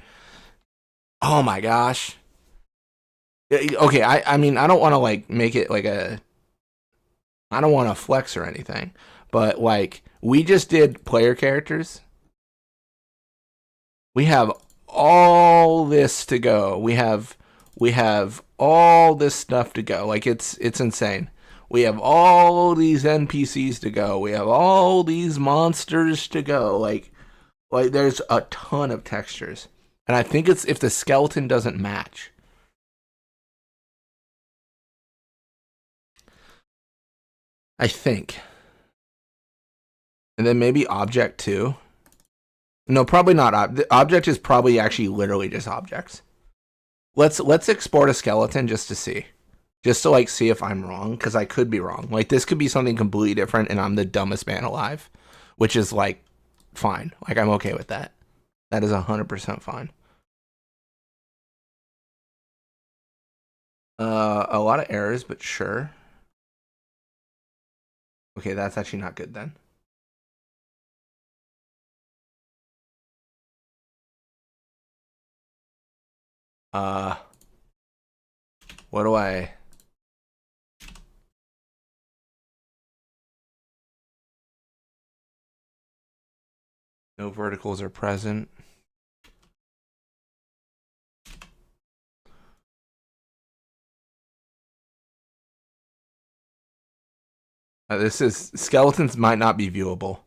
Oh my gosh. Okay, I mean I don't want to like make it like a I don't want to flex or anything, but like we just did player characters. We have all this to go. We have all this stuff to go. Like it's insane. We have all these NPCs to go. We have all these monsters to go. Like there's a ton of textures. And I think it's if the skeleton doesn't match. I think. And then maybe object too. No, probably not. Object is probably actually literally just objects. Let's export a skeleton just to see. Just to like see if I'm wrong, because I could be wrong. Like this could be something completely different and I'm the dumbest man alive. Which is like fine. Like I'm okay with that. That is 100% fine. A lot of errors, but sure. Okay, that's actually not good then. What do I... No verticals are present. This is... Skeletons might not be viewable.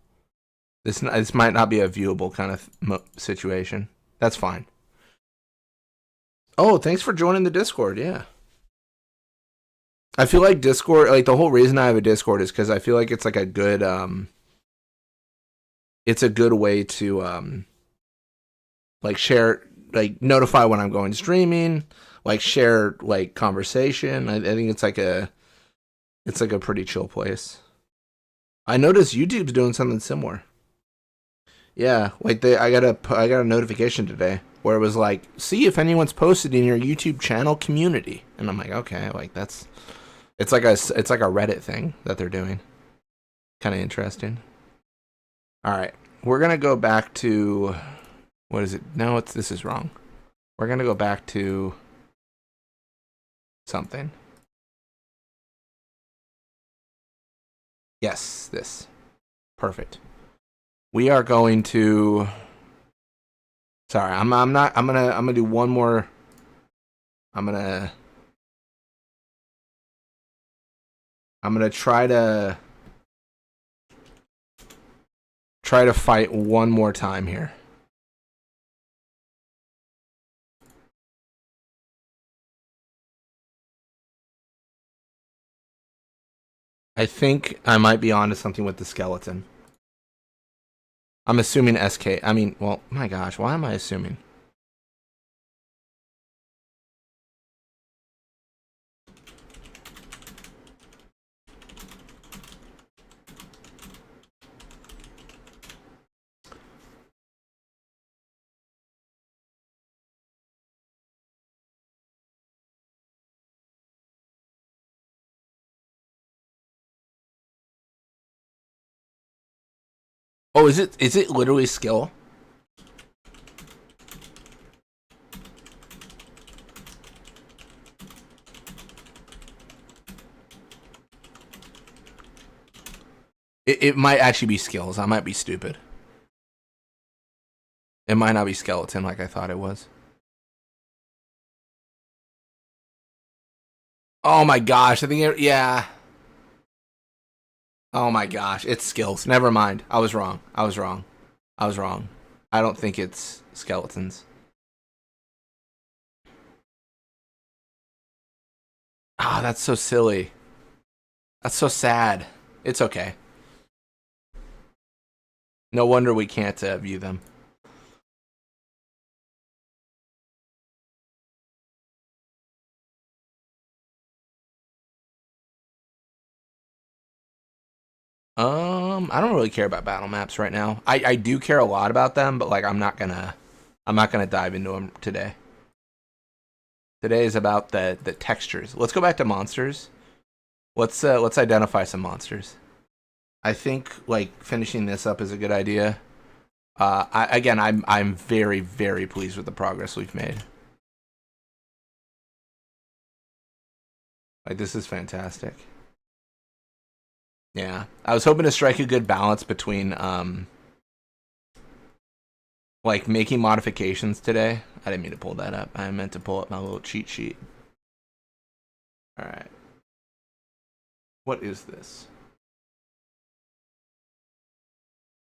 This might not be a viewable kind of situation. That's fine. Oh, thanks for joining the Discord, yeah. I feel like Discord, like the whole reason I have a Discord is because I feel like it's like a good, it's a good way to, like share, like notify when I'm going streaming, like share like conversation. I think it's like a pretty chill place. I noticed YouTube's doing something similar. Yeah, like I got a notification today where it was like, see if anyone's posted in your YouTube channel community, and I'm like, okay, like it's like a Reddit thing that they're doing. Kind of interesting. All right, we're gonna go back to what is it? No, this is wrong. We're gonna go back to something. Yes, this. Perfect. We are going to. Sorry, I'm gonna do one more. I'm gonna try to fight one more time here. I think I might be onto something with the skeleton. I'm assuming SK. I mean, well, my gosh, why am I assuming? Oh, is it literally skill? It might actually be skills. I might be stupid. It might not be skeleton like I thought it was. Oh my gosh, I think yeah. Oh my gosh, it's skills. Never mind. I was wrong. I don't think it's skeletons. Ah, that's so silly. That's so sad. It's okay. No wonder we can't view them. I don't really care about battle maps right now. I do care a lot about them, but like I'm not gonna dive into them today. Today is about the textures. Let's go back to monsters. Let's identify some monsters. I think like finishing this up is a good idea. I'm very, very pleased with the progress we've made. Like this is fantastic. Yeah, I was hoping to strike a good balance between like making modifications today. I didn't mean to pull that up. I meant to pull up my little cheat sheet. All right. What is this?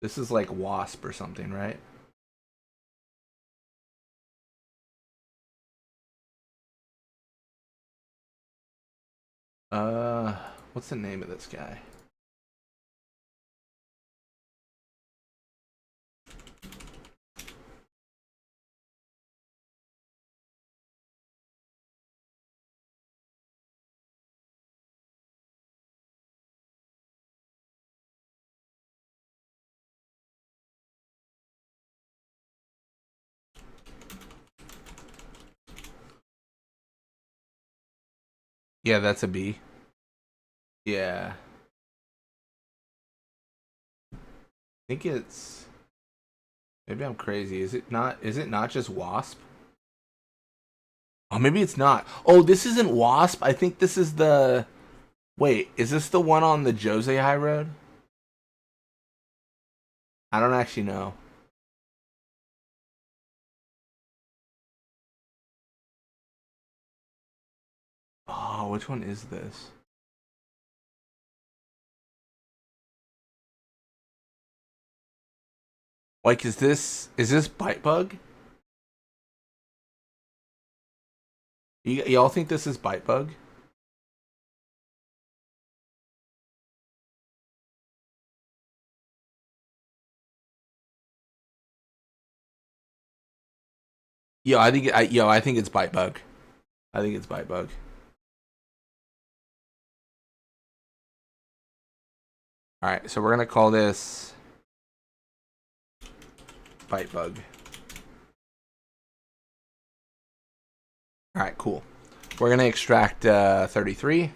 This is like Wasp or something, right? What's the name of this guy? Yeah, that's a B. Yeah. I think it's, maybe I'm crazy. Is it not just Wasp? Oh, maybe it's not. Oh, this isn't Wasp. I think this is the, wait, is this the one on the Jose High Road? I don't actually know. Oh, which one is this? Like, is this Bite Bug? Y'all think this is Bite Bug? I think it's Bite Bug. I think it's Bite Bug. All right, so we're gonna call this Bite Bug. All right, cool. We're gonna extract 33.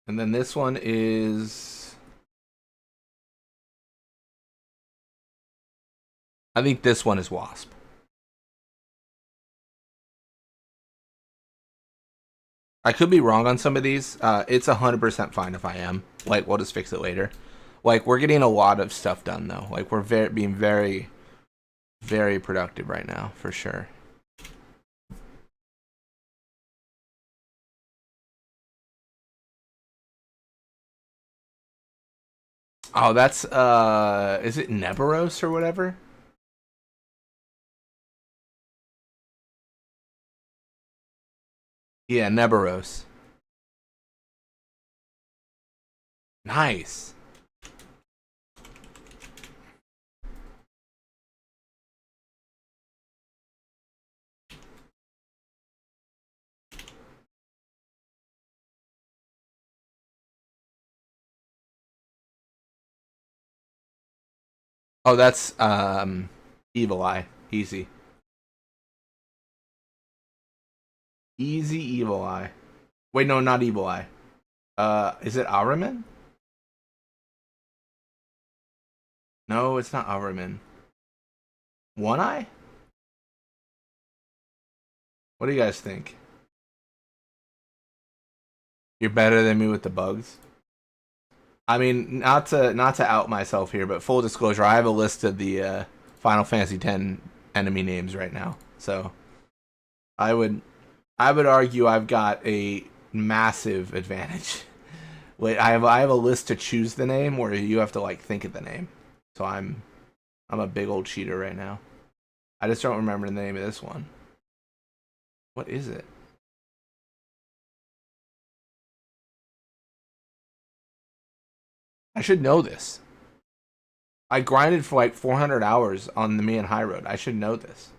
And then this one is, I think this one is Wasp. I could be wrong on some of these. It's 100% fine if I am. Like, we'll just fix it later. Like, we're getting a lot of stuff done though. Like, we're being very, very productive right now for sure. Oh, that's is it Neberos or whatever? Yeah, Neberos. Nice. Oh, that's Evil Eye. Easy. Easy Evil Eye. Wait, no, not Evil Eye. Is it Araman? No, it's not Araman. One Eye? What do you guys think? You're better than me with the bugs. I mean, not to out myself here, but full disclosure, I have a list of the Final Fantasy X enemy names right now. So I would argue I've got a massive advantage. Wait, I have a list to choose the name, where you have to like think of the name. So I'm a big old cheater right now. I just don't remember the name of this one. What is it? I should know this. I grinded for like 400 hours on the Mian High Road. I should know this.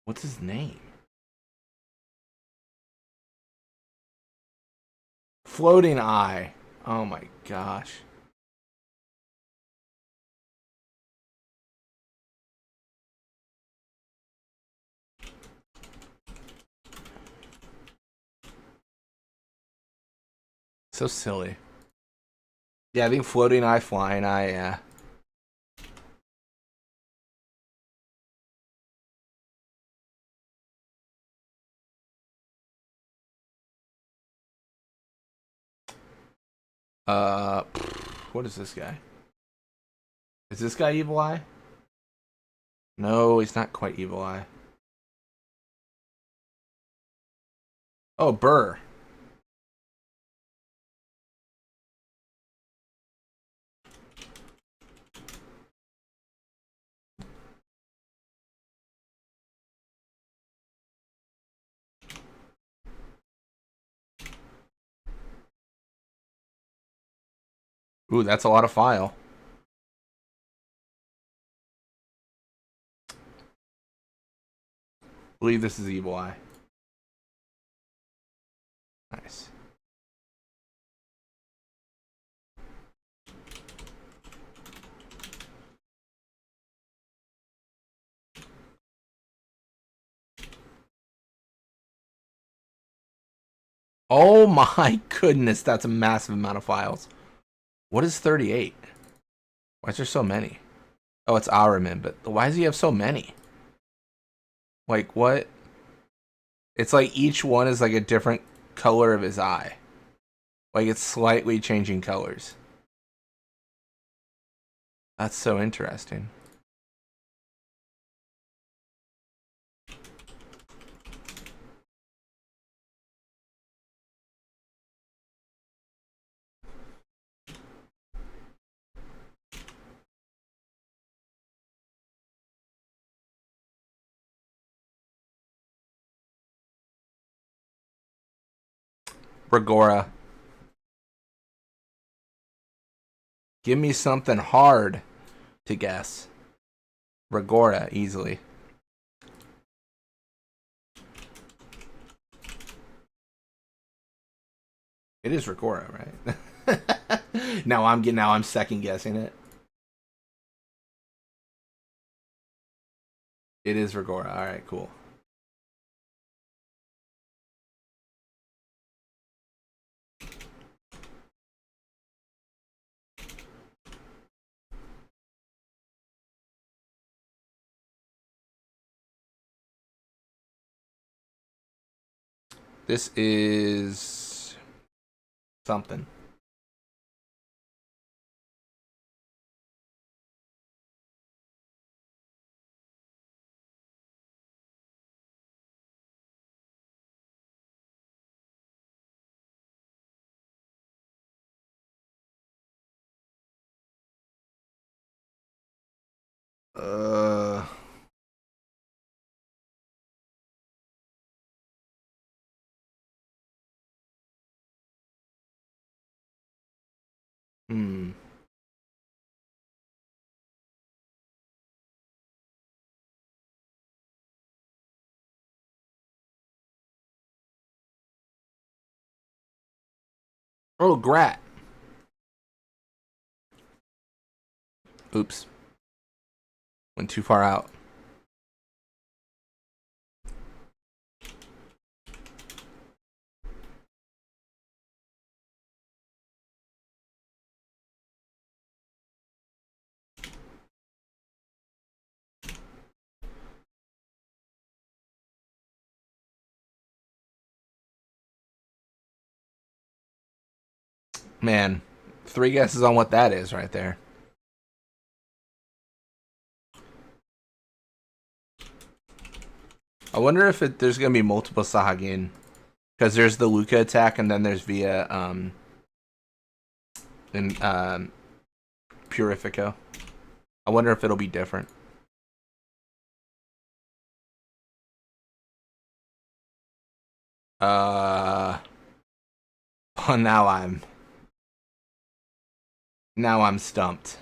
What's his name? Floating Eye. Oh my gosh. So silly. Yeah, I think floating eye, flying eye, yeah. Uh, what is this guy? Is this guy Evil Eye? No, he's not quite Evil Eye. Oh, Burr. Ooh, that's a lot of file. I believe this is Evil Eye. Nice. Oh my goodness, that's a massive amount of files. What is 38? Why is there so many? Oh, it's Aramin, but why does he have so many? Like, what? It's like each one is like a different color of his eye. Like, it's slightly changing colors. That's so interesting. Regora. Give me something hard to guess. Regora, easily. It is Regora, right? now I'm second guessing it. It is Regora. All right, cool. This is something. Uh, hmm. Oh, Grat. Oops. Went too far out. Man, 3 guesses on what that is right there. I wonder if there's gonna be multiple Sahagin, because there's the Luca attack and then there's via in Purifico. I wonder if it'll be different. Uh, oh, now I'm stumped.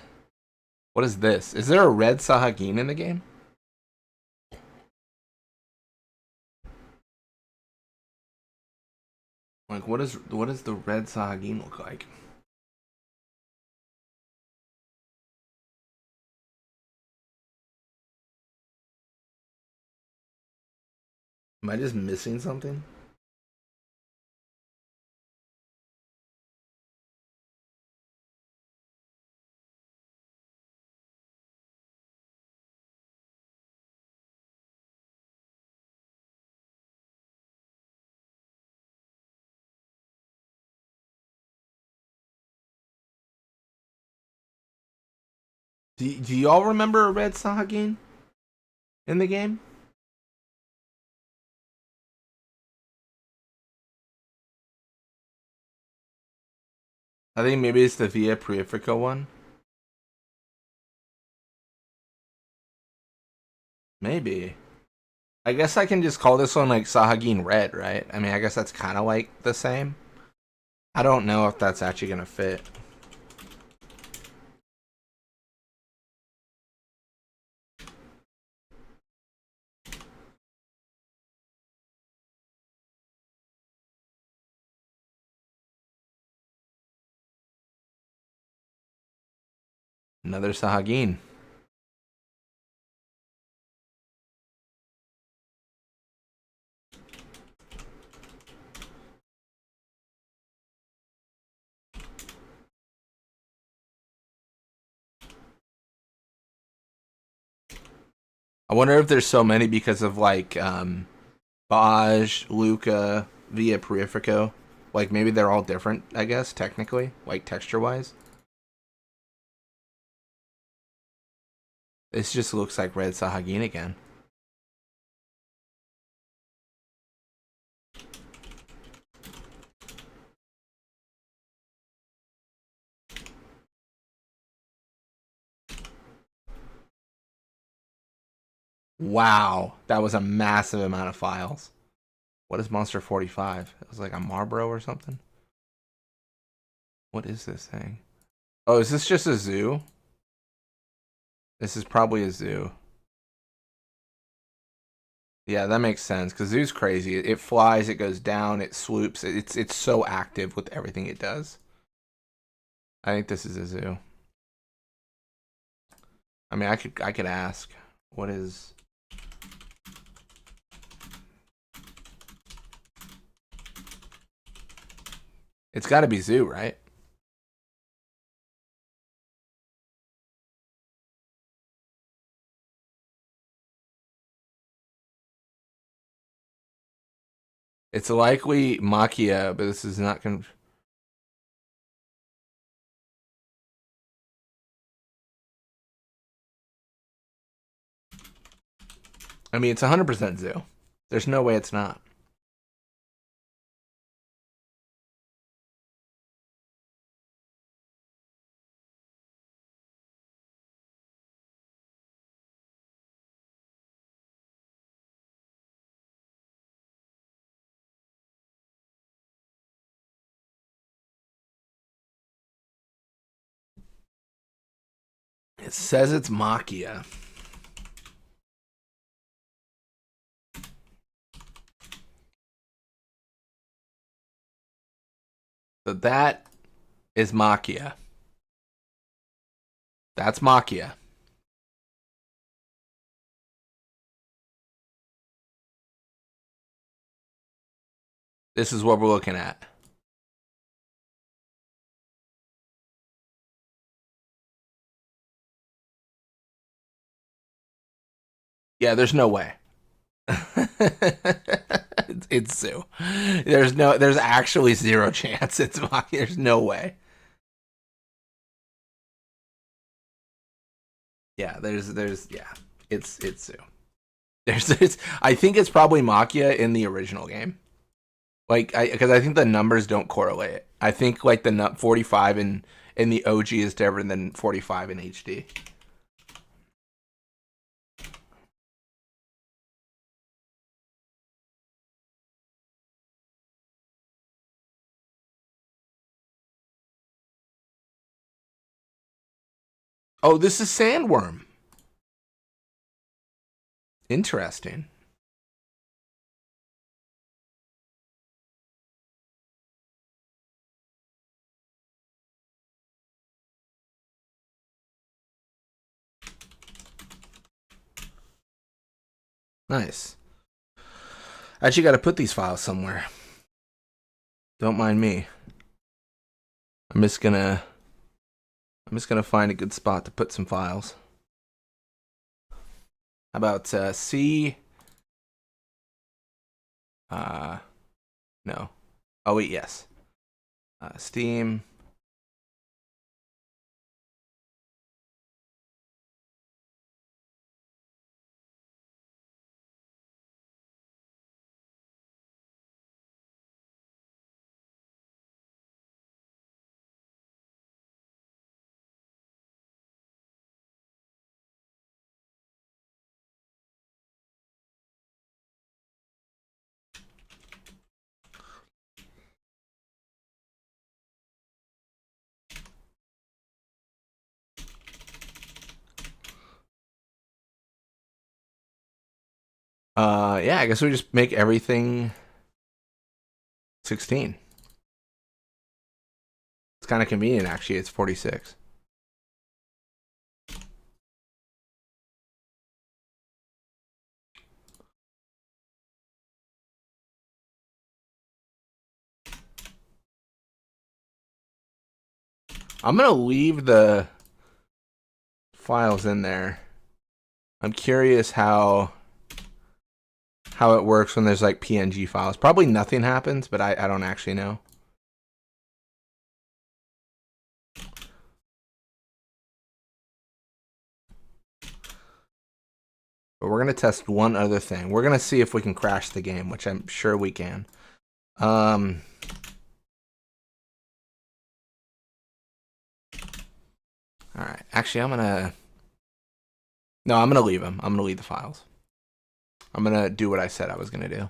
What is this? Is there a red Sahagin in the game? Like, what does the red Sahagin look like? Am I just missing something? Do y'all remember a red Sahagin in the game? I think maybe it's the Via Purifica one. Maybe. I guess I can just call this one like Sahagin Red, right? I mean, I guess that's kind of like the same. I don't know if that's actually going to fit. Another Sahagin. I wonder if there's so many because of like Baj, Luca, Via Purifico. Like maybe they're all different, I guess, technically, like texture wise. This just looks like red Sahagin again. Wow, that was a massive amount of files. What is Monster 45? It was like a Marlboro or something. What is this thing? Oh, is this just a zoo? This is probably a zoo. Yeah, that makes sense because zoo's crazy. It flies, it goes down, it swoops. It's so active with everything it does. I think this is a zoo. I mean, I could ask. What is? It's got to be zoo, right? It's likely Makia, but this is not. I mean, it's 100% zoo. There's no way it's not. It says it's Makia. So that is Makia. That's Makia. This is what we're looking at. Yeah, there's no way. It's Zoo. There's actually zero chance it's Makia. There's no way. Yeah, yeah, it's Zoo. I think it's probably Makia in the original game. Like, because I think the numbers don't correlate. I think like the 45 in the OG is different than 45 in HD. Oh, this is Sandworm. Interesting. Nice. I actually got to put these files somewhere. Don't mind me. I'm just gonna find a good spot to put some files. How about C? No. Oh wait, yes. Steam. Yeah, I guess we just make everything 16. It's kind of convenient, actually. It's 46. I'm going to leave the files in there. I'm curious how it works when there's like PNG files. Probably nothing happens, but I don't actually know. But we're going to test one other thing. We're going to see if we can crash the game, which I'm sure we can. All right. Actually, I'm going to leave them. I'm going to leave the files. I'm going to do what I said I was going to do.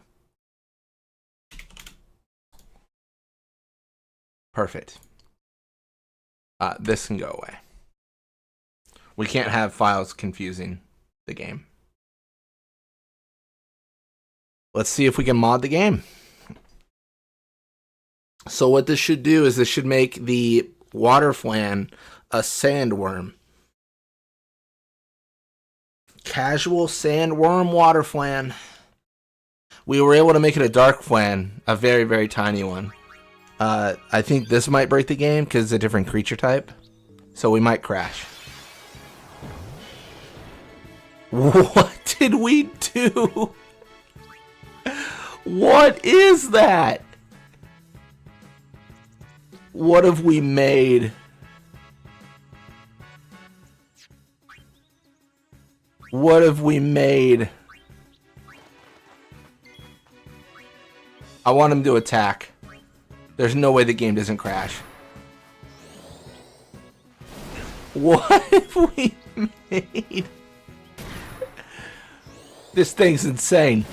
Perfect. This can go away. We can't have files confusing the game. Let's see if we can mod the game. So what this should do is this should make the water flan a sandworm. Casual sandworm water flan. We were able to make it a dark flan, a very, very tiny one. I think this might break the game because it's a different creature type. So we might crash. What did we do? What is that? What have we made? What have we made? I want him to attack. There's no way the game doesn't crash. What have we made? This thing's insane.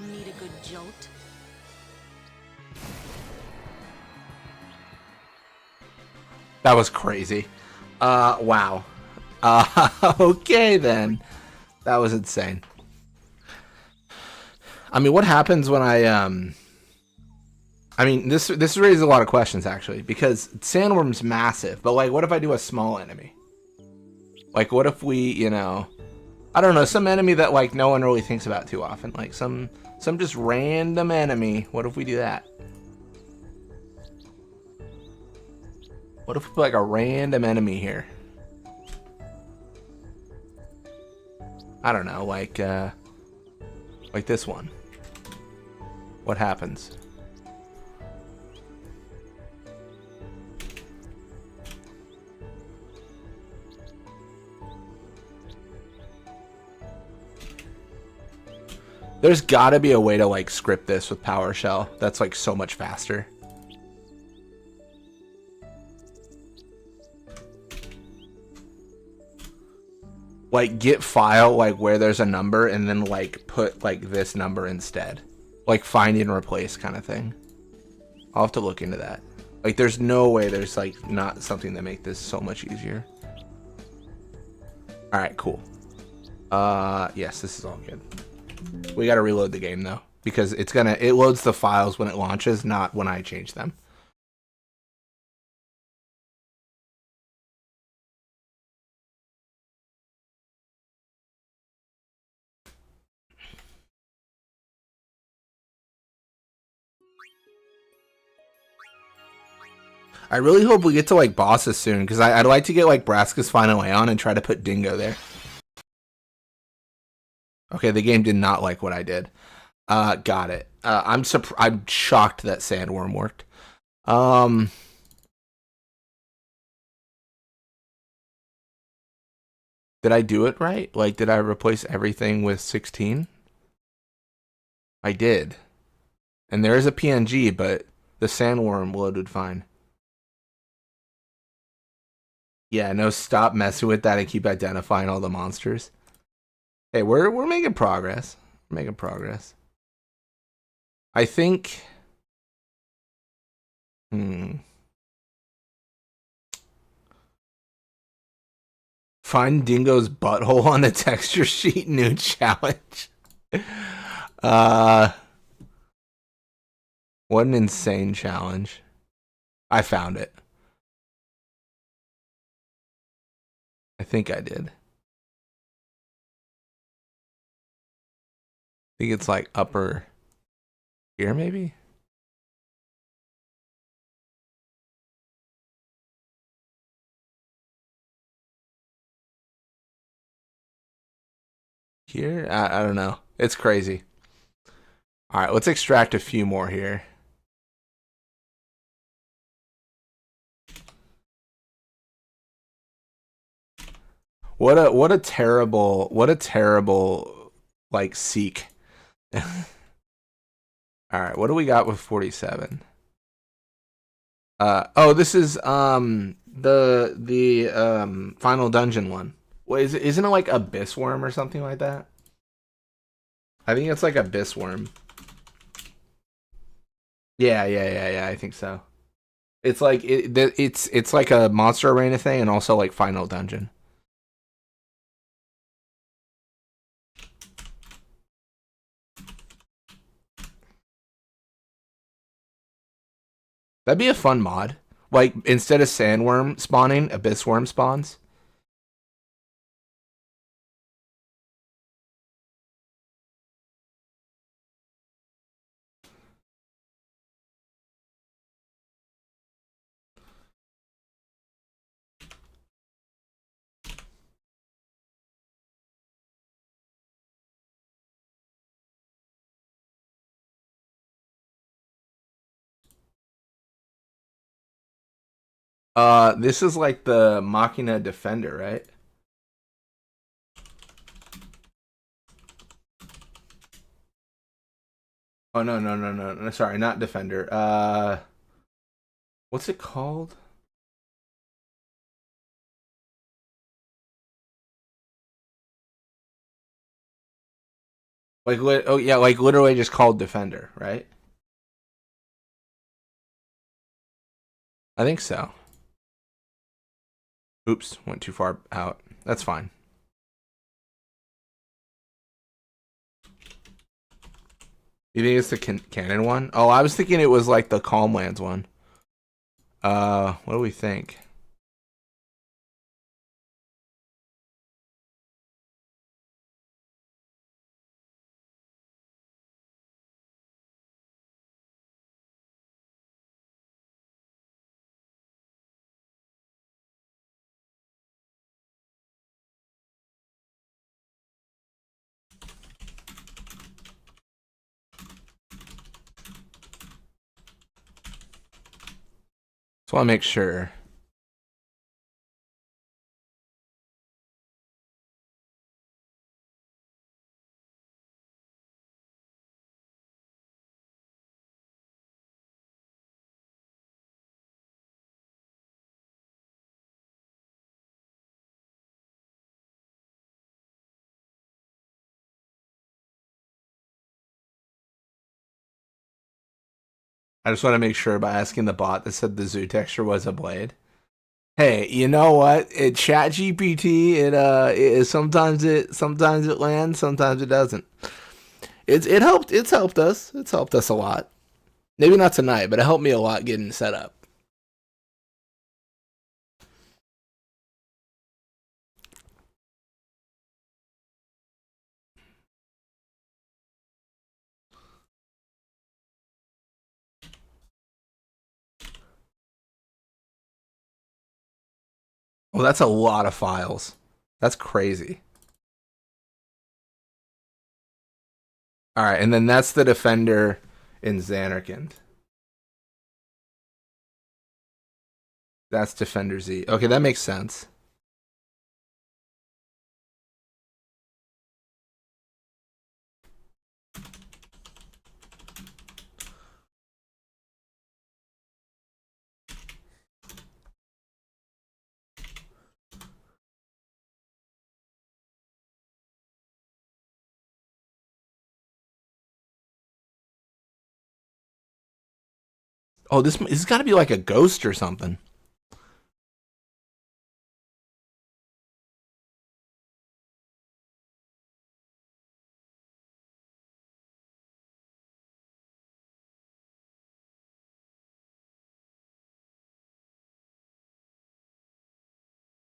Need a good jolt? That was crazy. Wow. Okay then. That was insane. I mean, what happens when I mean, this raises a lot of questions actually, because sandworm's massive, but like, what if I do a small enemy? Like, what if we, you know, I don't know, some enemy that like no one really thinks about too often, like some just random enemy. What if we do that? What if we put like a random enemy here? I don't know, like this one. What happens? There's gotta be a way to like script this with PowerShell that's like so much faster. Like get file like where there's a number and then like put like this number instead. Like find and replace kind of thing. I'll have to look into that. Like there's no way there's like not something that make this so much easier. All right, cool. Yes, this is all good. We got to reload the game though, because it loads the files when it launches, not when I change them. I really hope we get to like bosses soon, because I'd like to get like Braska's Final Aeon and try to put Dingo there. Okay, the game did not like what I did. Got it. I'm shocked that Sandworm worked. Did I do it right? Like, did I replace everything with 16? I did. And there is a PNG, but The sandworm loaded fine. Yeah, no, stop messing with that and keep identifying all the monsters. Hey, we're making progress. We're making progress. I think. Find Dingo's butthole on the texture sheet. New challenge. What an insane challenge. I found it. I think I did. I think it's like upper here, maybe? Here? I don't know. It's crazy. All right, let's extract a few more here. What a terrible like seek. All right, what do we got with 47? Oh, this is the final dungeon one. What is it? Isn't it like Abyss Worm or something like that? I think it's like Abyss Worm. Yeah. I think so. It's like it's like a monster arena thing and also like final dungeon. That'd be a fun mod. Like instead of sandworm spawning, Abyss Worm spawns. This is like the Machina Defender, right? Oh no. Sorry, not Defender. What's it called? Like oh yeah, like literally just called Defender, right? I think so. Oops, went too far out. That's fine. You think it's the canon one? Oh, I was thinking it was like the Calmlands one. What do we think? Just want to make sure. I just want to make sure by asking the bot that said the zoo texture was a blade. Hey, you know what? It Chat GPT. Sometimes it lands, sometimes it doesn't. It helped. It's helped us. It's helped us a lot. Maybe not tonight, but it helped me a lot getting set up. Well, that's a lot of files. That's crazy. All right, and then that's the defender in Xanarkand. That's Defender Z. Okay, that makes sense. Oh, this has got to be like a ghost or something.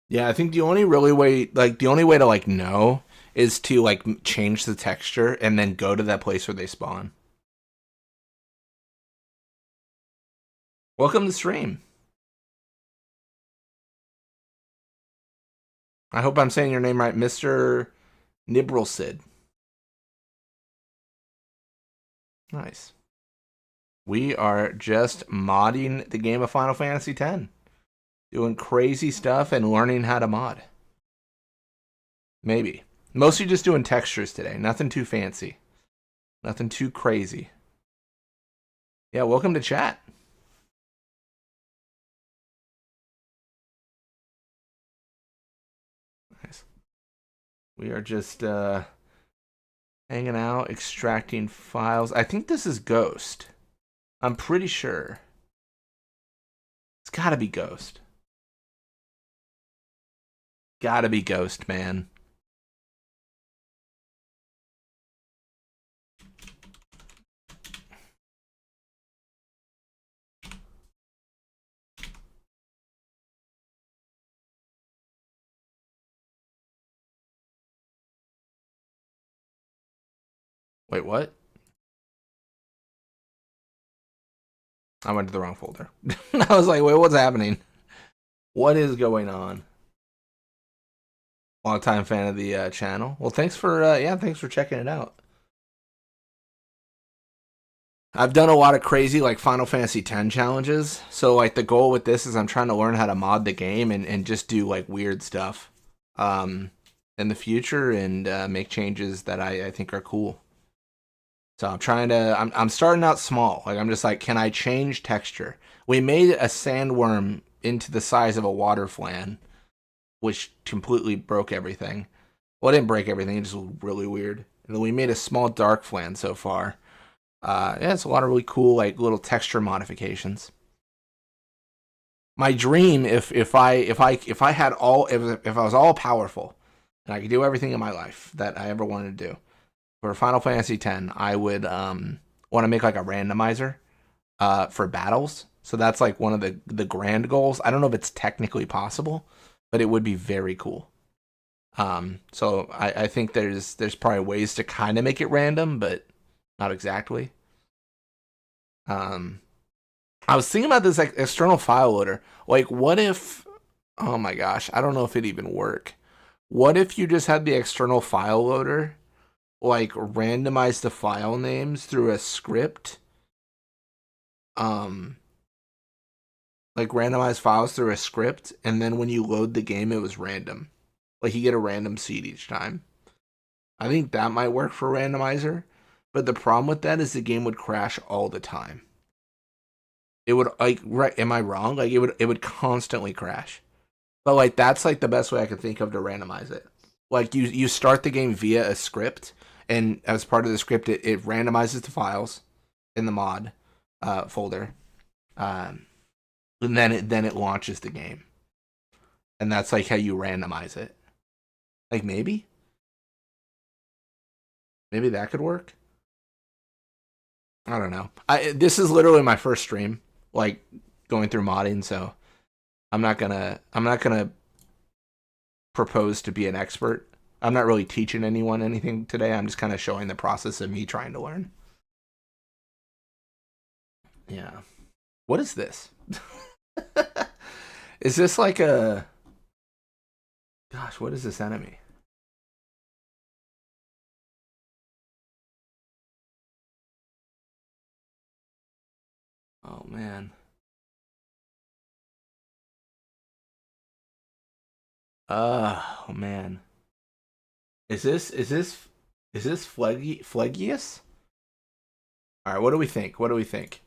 Yeah, I think the only really way, like the only way to like know is to like change the texture and then go to that place where they spawn. Welcome to stream. I hope I'm saying your name right, Mr. Nibrelsid. Nice. We are just modding the game of Final Fantasy X. Doing crazy stuff and learning how to mod. Maybe. Mostly just doing textures today. Nothing too fancy. Nothing too crazy. Yeah, welcome to chat. Nice. We are just hanging out, extracting files. I think this is Ghost. I'm pretty sure. It's gotta be Ghost. Gotta be Ghost, man. Wait, what? I went to the wrong folder. I was like, wait, what's happening? What is going on? Long time fan of the channel. Well, thanks for thanks for checking it out. I've done a lot of crazy like Final Fantasy X challenges. So like the goal with this is I'm trying to learn how to mod the game and just do like weird stuff in the future and make changes that I think are cool. So I'm starting out small. Like I'm just like, can I change texture? We made a sandworm into the size of a water flan, which completely broke everything. Well, it didn't break everything, it just looked really weird. And then we made a small dark flan so far. Yeah, it's a lot of really cool like little texture modifications. My dream, if I had all if I was all powerful and I could do everything in my life that I ever wanted to do for Final Fantasy X, I would want to make like a randomizer for battles. So that's like one of the grand goals. I don't know if it's technically possible, but it would be very cool. So I think there's probably ways to kind of make it random, but not exactly. Um, I was thinking about this like external file loader. Like, what if? Oh my gosh, I don't know if it even work. What if you just had the external file loader, like randomize the file names through a script? Um, like randomize files through a script, and then when you load the game, it was random. Like you get a random seed each time. I think that might work for randomizer, but the problem with that is the game would crash all the time. It would like right? Am I wrong? Like it would constantly crash. But like that's like the best way I could think of to randomize it. Like you start the game via a script, and as part of the script, it randomizes the files in the mod folder, um, and then it launches the game, and that's like how you randomize it. Like maybe that could work. I don't know. This is literally my first stream, like going through modding, so I'm not gonna propose to be an expert. I'm not really teaching anyone anything today. I'm just kind of showing the process of me trying to learn. Yeah. What is this? Is this like a gosh, what is this enemy? Oh man. Oh man. Is this Phlegius? All right, what do we think? What do we think?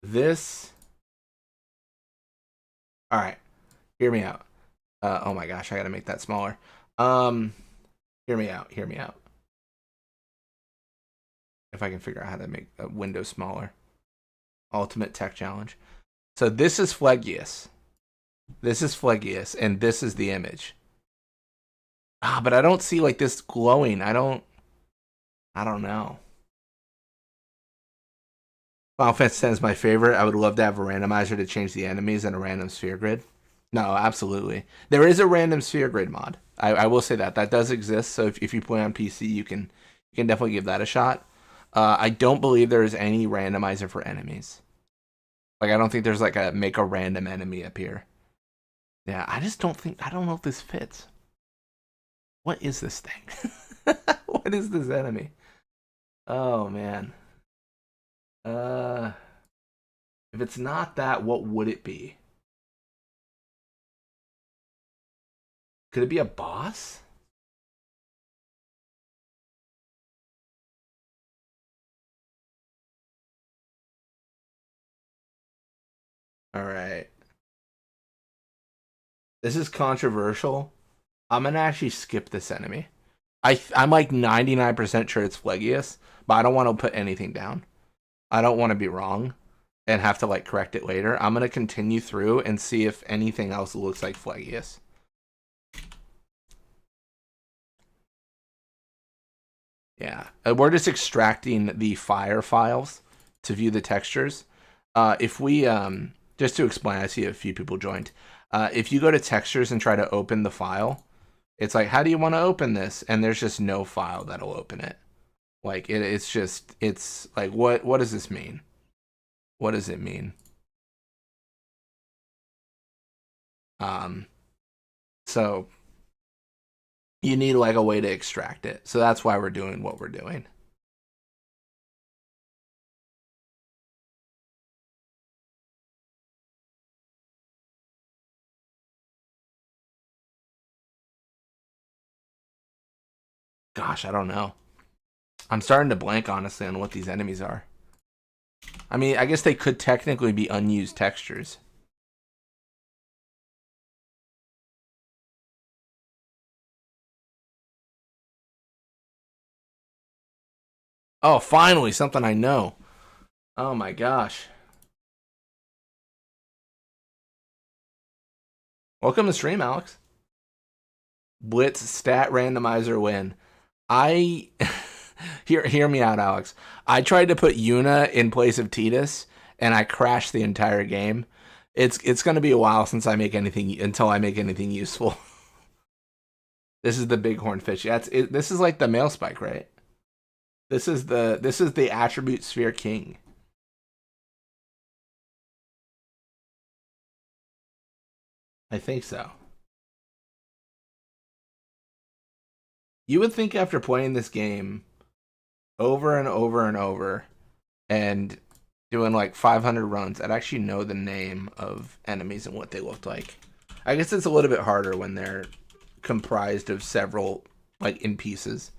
This All right. Hear me out. Oh my gosh, I got to make that smaller. Um hear me out. Hear me out. If I can figure out how to make a window smaller. Ultimate Tech Challenge. So this is Phlegius. This is Phlegius, and this is the image. But I don't see like this glowing. I don't know. Final Fantasy X is my favorite. I would love to have a randomizer to change the enemies and a random sphere grid. No, absolutely. There is a random sphere grid mod. I will say that does exist. So if you play on PC, you can definitely give that a shot. I don't believe there is any randomizer for enemies. Like I don't think there's like a make a random enemy appear. Yeah, I don't know if this fits. What is this thing? What is this enemy? Oh man. If it's not that, what would it be? Could it be a boss? All right. This is controversial. I'm gonna actually skip this enemy. I'm like 99% sure it's Phlegius, but I don't want to put anything down. I don't want to be wrong and have to like correct it later. I'm gonna continue through and see if anything else looks like Phlegius. Yeah, we're just extracting the fire files to view the textures. If we just to explain, I see a few people joined. If you go to textures and try to open the file, it's like, how do you want to open this? And there's just no file that'll open it. Like it's like, what does this mean? What does it mean? So you need like a way to extract it. So that's why we're doing what we're doing. Gosh, I don't know. I'm starting to blank honestly on what these enemies are. I mean, I guess they could technically be unused textures. Oh, finally, something I know. Oh my gosh. Welcome to stream, Alex. Blitz stat randomizer win. I hear me out, Alex. I tried to put Yuna in place of Tidus, and I crashed the entire game. It's gonna be a while since I make anything until I make anything useful. This is the bighorn fish. This is like the male spike, right? This is the attribute sphere king. I think so. You would think after playing this game over and over and over and doing like 500 runs, I'd actually know the name of enemies and what they looked like. I guess it's a little bit harder when they're comprised of several, like in pieces.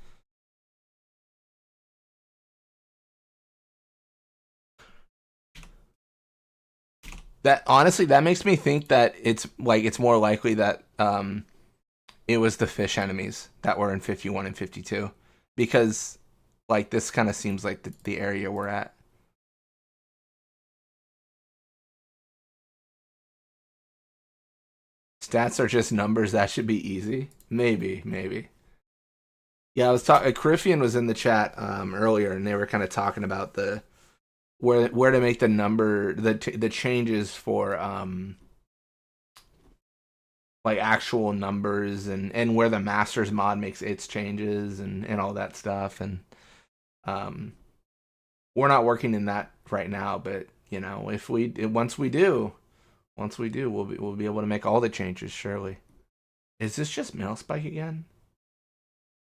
That honestly, that makes me think that it's more likely that it was the fish enemies that were in 51 and 52 because like this kind of seems like the area we're at. Stats are just numbers. That should be easy. Maybe. Yeah, I was talking. Cariffian was in the chat earlier, and they were kind of talking about the where to make the number the changes for like actual numbers and where the masters mod makes its changes and all that stuff. And um, we're not working in that right now, but you know, if we once we do, we'll be able to make all the changes. Surely. Is this just male spike again?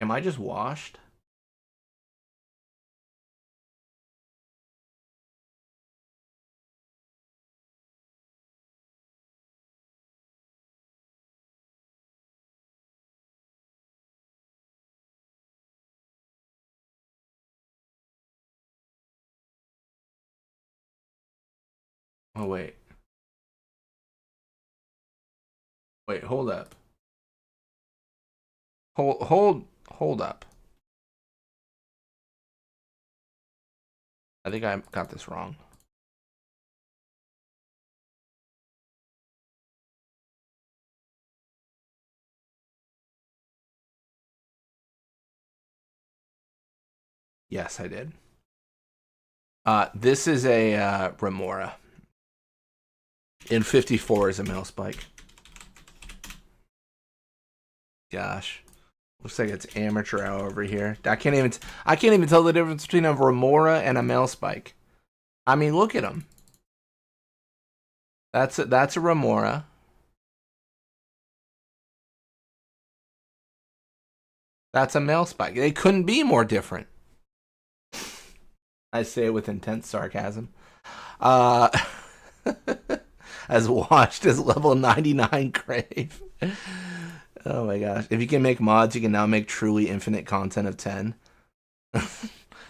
Am I just washed? Oh wait, hold up. Hold up. I think I got this wrong. Yes, I did. This is a Remora. In 54 is a male spike. Gosh. Looks like it's amateur hour over here. I can't even tell the difference between a Remora and a male spike. I mean, look at them. That's a Remora. That's a male spike. They couldn't be more different. I say it with intense sarcasm. As washed as level 99 Crave. Oh my gosh. If you can make mods, you can now make truly infinite content of 10.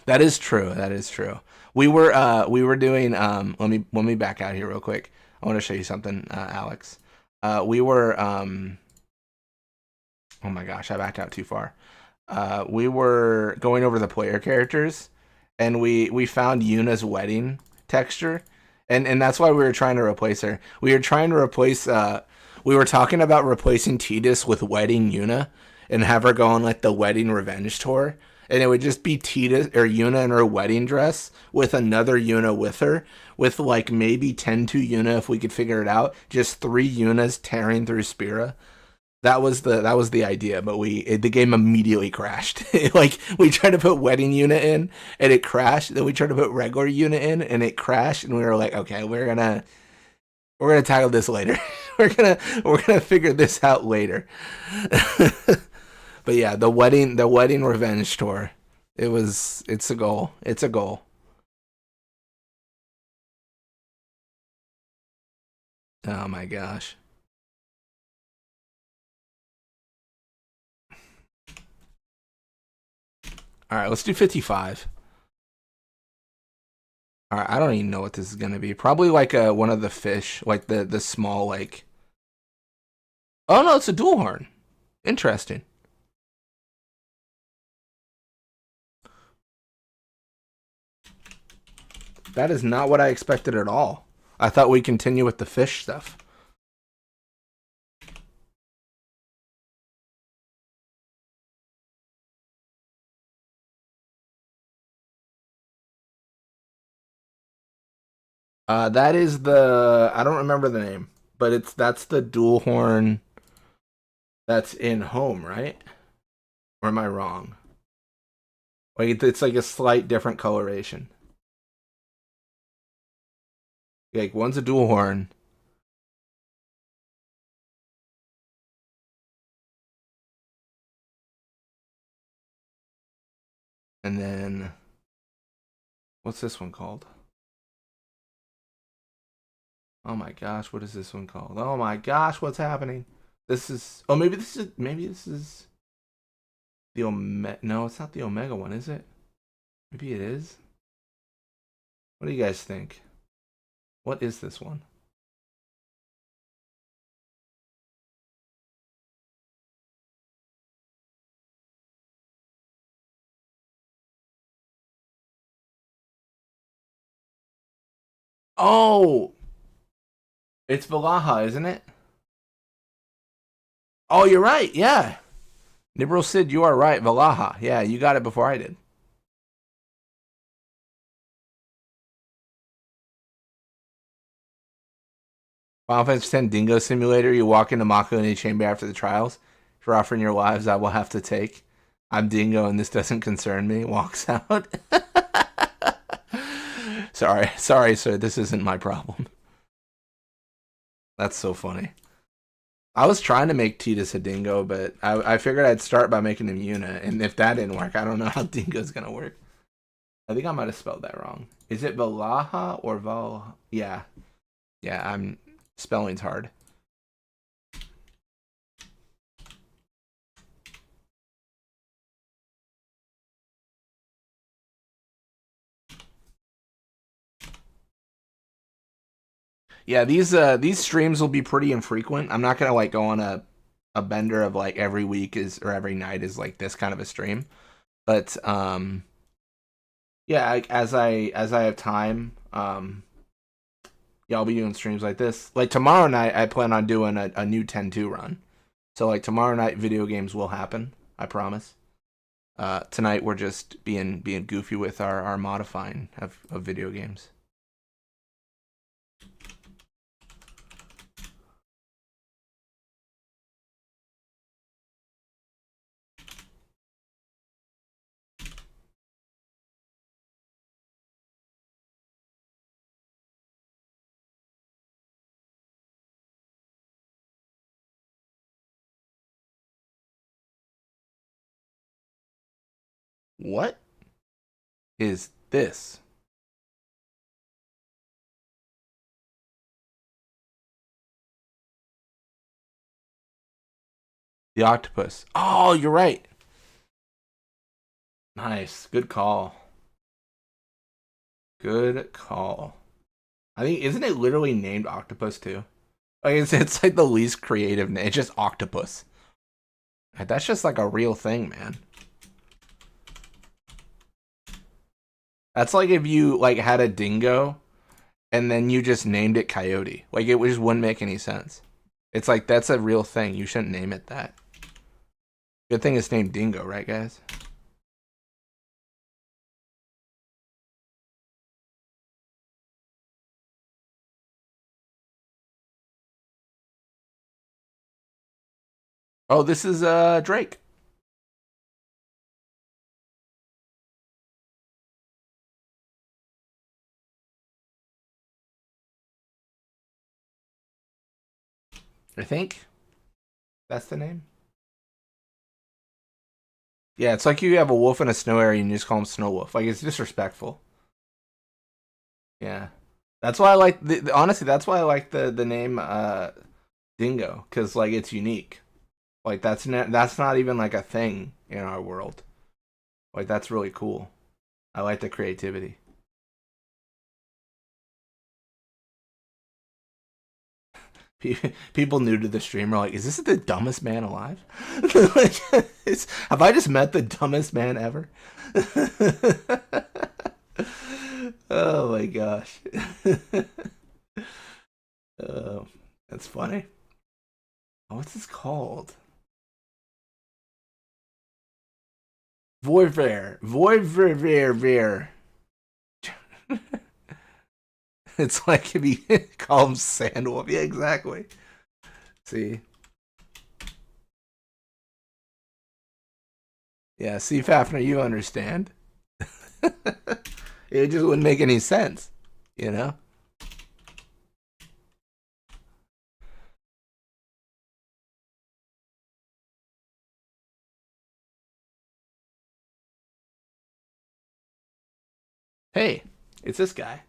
That is true. That is true. We were doing let me back out here real quick. I want to show you something, Alex. We were oh my gosh, I backed out too far. We were going over the player characters, and we found Yuna's wedding texture, and that's why we were trying to replace her. We were trying to replace we were talking about replacing Tidus with wedding Yuna and have her go on like the wedding revenge tour, and it would just be Tidus or Yuna in her wedding dress with another Yuna with her, with like maybe 10-2 Yuna if we could figure it out, just 3 Yunas tearing through Spira. That was the idea, but the game immediately crashed. Like, we tried to put wedding Yuna in and it crashed. Then we tried to put regular Yuna in and it crashed. And we were like, okay, we're gonna tackle this later. we're gonna figure this out later. But yeah, the wedding revenge tour. It's a goal. It's a goal. Oh my gosh. All right, let's do 55. All right, I don't even know what this is gonna be. Probably like one of the fish, like the small like. Oh no, it's a dual horn. Interesting. That is not what I expected at all. I thought we'd continue with the fish stuff. That is I don't remember the name, but that's the dual horn that's in home, right? Or am I wrong? Like it's like a slight different coloration. Like one's a dual horn. And then what's this one called? Oh my gosh, what is this one called? Oh my gosh, what's happening? Maybe this is the Omega. No, it's not the Omega one, is it? Maybe it is. What do you guys think? What is this one? Oh, it's Valaha, isn't it? Oh, you're right. Yeah. Nibral Sid, you are right. Valaha. Yeah, you got it before I did. Final Fantasy X Dingo Simulator. You walk into Makuni Chamber after the trials. For offering your lives, I will have to take. I'm Dingo and this doesn't concern me. Walks out. Sorry, sir. This isn't my problem. That's so funny. I was trying to make Tidus a dingo, but I figured I'd start by making him Yuna, and if that didn't work, I don't know how dingo's gonna work. I think I might have spelled that wrong. Is it Valaha or Val? Yeah. Spelling's hard. Yeah, these streams will be pretty infrequent. I'm not gonna like go on a bender of like every week or every night is like this kind of a stream. But yeah, as I have time, yeah, I'll be doing streams like this. Like tomorrow night, I plan on doing a new 10-2 run. So like tomorrow night, video games will happen. I promise. Tonight we're just being goofy with our modifying of video games. What is this? The octopus. Oh, you're right. Nice. Good call. Good call. I think, isn't it literally named Octopus too? Like it's like the least creative name. It's just Octopus. That's just like a real thing, man. That's like if you like had a dingo and then you just named it Coyote. Like it just wouldn't make any sense. It's like that's a real thing. You shouldn't name it that. Good thing it's named Dingo, right, guys? Oh, this is Drake. I think that's the name. Yeah, it's like you have a wolf in a snow area and you just call him Snow Wolf. Like it's disrespectful. Yeah, that's why I like. Honestly, that's why I like the name Dingo, because like it's unique. Like that's not even like a thing in our world. Like that's really cool. I like the creativity. People new to the stream are like, "Is this the dumbest man alive? Like, have I just met the dumbest man ever?" Oh my gosh. Oh, that's funny. Oh, what's this called? Voivare. Voivare. It's like if you call him Sandwolf. Yeah, exactly. See? Yeah, see, Fafner, you understand. It just wouldn't make any sense, you know? Hey, it's this guy.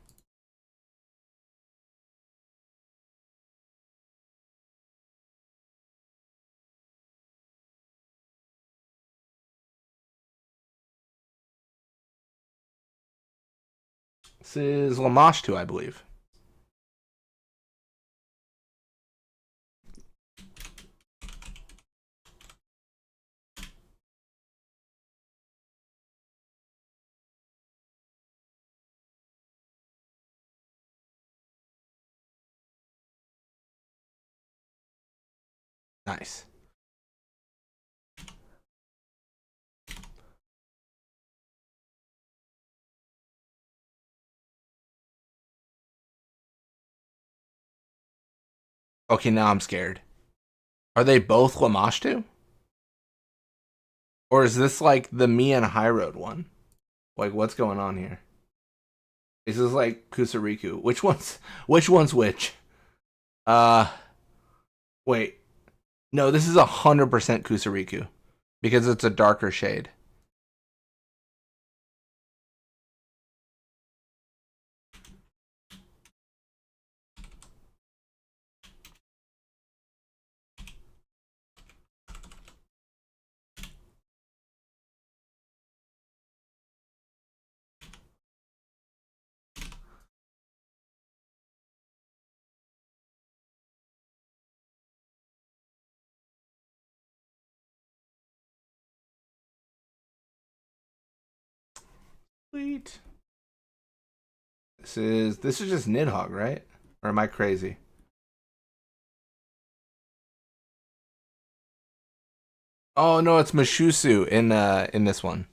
This is Lamashtu, I believe. Nice. Okay, now I'm scared. Are they both Lamashtu? Or is this like the Me and High Road one? Like, what's going on here? Is this like Kusariku? Which one's which? Uh wait. No, this is 100% Kusariku. Because it's a darker shade. Sweet. This is just Nidhogg, right? Or am I crazy? Oh no, it's Mushusu in this one.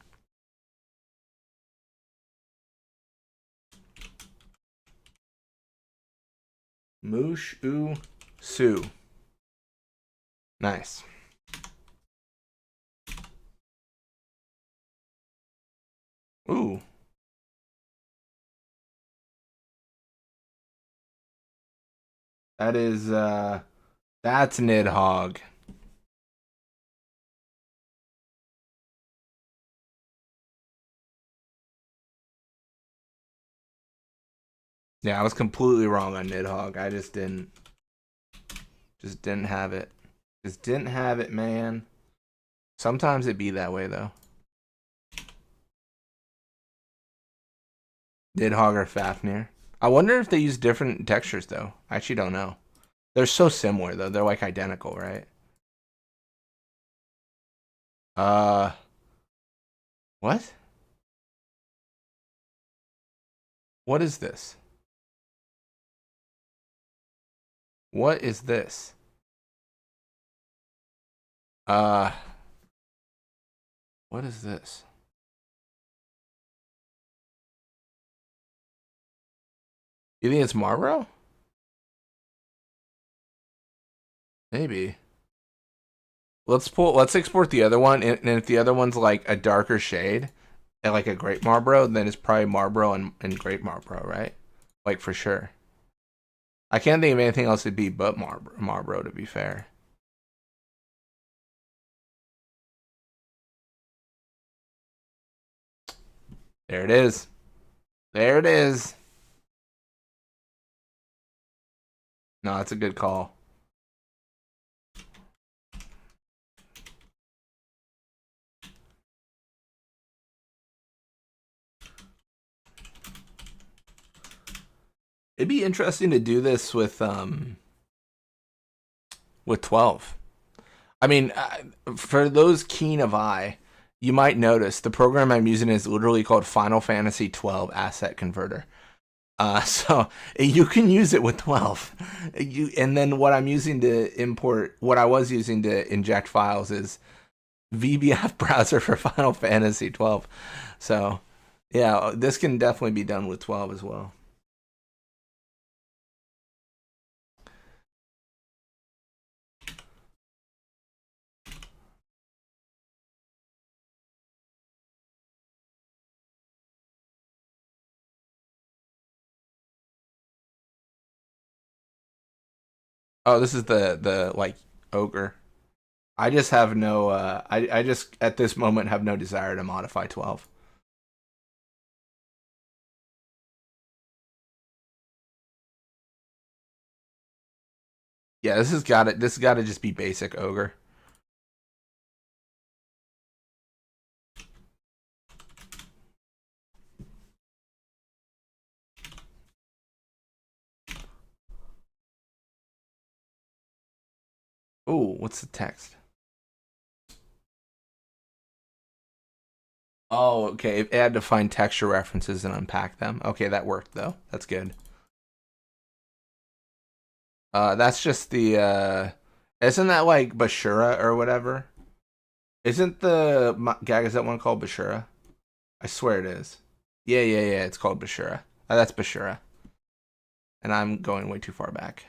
Mushu Nice. Ooh. That is that's Nidhogg. Yeah, I was completely wrong on Nidhogg. I just didn't have it. Just didn't have it, man. Sometimes it be that way though. Nidhogg or Fafnir. I wonder if they use different textures though. I actually don't know. They're so similar though. They're like identical, right? Uh, what? What is this? What is this? Uh, what is this? You think it's Marlboro? Maybe. Let's export the other one, and if the other one's like a darker shade, and like a grape Marlboro, then it's probably Marlboro and grape Marlboro, right? Like for sure. I can't think of anything else it'd be but Marlboro, to be fair. There it is. There it is. No, that's a good call. It'd be interesting to do this with 12. I mean, for those keen of eye, you might notice the program I'm using is literally called Final Fantasy 12 Asset Converter. So you can use it with 12. And then what I'm using to import, what I was using to inject files is VBF browser for Final Fantasy 12. So yeah, this can definitely be done with 12 as well. Oh, this is the like ogre. I just have no I just at this moment have no desire to modify 12. Yeah, this has got to just be basic ogre. Oh, what's the text? Oh, okay. It had to find texture references and unpack them. Okay, that worked though. That's good. That's just the isn't that like Bashura or whatever? Isn't the Gagazette one called Bashura? I swear it is. Yeah, yeah, yeah. It's called Bashura. That's Bashura. And I'm going way too far back.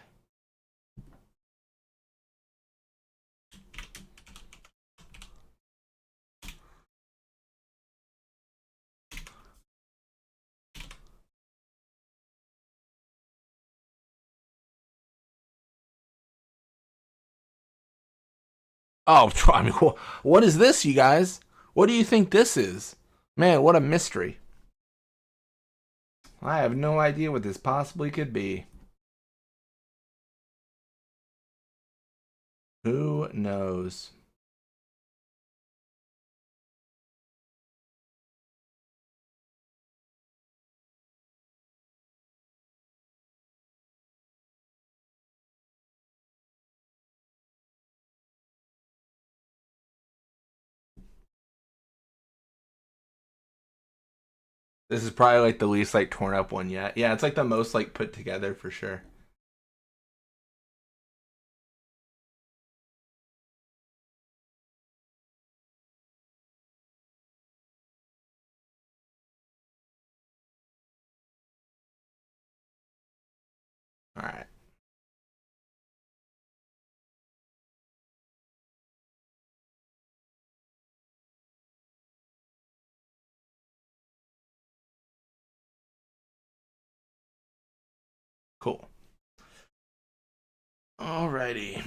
Oh, I mean, what is this, you guys? What do you think this is? Man, what a mystery. I have no idea what this possibly could be. Who knows? This is probably like the least like torn up one yet. Yeah, it's like the most like put together for sure. All right. Cool. Alrighty.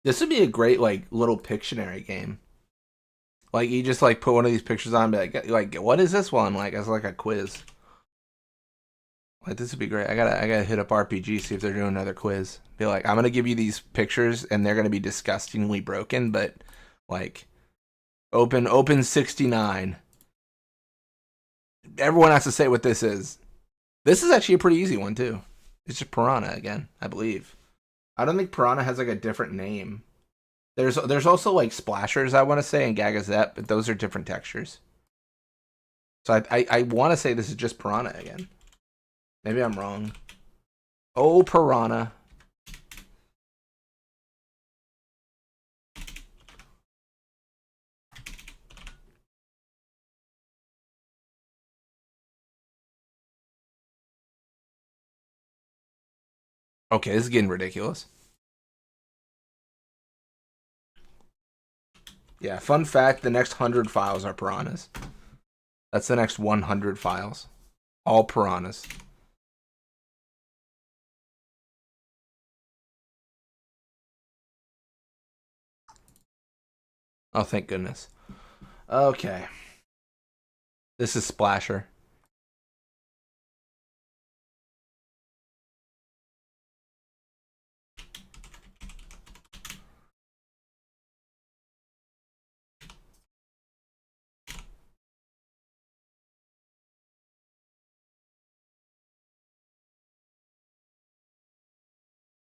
This would be a great like little Pictionary game. Like you just like put one of these pictures on, and be like what is this one? Like as like a quiz. Like this would be great. I gotta hit up RPG, see if they're doing another quiz. Be like, I'm gonna give you these pictures and they're gonna be disgustingly broken, but like open 69. Everyone has to say what this is. This is actually a pretty easy one too. It's just Piranha again, I believe. I don't think Piranha has like a different name. There's also like splashers, I want to say, and Gagazette, but those are different textures. So I want to say this is just Piranha again. Maybe I'm wrong. Oh, Piranha. Okay, this is getting ridiculous. Yeah, fun fact, the next 100 files are piranhas. That's the next 100 files. All piranhas. Oh, thank goodness. Okay. This is Splasher.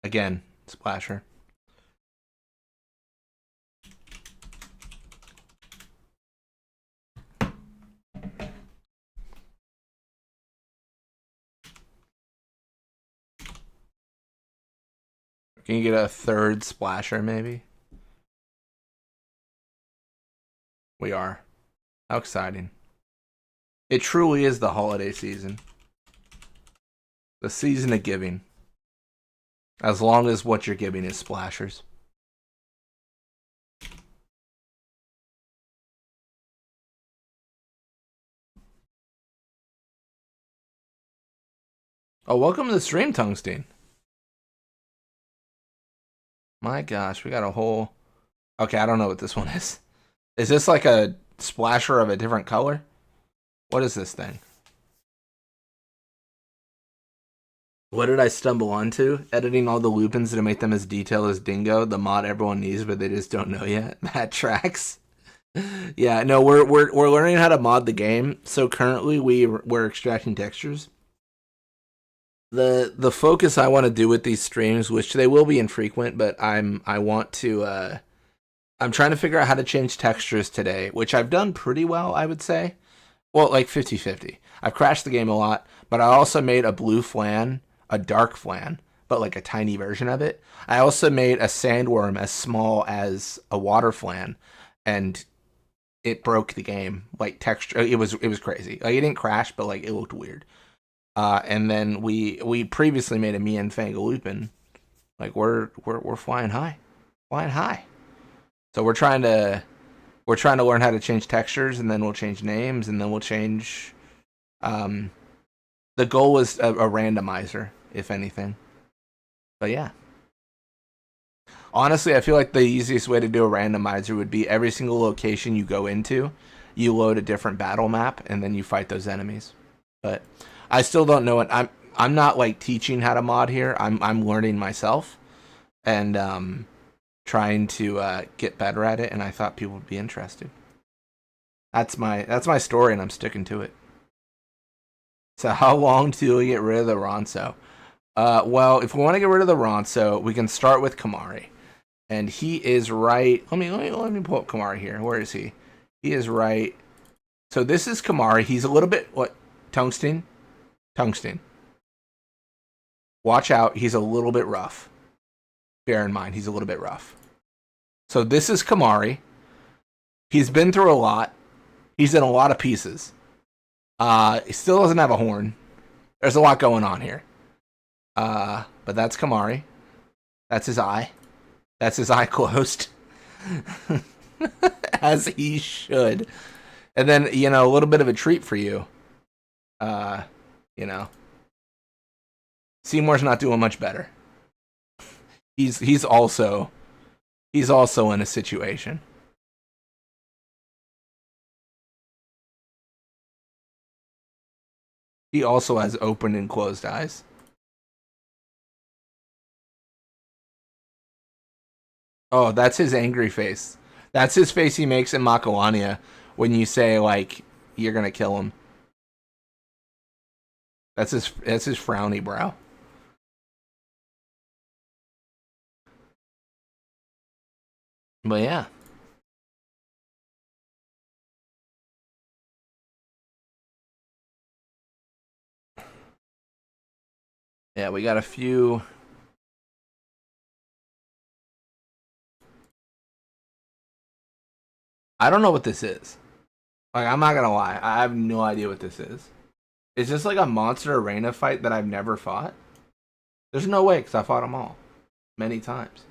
Again, Splasher. Can you get a third Splasher, maybe? We are. How exciting. It truly is the holiday season. The season of giving. As long as what you're giving is splashers. Oh, welcome to the stream, Tungsten. My gosh, we got a whole... Okay, I don't know what this one is. Is this like a splasher of a different color? What is this thing? What did I stumble onto? Editing all the Lupins to make them as detailed as Dingo, the mod everyone needs, but they just don't know yet. That tracks. Yeah, no, we're learning how to mod the game. So currently we're extracting textures. The focus I want to do with these streams, which they will be infrequent, but I'm trying to figure out how to change textures today, which I've done pretty well, I would say. Well, like 50-50. I've crashed the game a lot, but I also made a blue flan, a dark flan, but like a tiny version of it. I also made a sandworm as small as a water flan, and it broke the game. Like texture, it was crazy. Like it didn't crash, but like it looked weird. And then we previously made a Mian Fangaloopin. Like we're flying high, flying high. So we're trying to learn how to change textures, and then we'll change names, and then we'll change. The goal was a randomizer, if anything. But yeah. Honestly, I feel like the easiest way to do a randomizer would be every single location you go into, you load a different battle map, and then you fight those enemies. But I still don't know it. I'm not like teaching how to mod here. I'm learning myself, and trying to get better at it. And I thought people would be interested. That's my story, and I'm sticking to it. So how long till we get rid of the Ronso? Well, if we want to get rid of the Ronso, we can start with Kamari. And he is right. Let me pull up Kamari here. Where is he? He is right. So this is Kamari. He's a little bit what? Tungsten? Tungsten. Watch out, he's a little bit rough. Bear in mind, he's a little bit rough. So this is Kamari. He's been through a lot. He's in a lot of pieces. He still doesn't have a horn. There's a lot going on here. But that's Kamari. That's his eye. That's his eye closed. As he should. And then, you know, a little bit of a treat for you. You know. Seymour's not doing much better. He's also in a situation. He also has open and closed eyes. Oh, that's his angry face. That's his face he makes in Makalania when you say, like, you're gonna kill him. That's his frowny brow. But yeah. Yeah, we got a few. I don't know what this is. Like, I'm not gonna lie. I have no idea what this is. Is this like a monster arena fight that I've never fought? There's no way, because I fought them all. Many times.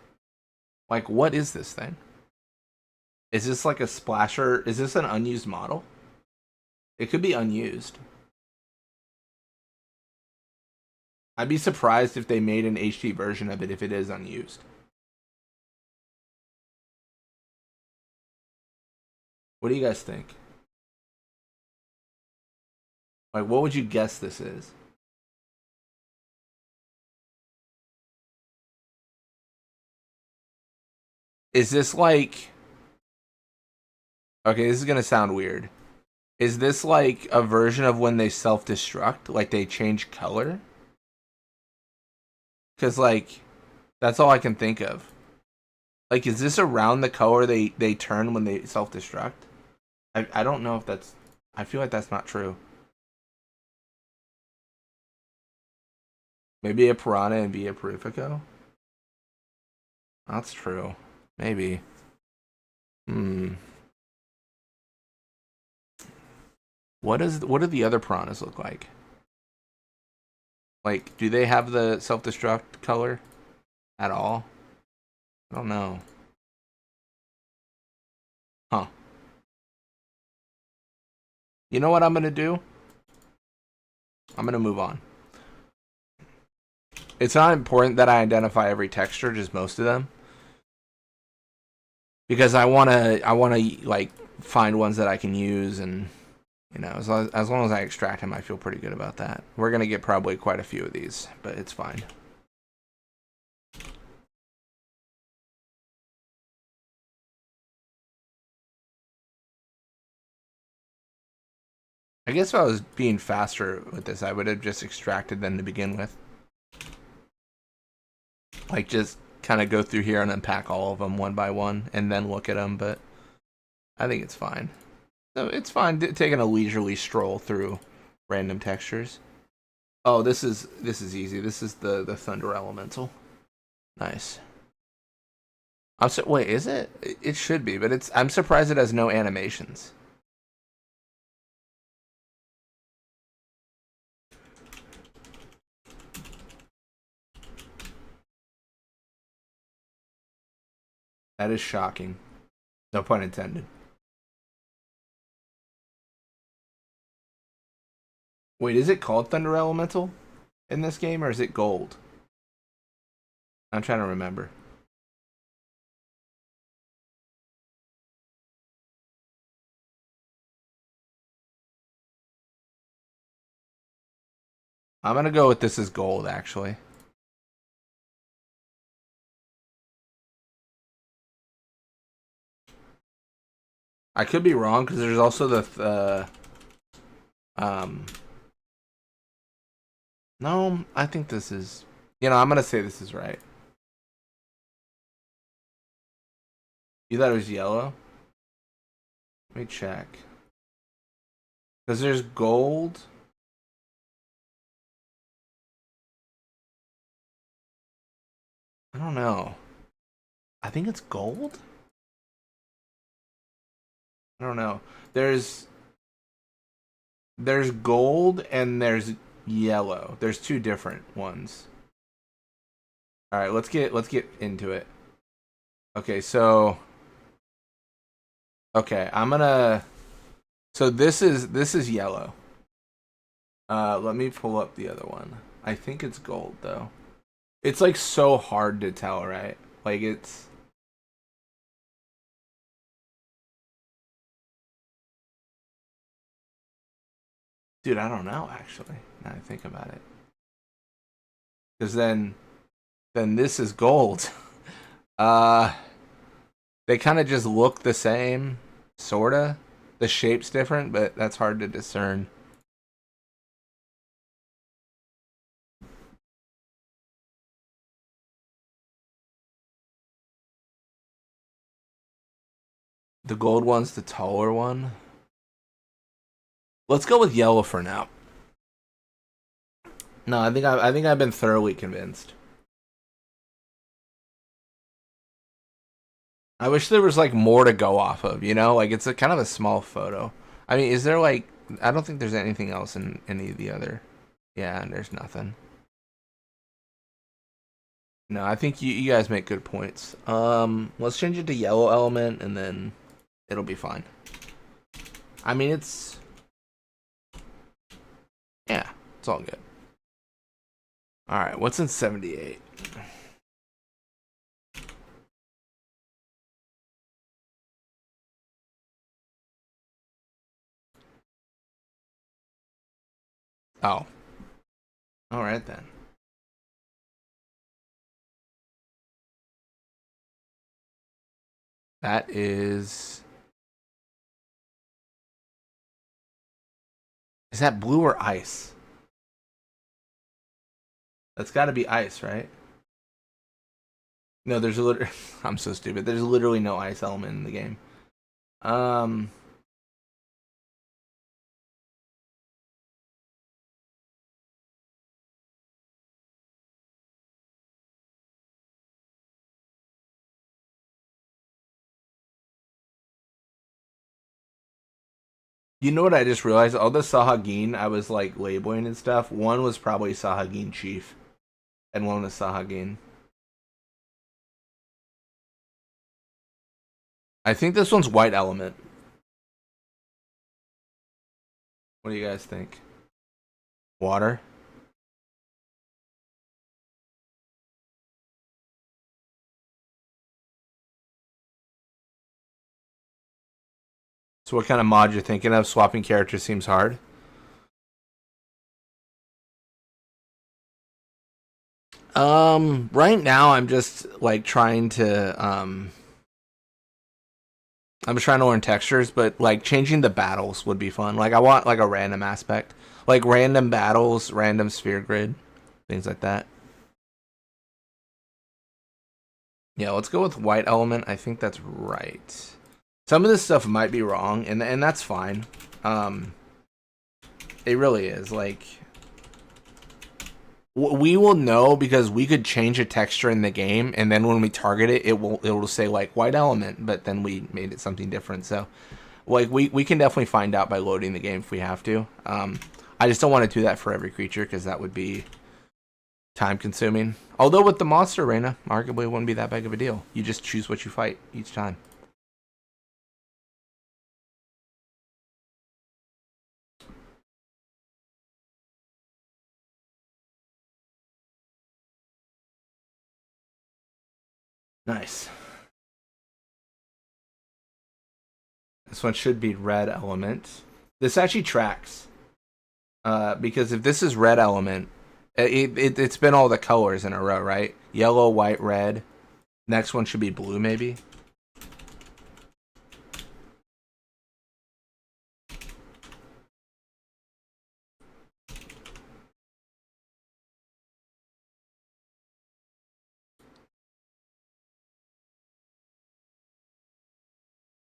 Like, what is this thing? Is this like a splasher? Is this an unused model? It could be unused. I'd be surprised if they made an HD version of it if it is unused. What do you guys think? Like, what would you guess this is? Is this like... Okay, this is gonna sound weird. Is this like a version of when they self-destruct? Like they change color? Because, like, that's all I can think of. Like, is this around the color they turn when they self-destruct? I don't know if that's... I feel like that's not true. Maybe a Piranha and be a Purifico? That's true. Maybe. What do the other Piranhas look like? Like, do they have the self-destruct color at all? I don't know. Huh. You know what I'm gonna do? I'm gonna move on. It's not important that I identify every texture, just most of them. Because I wanna like find ones that I can use, and you know, as long as I extract them, I feel pretty good about that. We're gonna get probably quite a few of these, but it's fine. I guess if I was being faster with this, I would have just extracted them to begin with. Like, just kind of go through here and unpack all of them one by one and then look at them, but I think it's fine. So it's fine taking a leisurely stroll through random textures. Oh, this is easy. This is the Thunder Elemental. Nice. Wait, is it? It should be, but I'm surprised it has no animations. That is shocking. No pun intended. Wait, is it called Thunder Elemental in this game, or is it Gold? I'm trying to remember. I'm gonna go with this as Gold, actually. I could be wrong, because there's also the no, I think this is... You know, I'm gonna say this is right. You thought it was yellow? Let me check. Because there's gold. I don't know. I think it's gold? I don't know. There's gold and there's yellow. There's two different ones. All right, let's get into it. Okay, so I'm gonna. So this is yellow. Let me pull up the other one. I think it's gold though. It's like so hard to tell, right? Like it's. Dude, I don't know actually. Now I think about it. Because then this is gold. Uh, they kind of just look the same, sorta. The shape's different, but that's hard to discern. The gold one's the taller one. Let's go with yellow for now. No, I think I've been thoroughly convinced. I wish there was like more to go off of, you know? Like it's a kind of a small photo. I mean, is there like I don't think there's anything else in any of the other. Yeah, and there's nothing. No, I think you guys make good points. Let's change it to yellow element and then it'll be fine. I mean, yeah, it's all good. All right, what's in 78? Oh, all right then. That is that blue or ice? That's got to be ice, right? No, there's a literally. I'm so stupid. There's literally no ice element in the game. Um, you know what I just realized? All the Sahagin I was like labeling and stuff. One was probably Sahagin Chief, and one was Sahagin. I think this one's white element. What do you guys think? Water. So what kind of mod you're thinking of? Swapping characters seems hard. Right now I'm just like trying to I'm just trying to learn textures, but like changing the battles would be fun. Like I want like a random aspect. Like random battles, random sphere grid, things like that. Yeah, let's go with white element. I think that's right. Some of this stuff might be wrong, and that's fine. Um, it really is. Like we will know because we could change a texture in the game, and then when we target it, it will say like white element, but then we made it something different. So, like we can definitely find out by loading the game if we have to. I just don't want to do that for every creature because that would be time consuming. Although with the monster arena, arguably it wouldn't be that big of a deal. You just choose what you fight each time. Nice. This one should be red element. This actually tracks. Because if this is red element, it's been all the colors in a row, right? Yellow, white, red. Next one should be blue, maybe.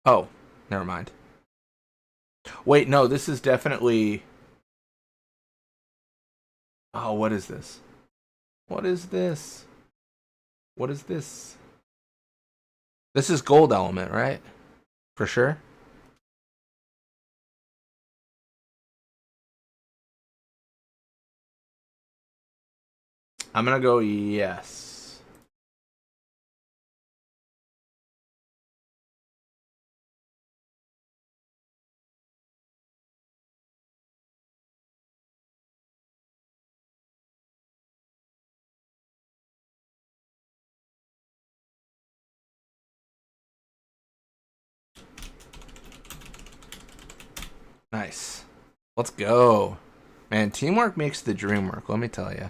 Oh, never mind. Wait, no, this is definitely. Oh, what is this? What is this? What is this? This is gold element, right? For sure. I'm gonna go yes. Nice. Let's go. Man, teamwork makes the dream work, let me tell you.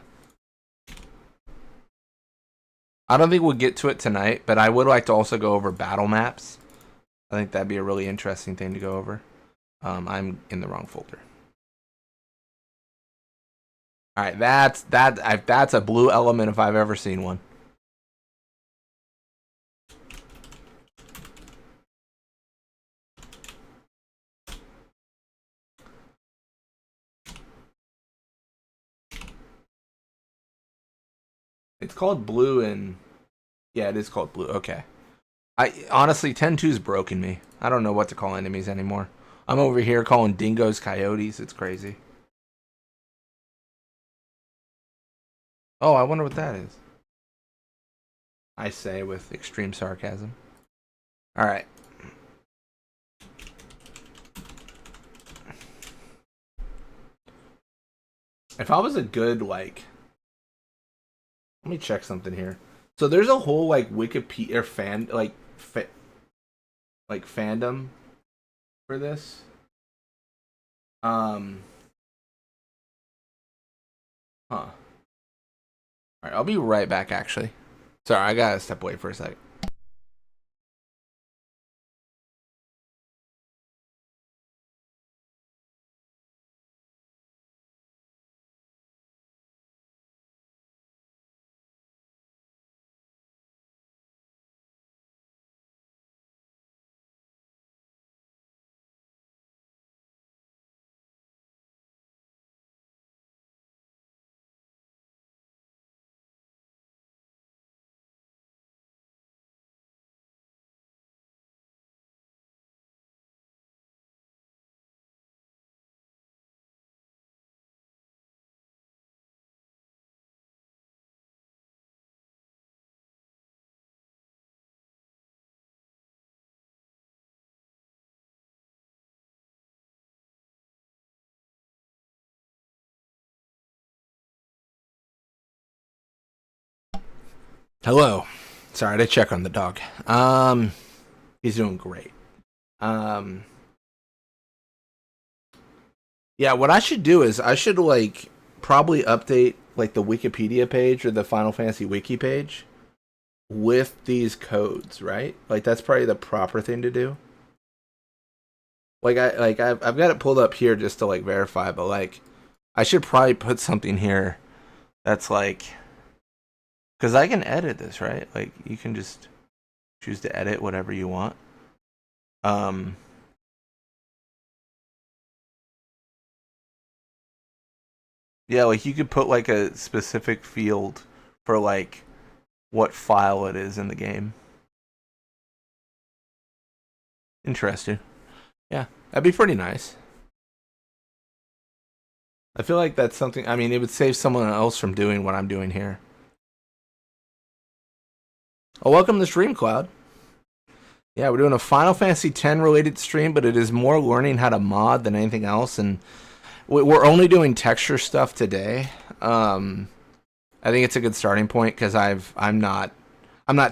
I don't think we'll get to it tonight, but I would like to also go over battle maps. I think that'd be a really interesting thing to go over. I'm in the wrong folder. All right, that's a blue element if I've ever seen one. It's called blue and yeah, it is called blue. Okay. I honestly 10-2's broken me. I don't know what to call enemies anymore. I'm over here calling dingoes coyotes. It's crazy. Oh, I wonder what that is. I say with extreme sarcasm. All right. If I was a good like, let me check something here. So there's a whole like Wikipedia fan like fandom for this. Huh. All right, I'll be right back. Actually, sorry, I gotta step away for a second. Hello. Sorry to check on the dog. He's doing great. Um, yeah, what I should do is I should like probably update like the Wikipedia page or the Final Fantasy wiki page with these codes, right? Like that's probably the proper thing to do. I've got it pulled up here just to like verify, but like I should probably put something here that's like because I can edit this, right? Like you can just choose to edit whatever you want. Um, yeah, like you could put like a specific field for like what file it is in the game. Interesting. Yeah, that'd be pretty nice. I feel like that's something. I mean, it would save someone else from doing what I'm doing here. Oh, welcome to Stream Cloud. Yeah, we're doing a Final Fantasy X related stream, but it is more learning how to mod than anything else, and we're only doing texture stuff today. I think it's a good starting point because I'm not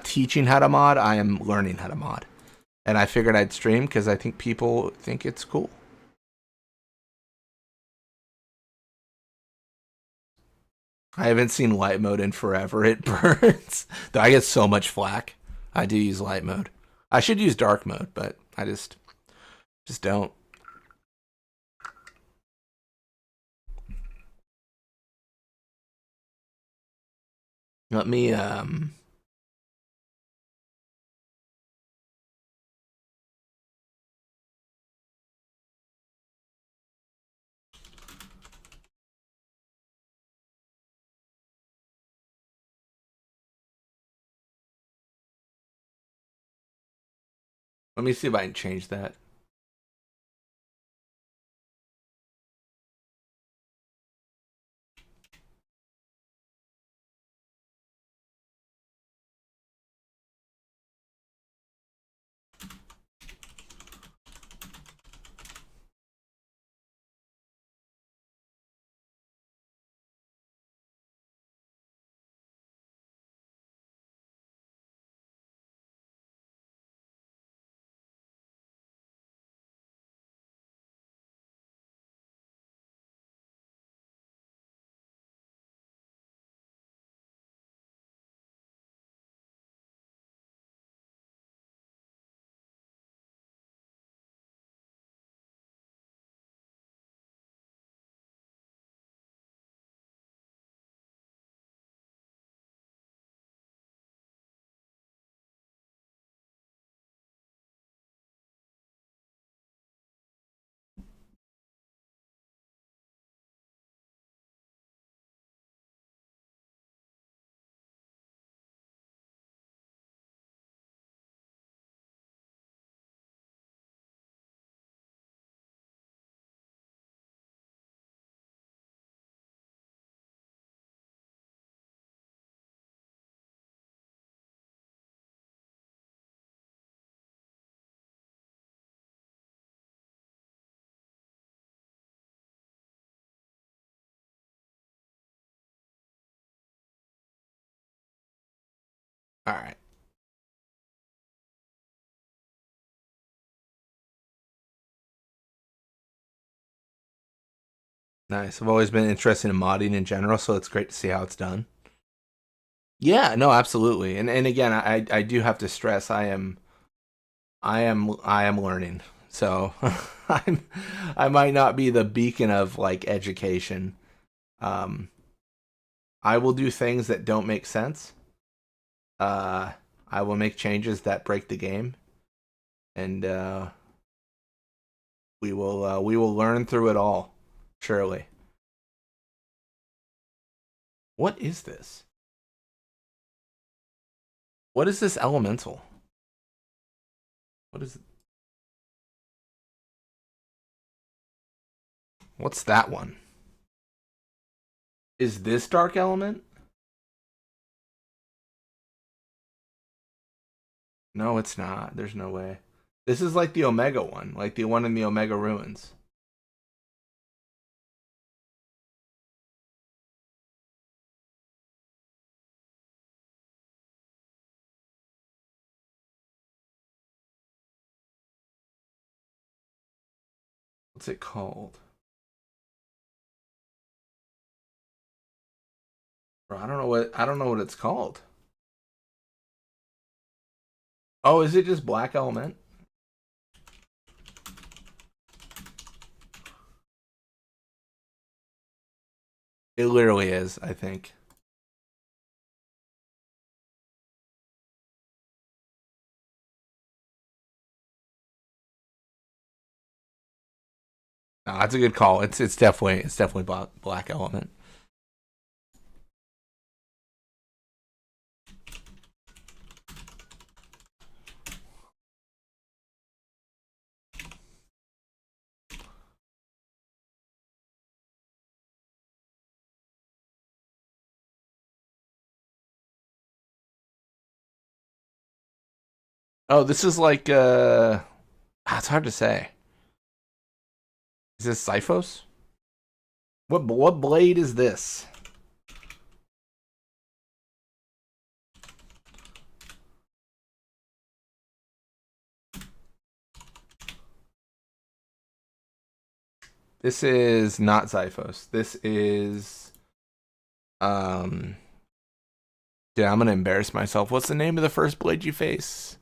teaching how to mod. I am learning how to mod, and I figured I'd stream because I think people think it's cool. I haven't seen light mode in forever. It burns. I get so much flack. I do use light mode. I should use dark mode, but I just don't. Let me see if I can change that. All right. Nice. I've always been interested in modding in general, so it's great to see how it's done. Yeah, no, absolutely. And again, I do have to stress I am learning. So I'm I might not be the beacon of like education. Um I will do things that don't make sense. Uh I will make changes that break the game, and we will learn through it all, surely. What is this? What is this elemental? What is What's that one? Is this dark element? No, it's not. There's no way. This is like the Omega one, like the one in the Omega ruins. What's it called? Bro, I don't know what it's called. Oh, is it just black element? It literally is, I think. No, that's a good call. It's definitely black element. Oh, this is like it's hard to say. Is this Xiphos? What blade is this? This is not Xiphos. This is um dude, I'm gonna embarrass myself. What's the name of the first blade you face?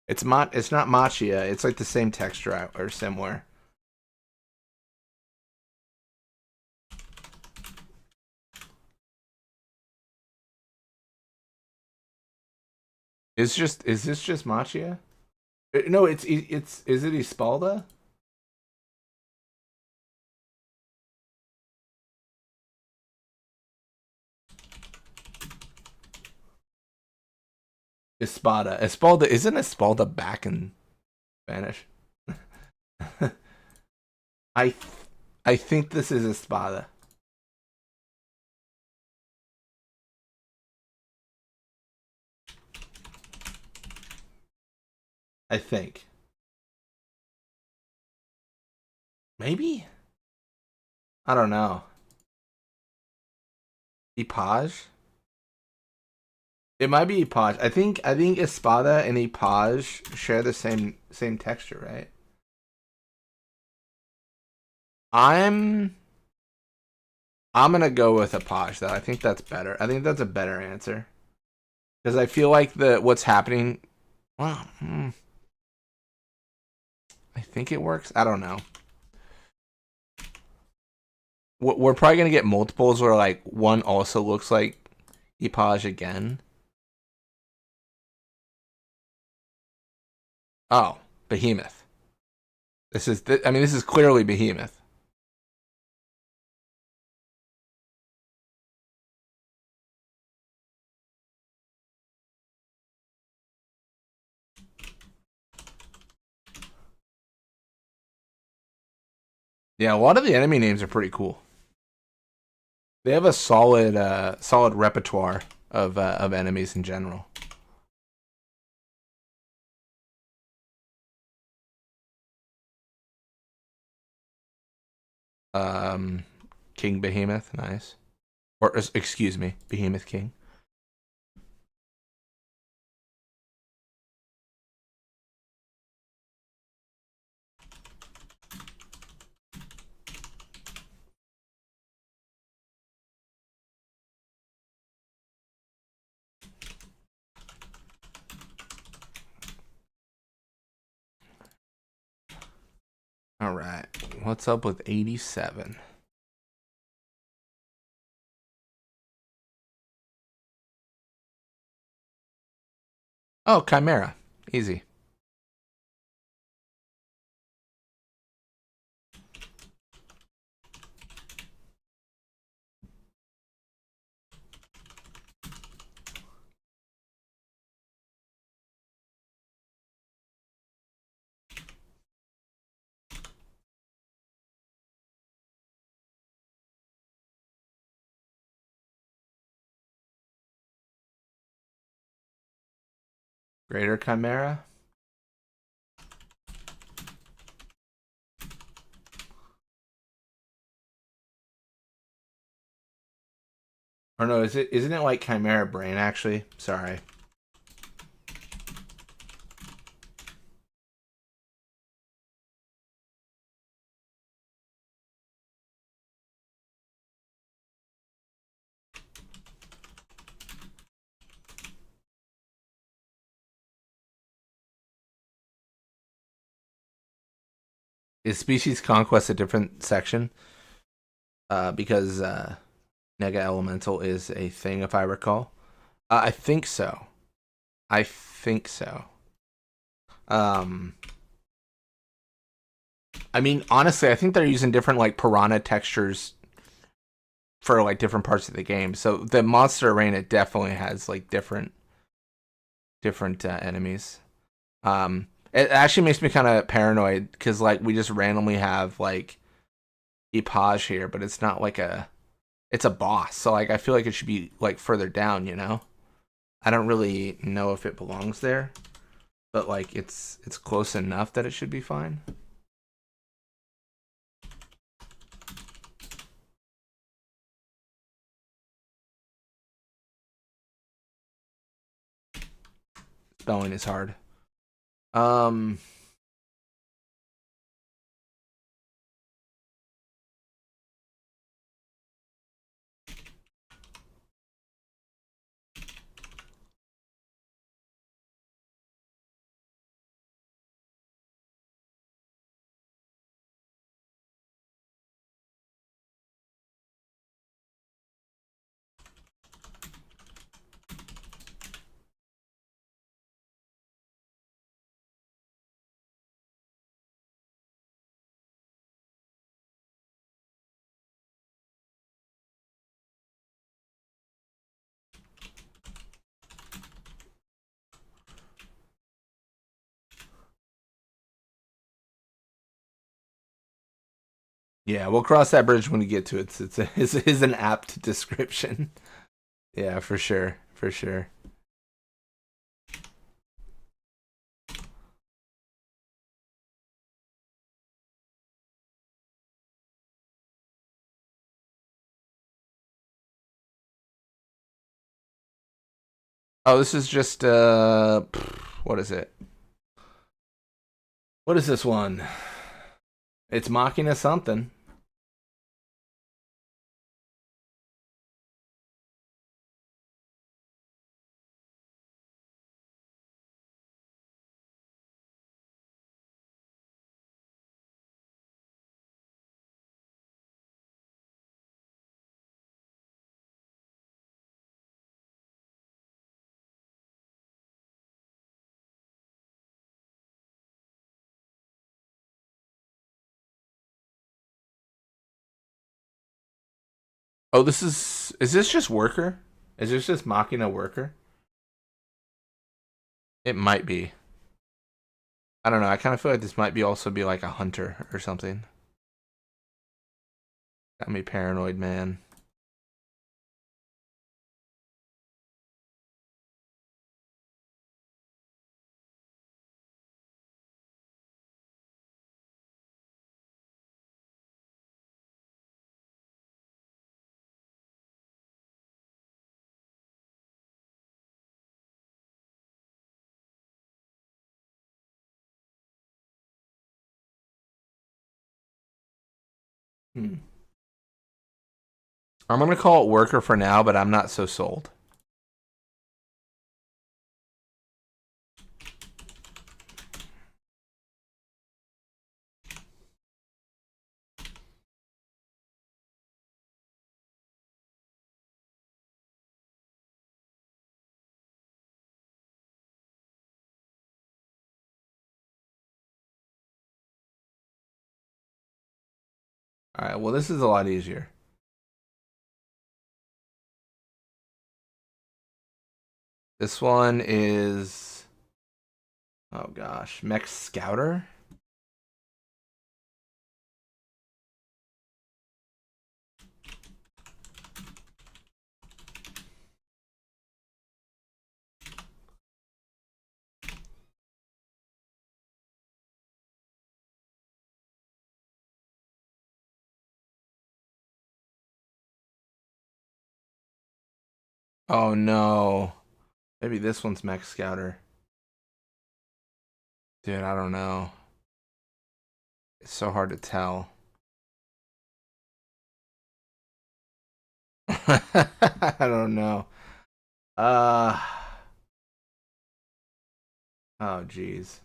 It's not Machia. It's like the same texture or similar. Is this just Machia? No, it's is it Espalda? Espada. Espalda isn't Espalda back in Spanish? I I think this is Espada. I think. Maybe? I don't know. Ipage? It might be Ipage. I think Espada and Ipage share the same texture, right? I'm I'm gonna go with Ipage though. I think that's better. I think that's a better answer because I feel like the what's happening. Well, I think it works. I don't know. We're probably gonna get multiples where like one also looks like Ipage again. Oh, Behemoth. I mean, this is clearly Behemoth. Yeah, a lot of the enemy names are pretty cool. They have a solid repertoire of enemies in general. Um, King Behemoth, nice. Or excuse me, Behemoth King. All right. What's up with 87? Oh, Chimera. Easy. Greater Chimera. Or no, isn't it like Chimera Brain actually? Sorry. Is Species Conquest a different section? Because Nega Elemental is a thing, if I recall. I think so. I think so. I mean, honestly, I think they're using different like piranha textures for like different parts of the game. So the monster arena definitely has like different enemies. It actually makes me kind of paranoid because like we just randomly have like Epage here, but it's not like it's a boss. So like I feel like it should be like further down, you know? I don't really know if it belongs there, but like it's close enough that it should be fine. Spelling is hard. Um Yeah, we'll cross that bridge when we get to it. It's an apt description. Yeah, for sure, for sure. Oh, this is just what is it? What is this one? It's mocking us something. Oh, this is this just worker? Is this just mocking a worker? It might be. I don't know. I kind of feel like this might be also be like a hunter or something. Got me paranoid, man. Hmm. I'm gonna call it worker for now, but I'm not so sold. All right, well, this is a lot easier. This one is, oh gosh, Mech Scouter. Oh no. Maybe this one's Mech Scouter. Dude, I don't know. It's so hard to tell. I don't know. Uh oh geez.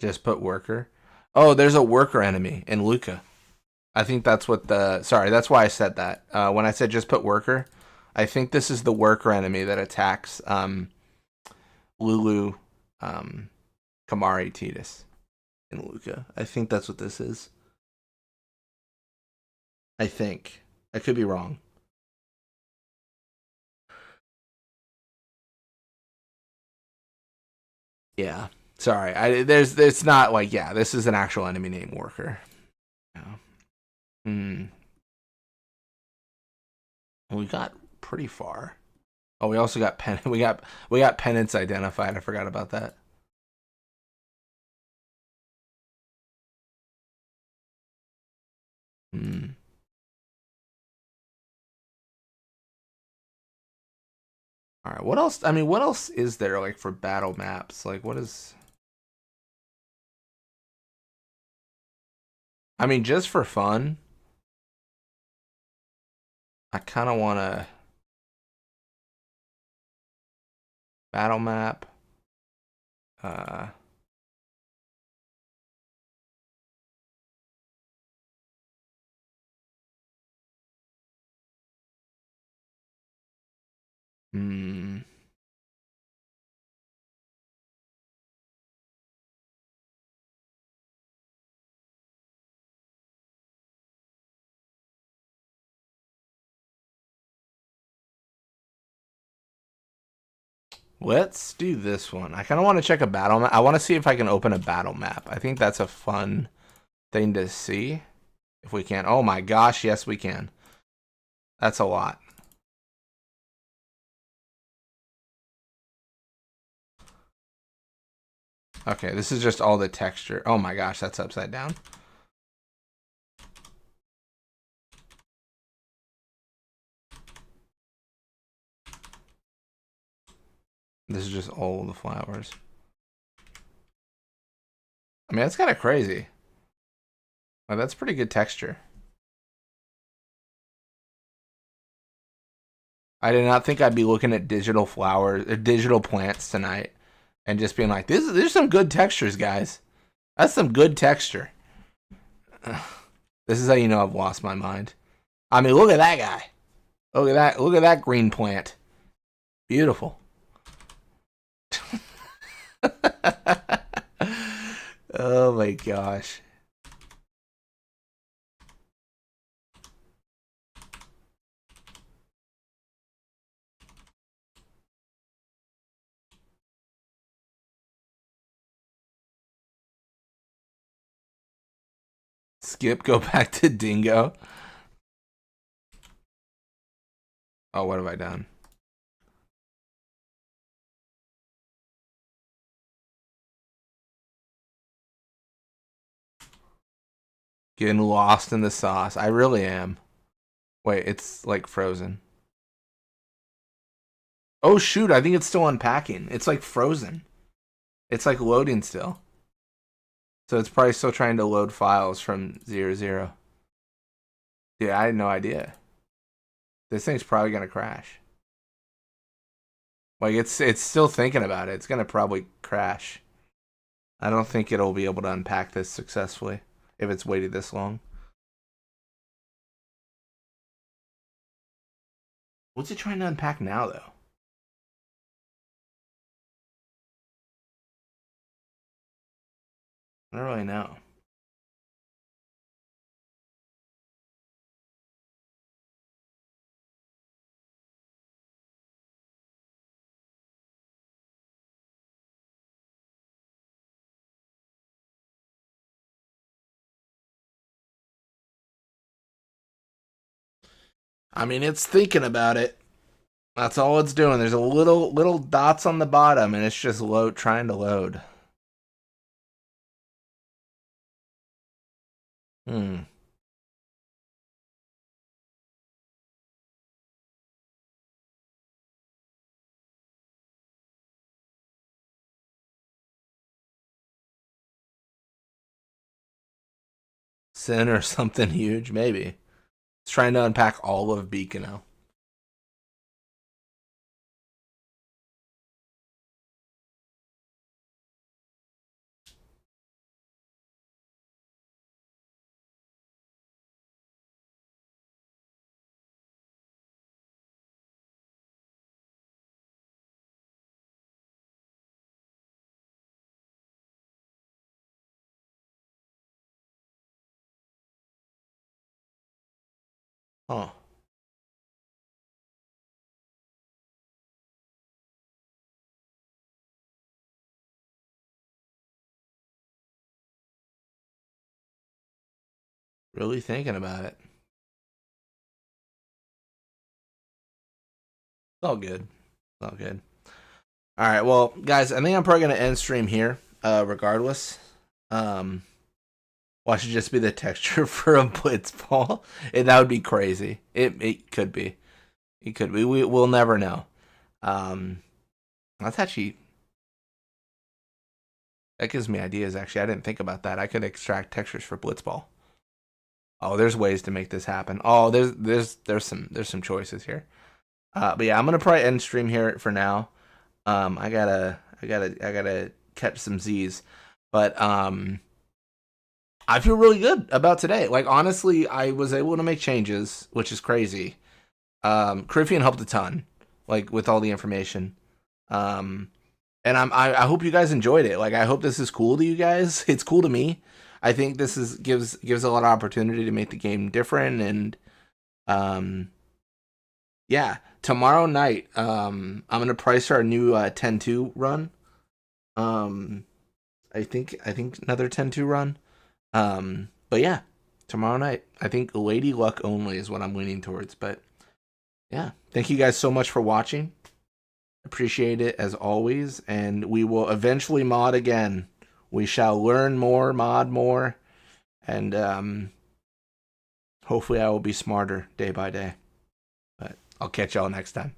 Just put worker. Oh, there's a worker enemy in Luca. I think that's what the sorry, that's why I said that. When I said just put worker, I think this is the worker enemy that attacks Lulu Kamari Titus in Luca. I think that's what this is. I think. I could be wrong. Yeah. Sorry. It's not like, yeah, this is an actual enemy named Worker. Yeah. Hmm. We got pretty far. Oh, we also got we got penance identified. I forgot about that. Hmm. All right. What else? I mean, what else is there like for battle maps? Like, what is? I mean, just for fun, I kind of want to battle map. Uh, hmm. Let's do this one. I kind of want to check a battle map. I want to see if I can open a battle map. I think that's a fun thing to see. If we can. Oh my gosh, yes we can. That's a lot. Okay, this is just all the texture. Oh my gosh, that's upside down. This is just all the flowers. I mean, that's kind of crazy. Oh, that's pretty good texture. I did not think I'd be looking at digital flowers, or digital plants tonight, and just being like, there's some good textures, guys. That's some good texture. This is how you know I've lost my mind. I mean, look at that guy. Look at that. Look at that green plant. Beautiful. Oh my gosh. Skip, go back to Dingo. Oh, what have I done? Getting lost in the sauce. I really am. Wait, it's like frozen. Oh shoot, I think it's still unpacking. It's like frozen. It's like loading still. So it's probably still trying to load files from 00. Dude, I had no idea. This thing's probably gonna crash. Like it's still thinking about it. It's gonna probably crash. I don't think it'll be able to unpack this successfully if it's waited this long. What's it trying to unpack now though? I don't really know. I mean, it's thinking about it. That's all it's doing. There's a little dots on the bottom, and it's just trying to load. Hmm. Sin or something huge, maybe. It's trying to unpack all of Beacon. Oh, really thinking about it. It's all good. It's all good. All right, well, guys, I think I'm probably gonna end stream here. Regardless, why should just be the texture for a blitzball? That would be crazy. It could be. It could be. We'll never know. Um, that's actually that gives me ideas. Actually, I didn't think about that. I could extract textures for blitzball. Oh, there's ways to make this happen. Oh, there's some choices here. But yeah, I'm gonna probably end stream here for now. I gotta catch some Z's, but I feel really good about today. Like honestly, I was able to make changes, which is crazy. Crifian helped a ton, like with all the information. Um, and I hope you guys enjoyed it. Like I hope this is cool to you guys. It's cool to me. I think this is gives a lot of opportunity to make the game different and um yeah. Tomorrow night, I'm gonna price our new 10-2 run. Um, I think another 10-2 run. But yeah, tomorrow night. I think Lady Luck only is what I'm leaning towards. But yeah, thank you guys so much for watching. Appreciate it as always, and we will eventually mod again. We shall learn more, mod more, and hopefully I will be smarter day by day. But I'll catch y'all next time.